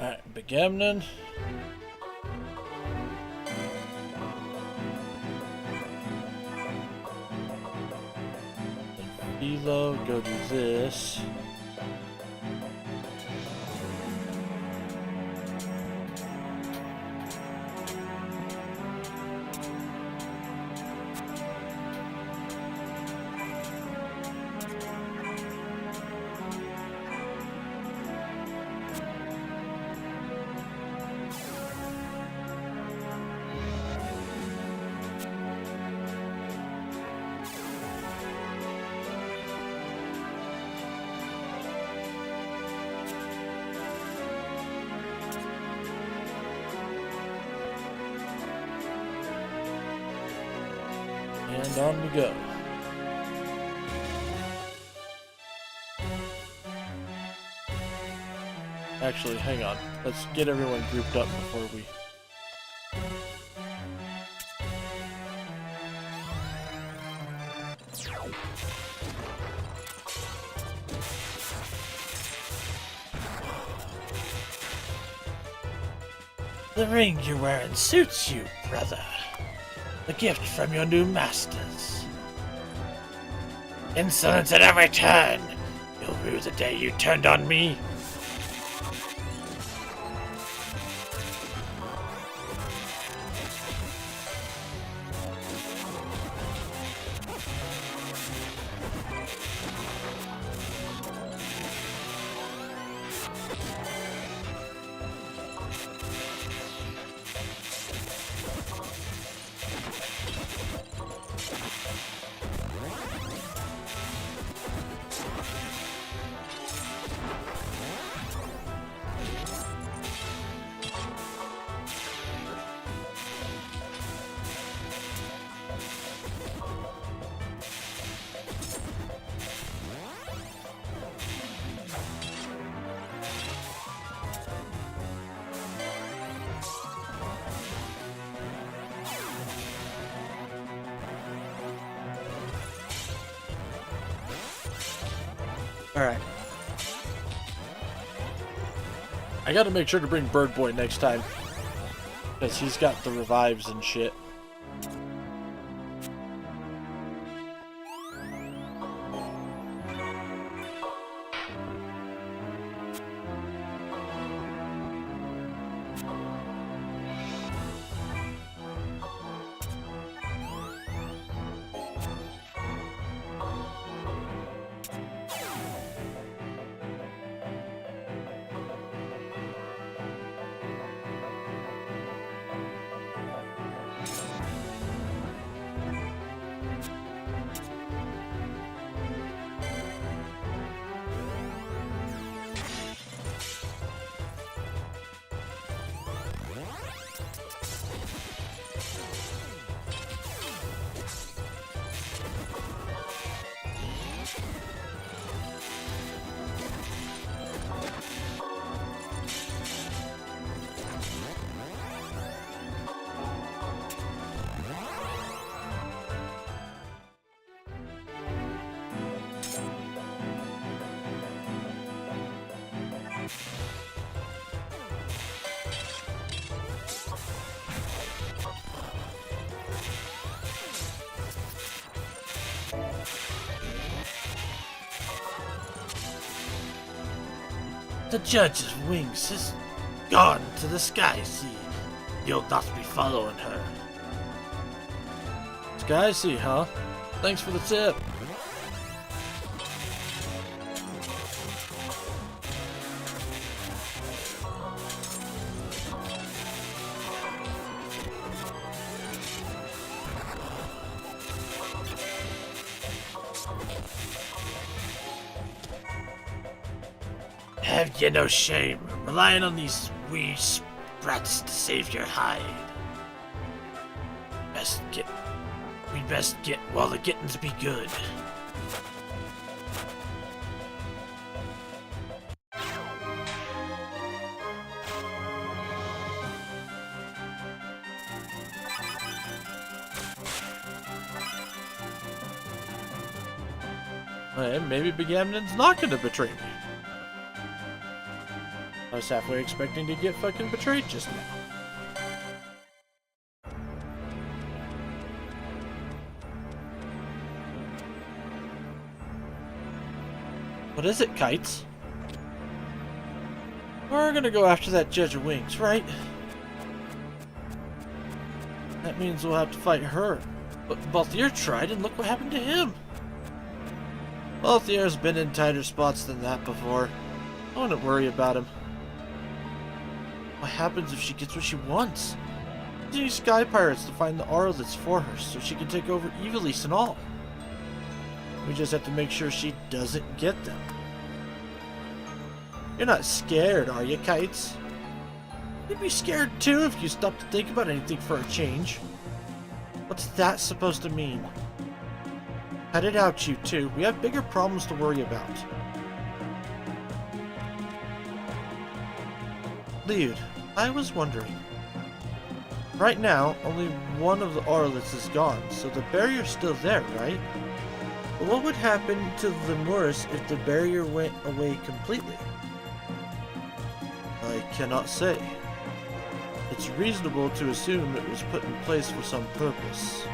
Alright, Begamnon. Philo, go do this. And on we go. Actually, hang on. Let's get everyone grouped up before we... The ring you're wearing suits you, brother. A gift from your new masters. Insolence at every turn. You'll rue the day you turned on me. Alright. I gotta make sure to bring Bird Boy next time. Because he's got the revives and shit. The judge's wings is gone to the sky sea. You'll not be following her. Sky sea, huh? Thanks for the tip. Have you no shame, relying on these wee sprats to save your hide? We'd best get while the gettin's be good. And maybe Begamnon's not gonna betray me. I was halfway expecting to get fucking betrayed just now. What is it, Kites? We're gonna go after that Judge of Wings, right? That means we'll have to fight her. But Balthier tried, and look what happened to him. Balthier's been in tighter spots than that before. I wouldn't worry about him. What happens if she gets what she wants? She needs sky pirates to find the Arlets for her so she can take over Evilise and all. We just have to make sure she doesn't get them. You're not scared, are you, Kites? You'd be scared too if you stopped to think about anything for a change. What's that supposed to mean? Cut it out, you two. We have bigger problems to worry about. Liud, I was wondering. Right now, only one of the Arlets is gone, so the barrier's still there, right? But what would happen to the Moors if the barrier went away completely? I cannot say. It's reasonable to assume it was put in place for some purpose.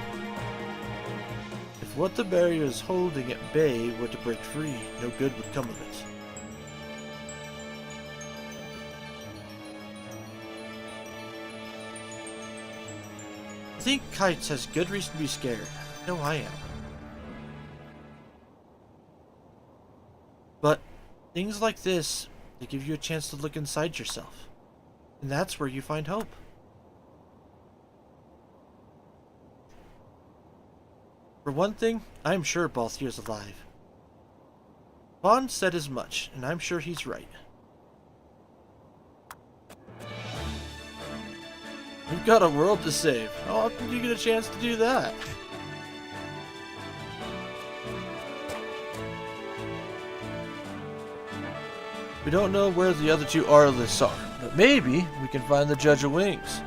If what the barrier is holding at bay were to break free, no good would come of it. I think Kites has good reason to be scared. I know I am. But things like this, they give you a chance to look inside yourself. And that's where you find hope. For one thing, I'm sure Balthier's alive. Vaughn said as much, and I'm sure he's right. We've got a world to save. How often do you get a chance to do that? We don't know where the other two Arlists are, but maybe we can find the Judge of Wings.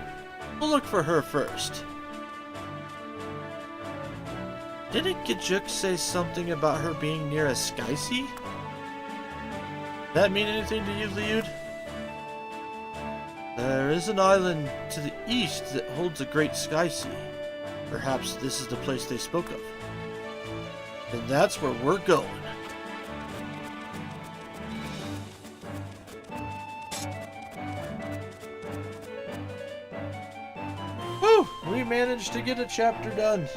We'll look for her first. Didn't Gajuk say something about her being near a sky sea? That mean anything to you, Liud? There is an island to the east that holds a great sky sea. Perhaps this is the place they spoke of. And that's where we're going. Whew! We managed to get a chapter done.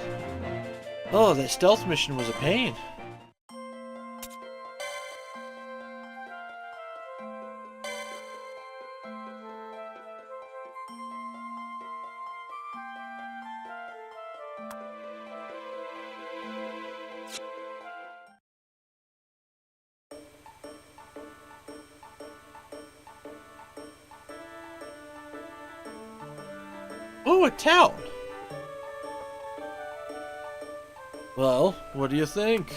Oh, that stealth mission was a pain. Oh, a town! Well, what do you think?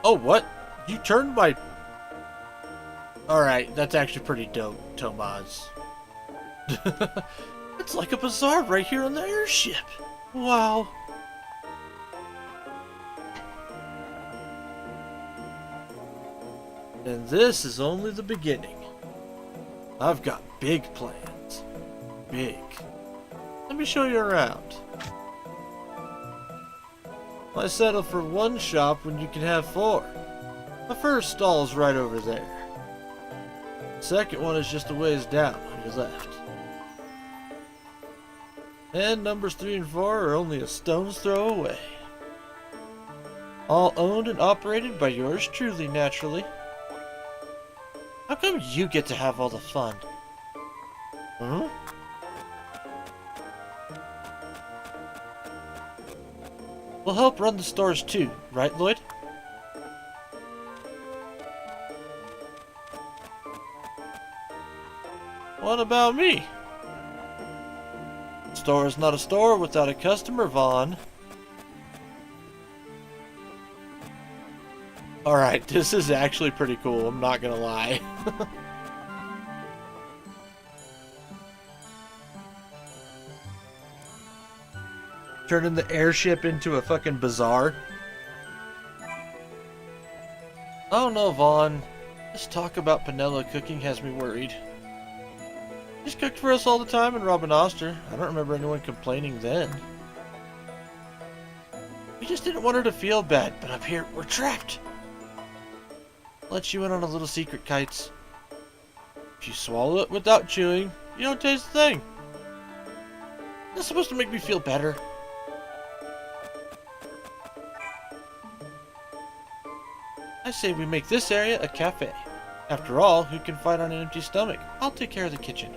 Oh, what? You turned my... Alright, that's actually pretty dope, Tomaz. It's like a bazaar right here on the airship. Wow. And this is only the beginning. I've got big plans. Big. Let me show you around. Why settle for one shop when you can have four? The first stall's right over there. The second one is just a ways down on your left. And numbers 3 and 4 are only a stone's throw away. All owned and operated by yours truly, naturally. How come you get to have all the fun? Huh? We'll help run the stores too, right, Lloyd? What about me? Store is not a store without a customer, Vaughn. Alright, this is actually pretty cool, I'm not gonna lie. Turning the airship into a fucking bazaar. Oh no, Vaughn. This talk about Penella cooking has me worried. She's cooked for us all the time in Robin Oster. I don't remember anyone complaining then. We just didn't want her to feel bad, but up here, we're trapped. Let you in on a little secret, Kites. If you swallow it without chewing, you don't taste a thing. That's supposed to make me feel better. I say we make this area a cafe. After all, who can fight on an empty stomach? I'll take care of the kitchen.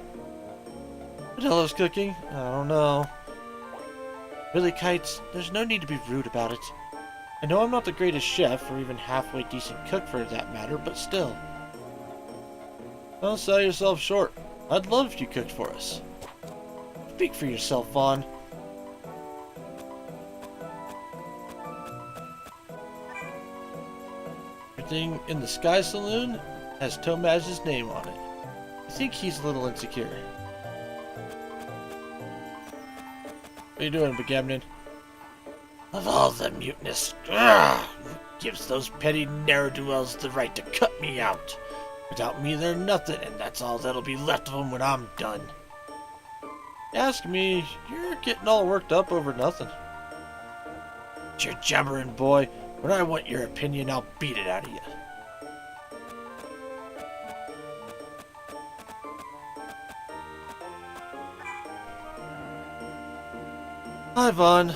Penella's cooking? I don't know. Really, Kites, there's no need to be rude about it. I know I'm not the greatest chef, or even halfway decent cook for that matter, but still. Don't sell yourself short. I'd love if you cooked for us. Speak for yourself, Vaughn. Everything in the Sky Saloon has Tomaz's name on it. I think he's a little insecure. What are you doing, Begamnon? Of all the mutinous, who gives those petty ne'er-do-wells the right to cut me out? Without me, they're nothing, and that's all that'll be left of them when I'm done. Ask me, you're getting all worked up over nothing. You're jabbering, boy. When I want your opinion, I'll beat it out of you. Hi, Vaughn.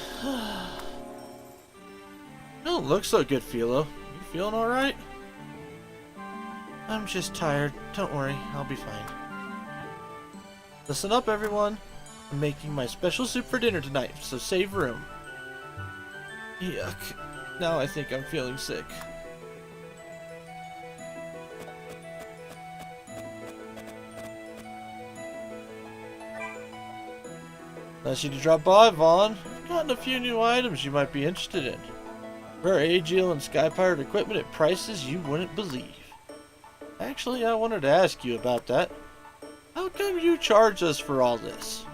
You don't look so good, Philo. You feeling alright? I'm just tired. Don't worry, I'll be fine. Listen up, everyone. I'm making my special soup for dinner tonight, so save room. Yuck. Now I think I'm feeling sick. Nice of you to drop by, Vaughn. I've gotten a few new items you might be interested in. Rare Aegil and Sky Pirate equipment at prices you wouldn't believe. Actually, I wanted to ask you about that. How come you charge us for all this?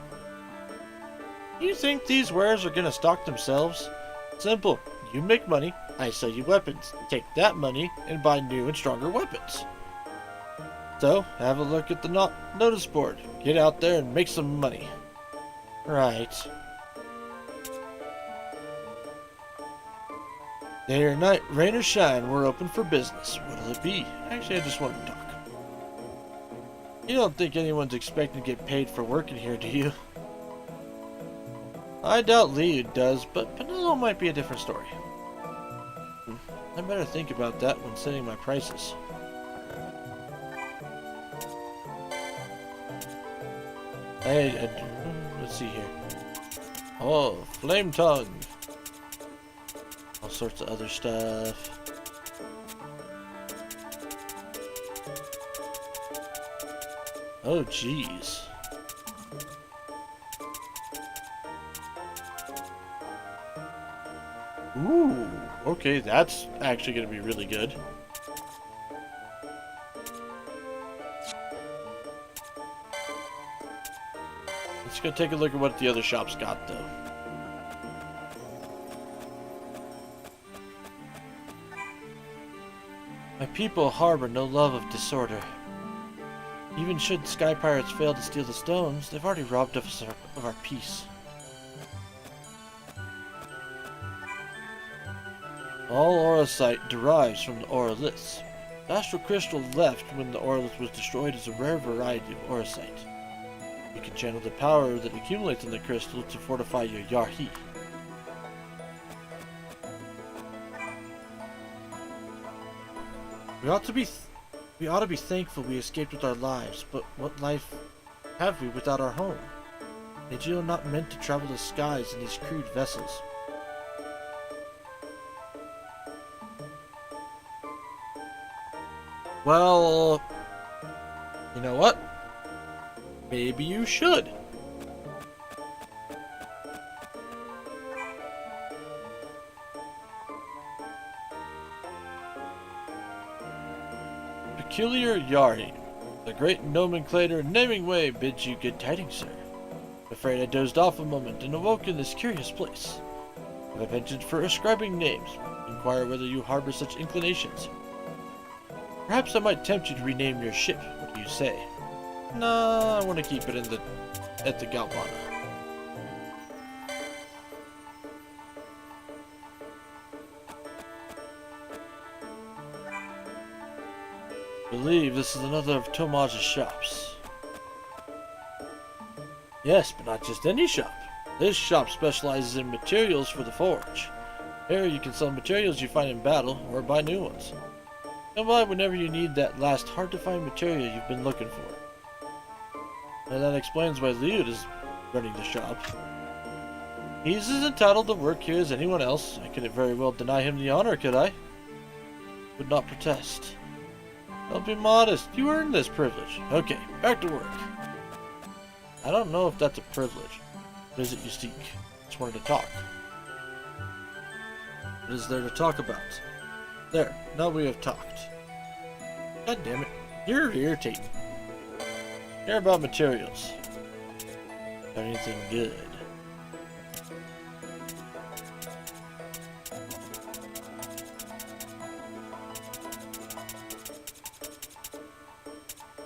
You think these wares are gonna stock themselves? Simple. You make money, I sell you weapons. Take that money and buy new and stronger weapons. So, have a look at the notice board. Get out there and make some money. Right. Day or night, rain or shine, we're open for business. What'll it be? Actually, I just want to talk. You don't think anyone's expecting to get paid for working here, do you? I doubt Lee does, but Penello might be a different story. I better think about that when setting my prices. Hey, let's see here. Oh, Flame Tongue. All sorts of other stuff. Oh, jeez. Ooh, okay, that's actually going to be really good. Let's go take a look at what the other shops got, though. My people harbor no love of disorder. Even should Sky Pirates fail to steal the stones, they've already robbed us of our peace. All auracite derives from the auroliths. The astral crystal left when the aurolith was destroyed is a rare variety of auracite. You can channel the power that accumulates in the crystal to fortify your Yarhi. We ought to be thankful we escaped with our lives, but what life have we without our home? Nigel not meant to travel the skies in these crude vessels. Well, you know what? Maybe you should. Peculiar Yari. The great nomenclator naming way bids you good tidings, sir. I'm afraid I dozed off a moment and awoke in this curious place. Have a penchant for ascribing names. Inquire whether you harbor such inclinations. Perhaps I might tempt you to rename your ship. What do you say? Nah, I want to keep it at the Galvana. I believe this is another of Tomaj's shops. Yes, but not just any shop. This shop specializes in materials for the forge. Here you can sell materials you find in battle or buy new ones. And buy whenever you need that last hard-to-find material you've been looking for. And that explains why Liud is running the shop. He's as entitled to work here as anyone else. I couldn't very well deny him the honor, could I? Would not protest. Don't be modest. You earned this privilege. Okay, back to work. I don't know if that's a privilege. What is it you seek? Just wanted to talk. What is there to talk about? There, now we have talked. God damn it. You're irritating. Care about materials. Got anything good?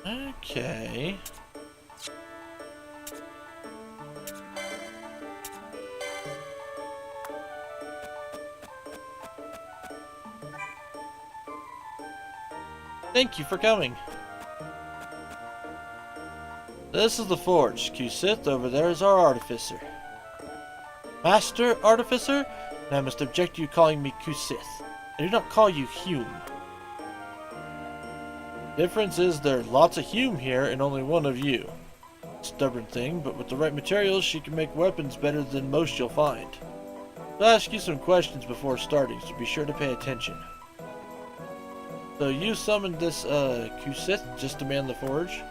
Okay. Thank you for coming. This is the forge. Kusith over there is our artificer. Master Artificer? And I must object to you calling me Kusith. I do not call you Hume. Difference is there are lots of Hume here and only one of you. Stubborn thing, but with the right materials she can make weapons better than most you'll find. I'll ask you some questions before starting, so be sure to pay attention. So you summoned this Kusith just to man the forge?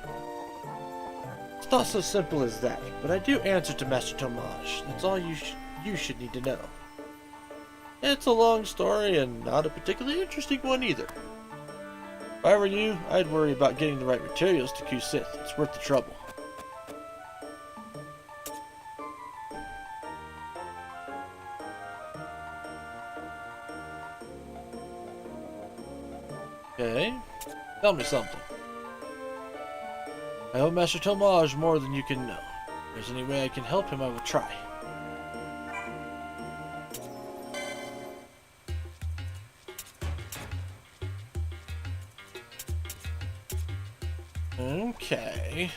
It's not so simple as that, but I do answer to Master Tomaj. That's all you should need to know. It's a long story and not a particularly interesting one either. If I were you, I'd worry about getting the right materials to Kusith. It's worth the trouble. Okay, tell me something. I owe Master Tomaj more than you can know. If there's any way I can help him, I will try. Okay.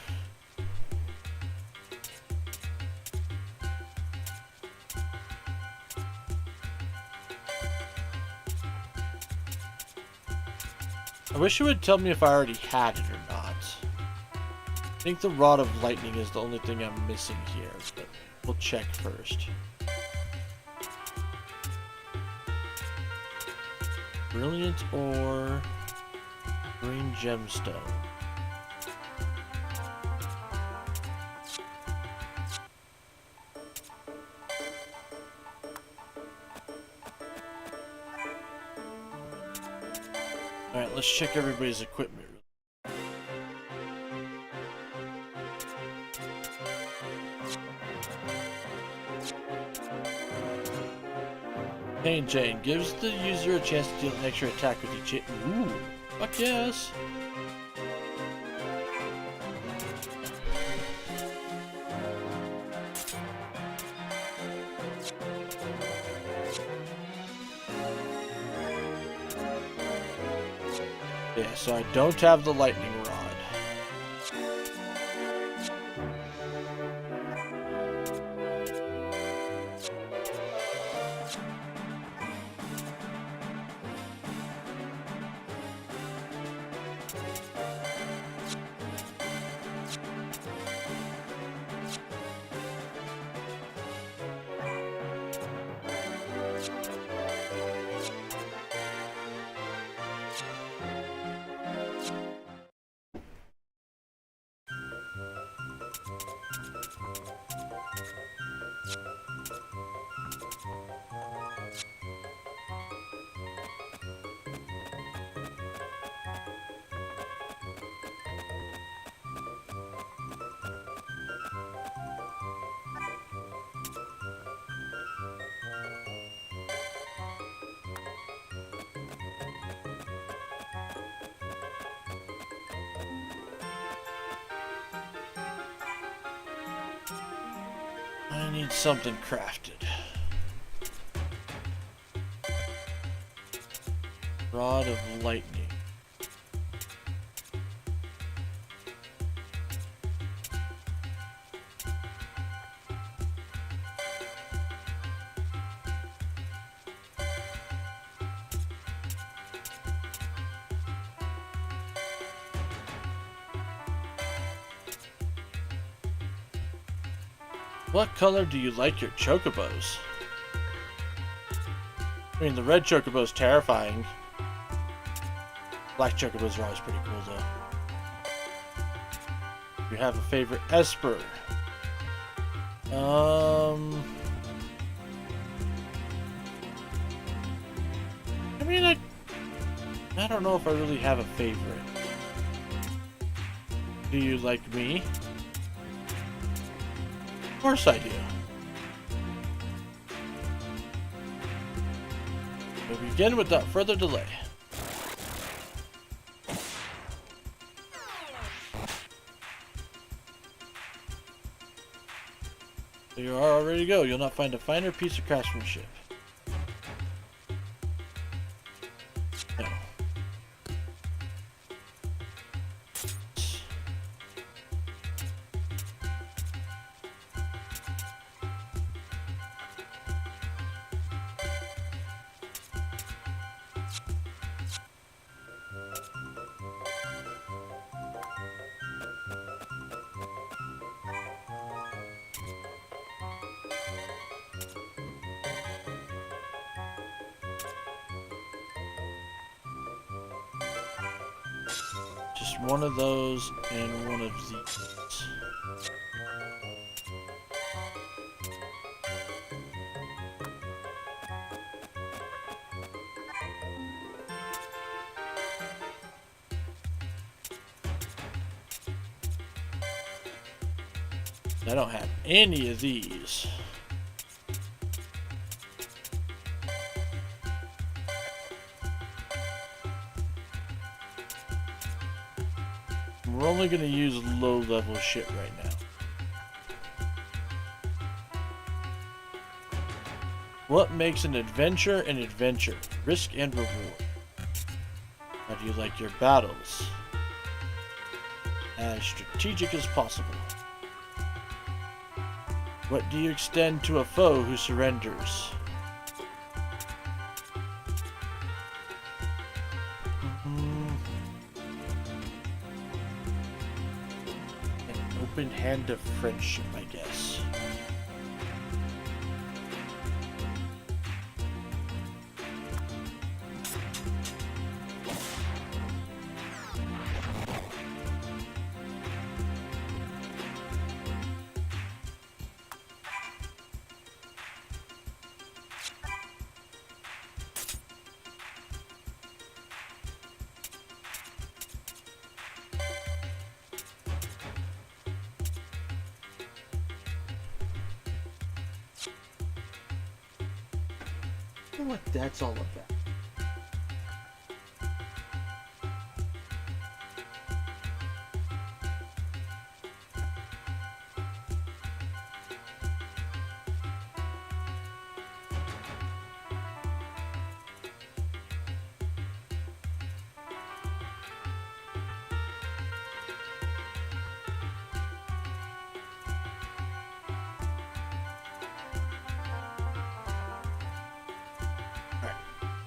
I wish you would tell me if I already had it or not. I think the Rod of Lightning is the only thing I'm missing here, but we'll check first. Brilliant Ore, Green Gemstone. Alright, let's check everybody's equipment. Pain Chain gives the user a chance to deal an extra attack with each hit. Ooh, fuck yes! Yeah, so I don't have the lightning rod. I need something crafted. Rod of lightning. What color do you like your chocobos? I mean, the red chocobo's terrifying. Black chocobos are always pretty cool, though. You have a favorite Esper? I mean, I don't know if I really have a favorite. Do you like me? Of course I do. We begin without further delay. So you are all ready to go. You'll not find a finer piece of craftsmanship. No. Just one of those and one of these. I don't have any of these. We're only going to use low-level shit right now. What makes an adventure an adventure? Risk and reward. How do you like your battles? As strategic as possible. What do you extend to a foe who surrenders? Open hand of friendship, I guess. I wonder what that's all about.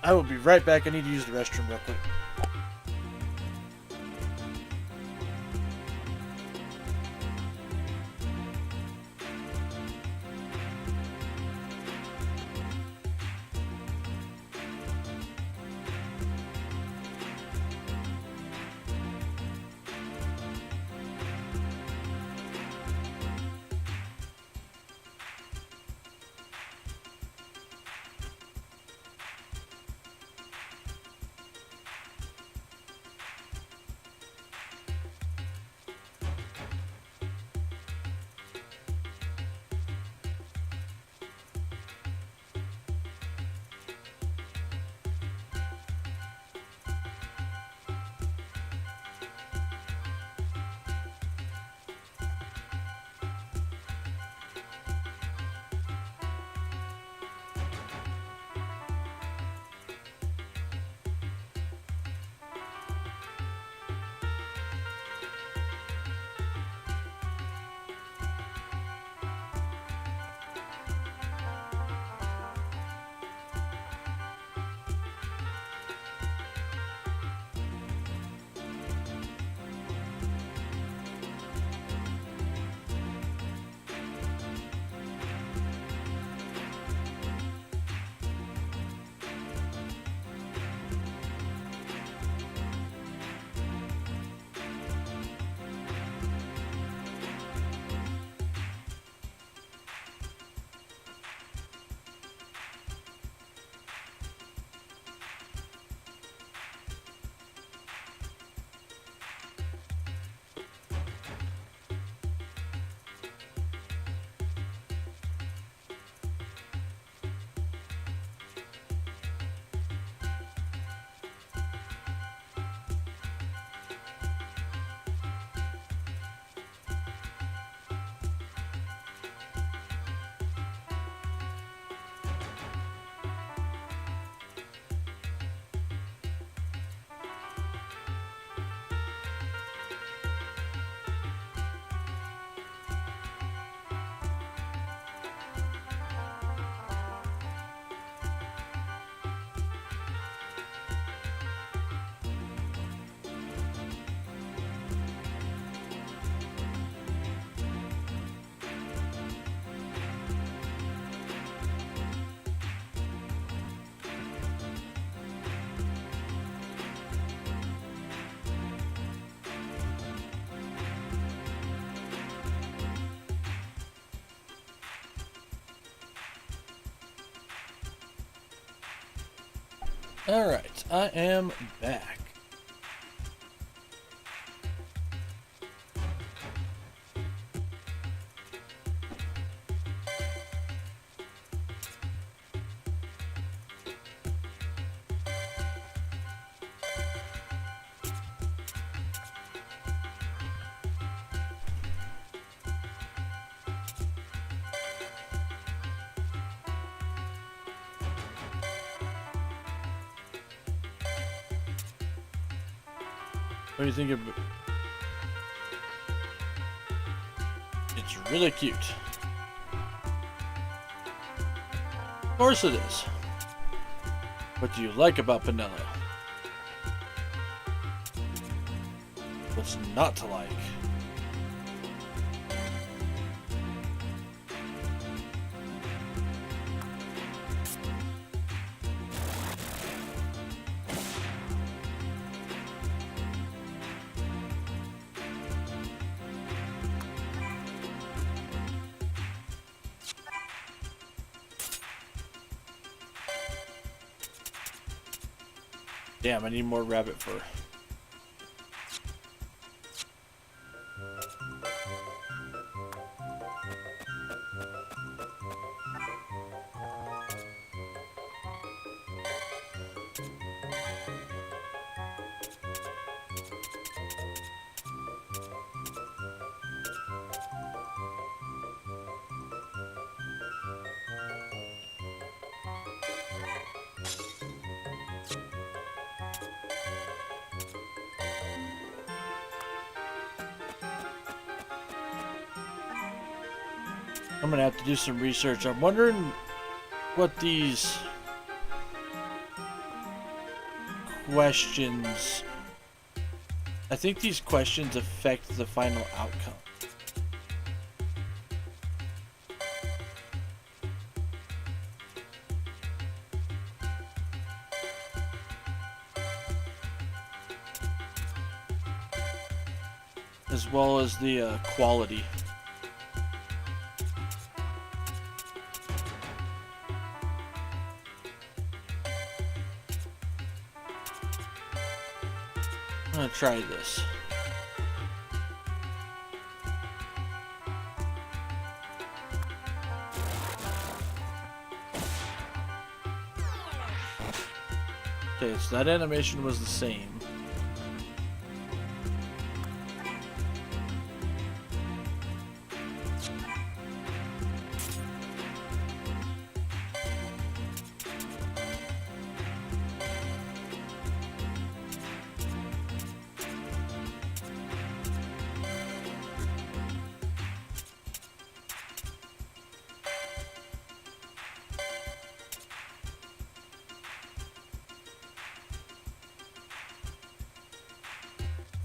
I will be right back. I need to use the restroom real quick. Alright, I am back. What do you think of it? It's really cute. Of course it is. What do you like about Pinello? What's not to like? Damn, I need more rabbit fur. I'm gonna have to do some research. I'm wondering what these questions. I think these questions affect the final outcome. As well as the quality. I'm gonna try this. Okay, so that animation was the same.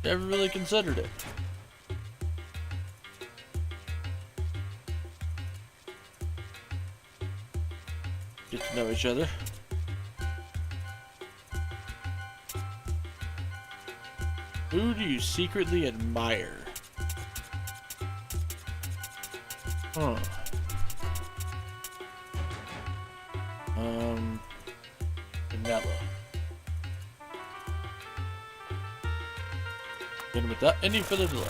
Never really considered it. Get to know each other. Who do you secretly admire? Huh. Vanilla. And without any further delay.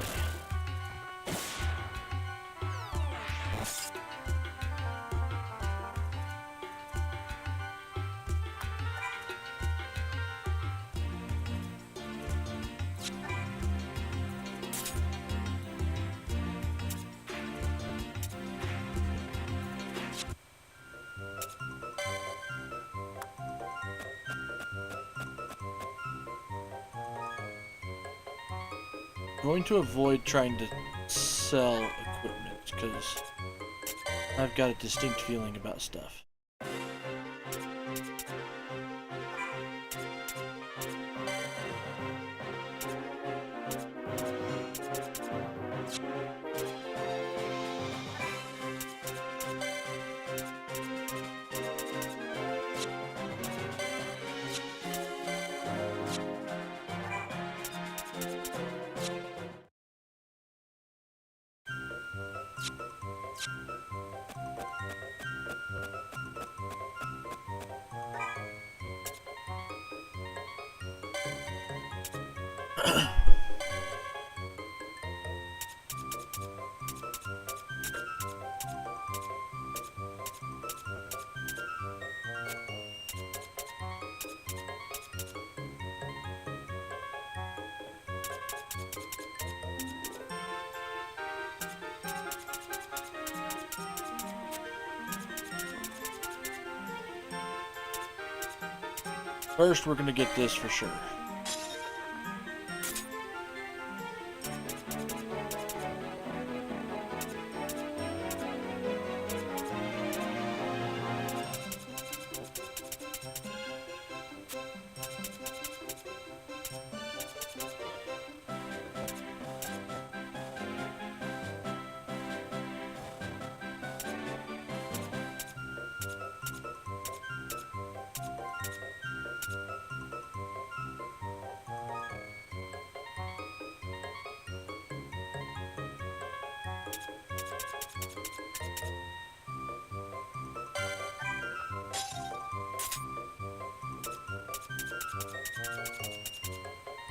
Going to avoid trying to sell equipment because I've got a distinct feeling about stuff. First, we're gonna get this for sure.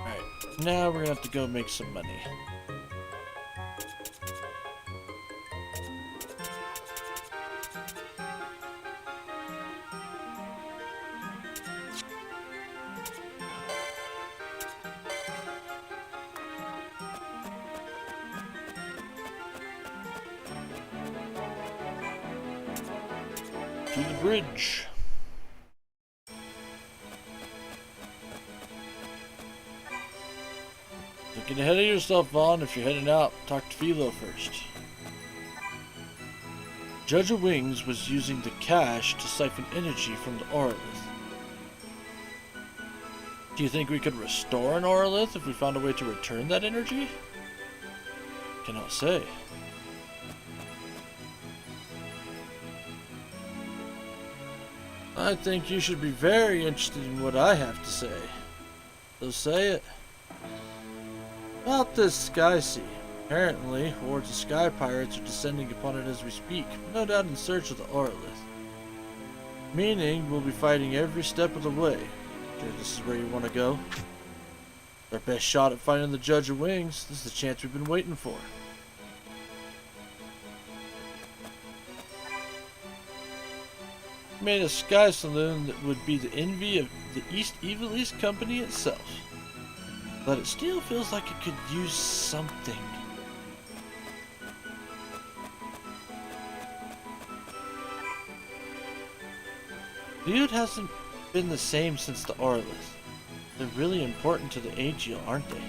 Alright, now we're gonna have to go make some money. To the bridge. So get ahead of yourself, Vaughn. If you're heading out, talk to Philo first. Judge of Wings was using the cache to siphon energy from the Auralith. Do you think we could restore an Orlith if we found a way to return that energy? Cannot say. I think you should be very interested in what I have to say. So say it. About this Sky Sea. Apparently, hordes of sky pirates are descending upon it as we speak, no doubt in search of the Orlith. Meaning, we'll be fighting every step of the way. Sure this is where you want to go? Our best shot at finding the Judge of Wings. This is the chance we've been waiting for. We made a sky saloon that would be the envy of the Evil East Company itself. But it still feels like it could use something. Dude hasn't been the same since the Orlith. They're really important to the Aegil, aren't they?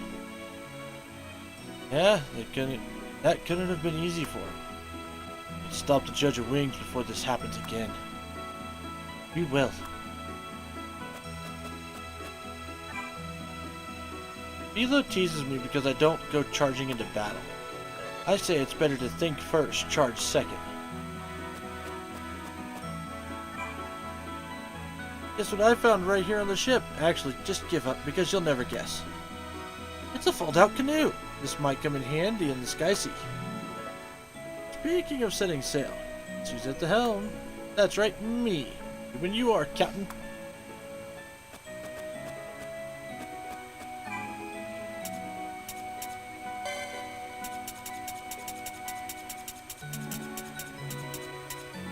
Yeah, that couldn't have been easy for him. Let's stop the Judge of Wings before this happens again. We will. Philo teases me because I don't go charging into battle. I say it's better to think first, charge second. Guess what I found right here on the ship? Actually, just give up because you'll never guess. It's a fold-out canoe. This might come in handy in the Sky Sea. Speaking of setting sail, who's at the helm? That's right, me. When you are, Captain.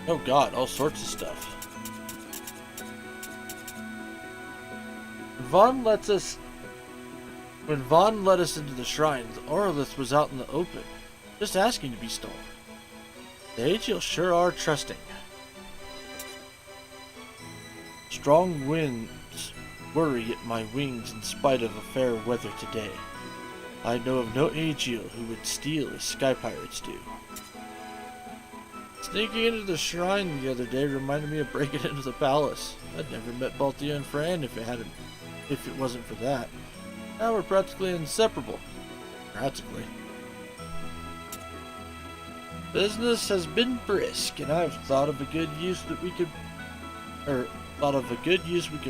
Oh god, all sorts of stuff. When Vaughn let us into the shrine, the Orlith was out in the open, just asking to be stolen. The Aegil sure are trusting. Strong winds worry at my wings in spite of a fair weather today. I know of no Aegil who would steal as sky pirates do. Sneaking into the shrine the other day reminded me of breaking into the palace. I'd never met Balthia and Fran if it wasn't for that. Now we're practically inseparable. Practically. Business has been brisk, and I've thought of a good use we can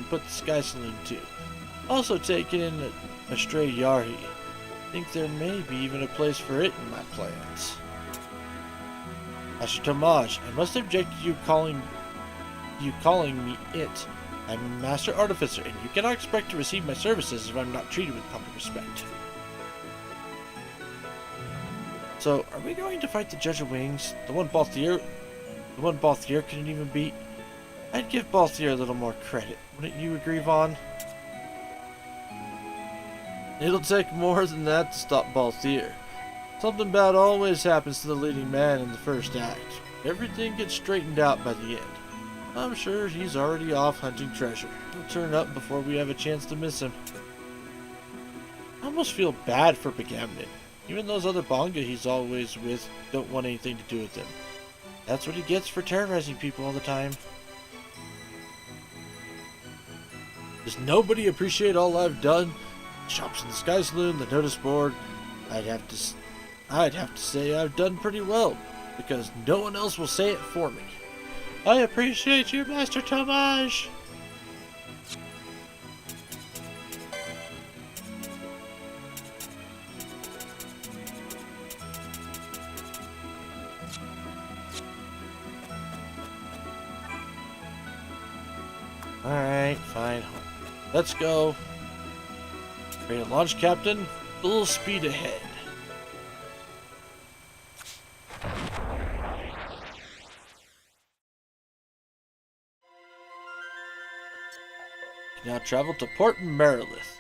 put the Sky Saloon to. Also taken in a stray Yahi. Think there may be even a place for it in my plans. Master Tomaj, I must object to you calling me it. I'm a Master Artificer, and you cannot expect to receive my services if I'm not treated with proper respect. So, are we going to fight the Judge of Wings? The one Balthier couldn't even beat? I'd give Balthier a little more credit. Wouldn't you agree, Vaughn? It'll take more than that to stop Balthier. Something bad always happens to the leading man in the first act. Everything gets straightened out by the end. I'm sure he's already off hunting treasure. He'll turn up before we have a chance to miss him. I almost feel bad for Begamnin. Even those other Bonga he's always with don't want anything to do with him. That's what he gets for terrorizing people all the time. Does nobody appreciate all I've done? Shops in the Sky Saloon, the notice board. I'd have to say I've done pretty well, because no one else will say it for me. I appreciate you, Master Tomaj! Alright, fine. Let's go. Ready to launch, Captain? Full speed ahead. Now travel to Port Merilith.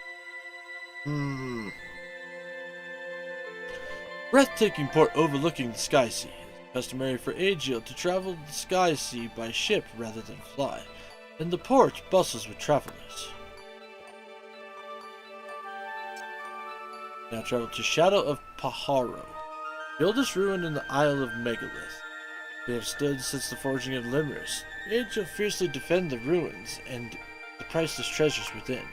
Breathtaking port overlooking the Sky Sea. It's customary for Aegil to travel the Sky Sea by ship rather than fly, and the port bustles with travelers. Now travel to Shadow of Paharo, the oldest ruin in the Isle of Megalith. They have stood since the forging of Limris. Aegil fiercely defend the ruins and the priceless treasures within.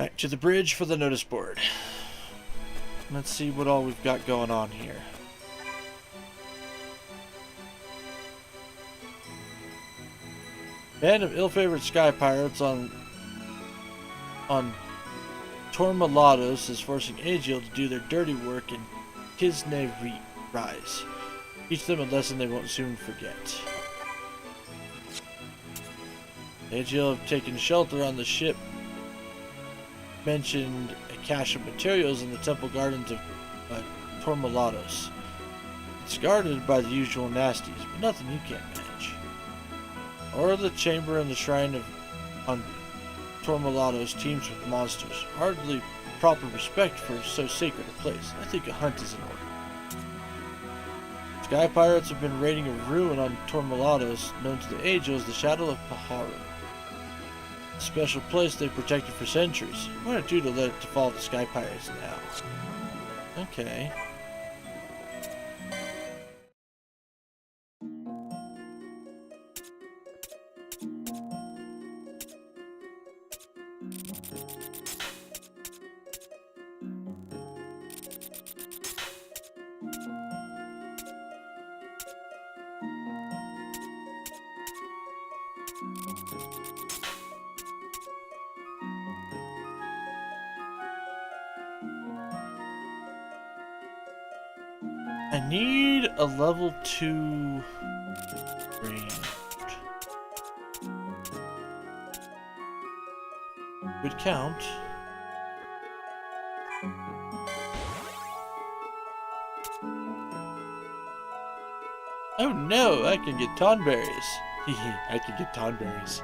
Back to the bridge for the notice board. Let's see what all we've got going on here. Band of ill-favored sky pirates on Tormalados is forcing Aegil to do their dirty work in Kisne Rise. Teach them a lesson they won't soon forget. Aegil have taken shelter on the ship mentioned a cache of materials in the temple gardens of Tormalados. It's guarded by the usual nasties, but nothing you can't manage. Or the chamber and the shrine on Tormalados teems with monsters. Hardly proper respect for so sacred a place. I think a hunt is in order. Sky pirates have been raiding a ruin on Tormalados known to the Aegil as the Shadow of Paharu. A special place they've protected for centuries. What would it do to let it fall to Sky Pirates now? Okay. I need a level 2 range. Would count. Oh no, I can get tonberries. I can get tonberries.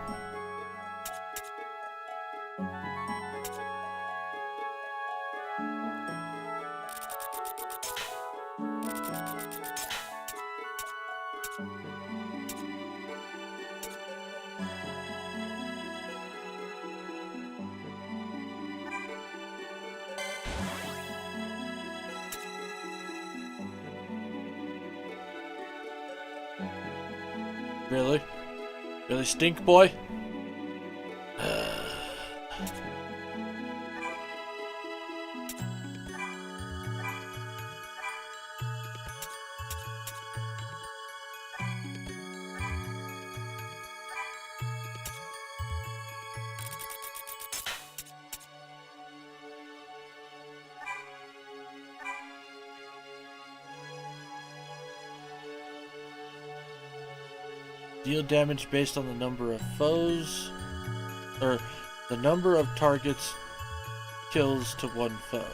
Really? Really, stink boy? Deal damage based on the number of foes, or the number of targets kills to one foe.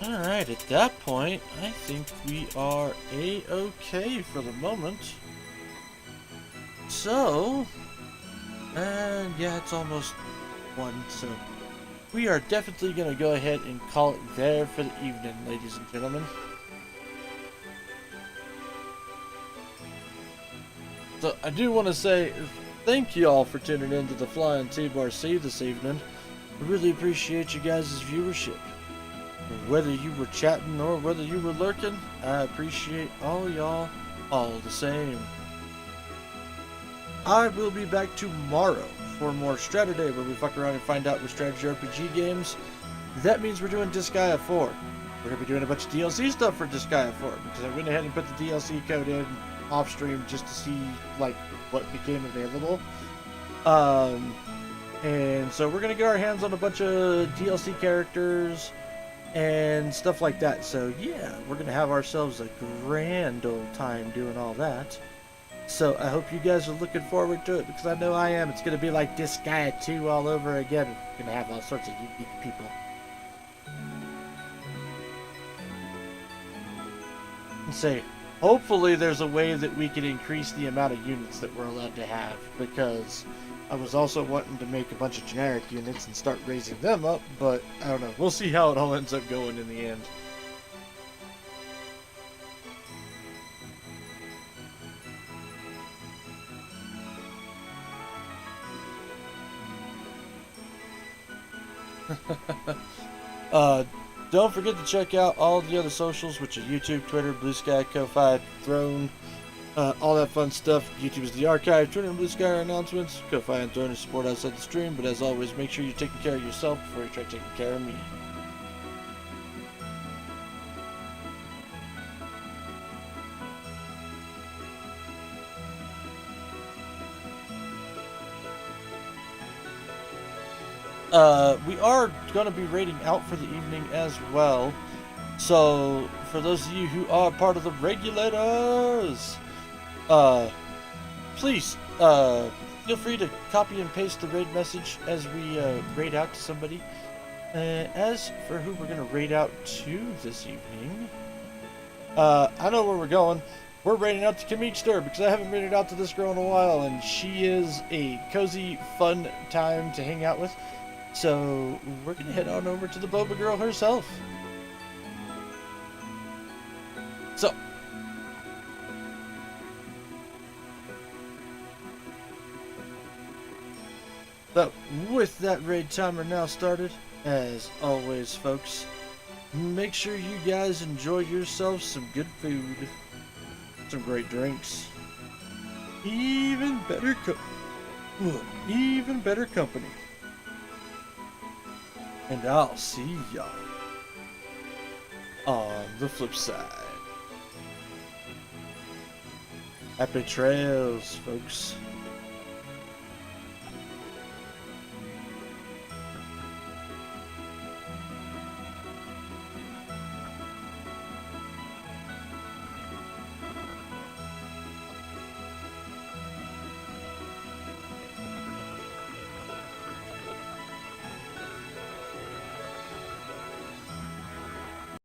Alright, at that point, I think we are A-okay for the moment. So, and yeah, it's almost 1, so we are definitely going to go ahead and call it there for the evening, ladies and gentlemen. So, I do want to say thank you all for tuning in to the Flying T-Bar C this evening. I really appreciate you guys' viewership. Whether you were chatting or whether you were lurking, I appreciate all y'all all the same. I will be back tomorrow for more Strategy, where we fuck around and find out with strategy RPG games. That means we're doing Disgaea 4. We're going to be doing a bunch of DLC stuff for Disgaea 4, because I went ahead and put the DLC code in off stream just to see like what became available. And so we're going to get our hands on a bunch of DLC characters and stuff like that. So yeah, we're gonna have ourselves a grand old time doing all that. So I hope you guys are looking forward to it, because I know I am. It's gonna be like Disgaea 2 all over again. We're gonna have all sorts of unique people. say, hopefully there's a way that we can increase the amount of units that we're allowed to have, because I was also wanting to make a bunch of generic units and start raising them up, but I don't know. We'll see how it all ends up going in the end. uh, don't forget to check out all the other socials, which are YouTube, Twitter, Blue Sky, Ko-Fi, Throne, all that fun stuff. YouTube is the archive, Twitter and Blue Sky are announcements, Ko-Fi and Throne is support outside the stream, but as always, make sure you're taking care of yourself before you try taking care of me. We are going to be raiding out for the evening as well. So, for those of you who are part of the regulators, please, feel free to copy and paste the raid message as we raid out to somebody. As for who we're going to raid out to this evening, I know where we're going. We're raiding out to Kamikster because I haven't raided out to this girl in a while, and she is a cozy, fun time to hang out with. So, we're going to head on over to the Boba girl herself. So, with that raid timer now started, as always, folks, make sure you guys enjoy yourselves some good food, some great drinks, even better company. And I'll see y'all on the flip side. Happy trails, folks.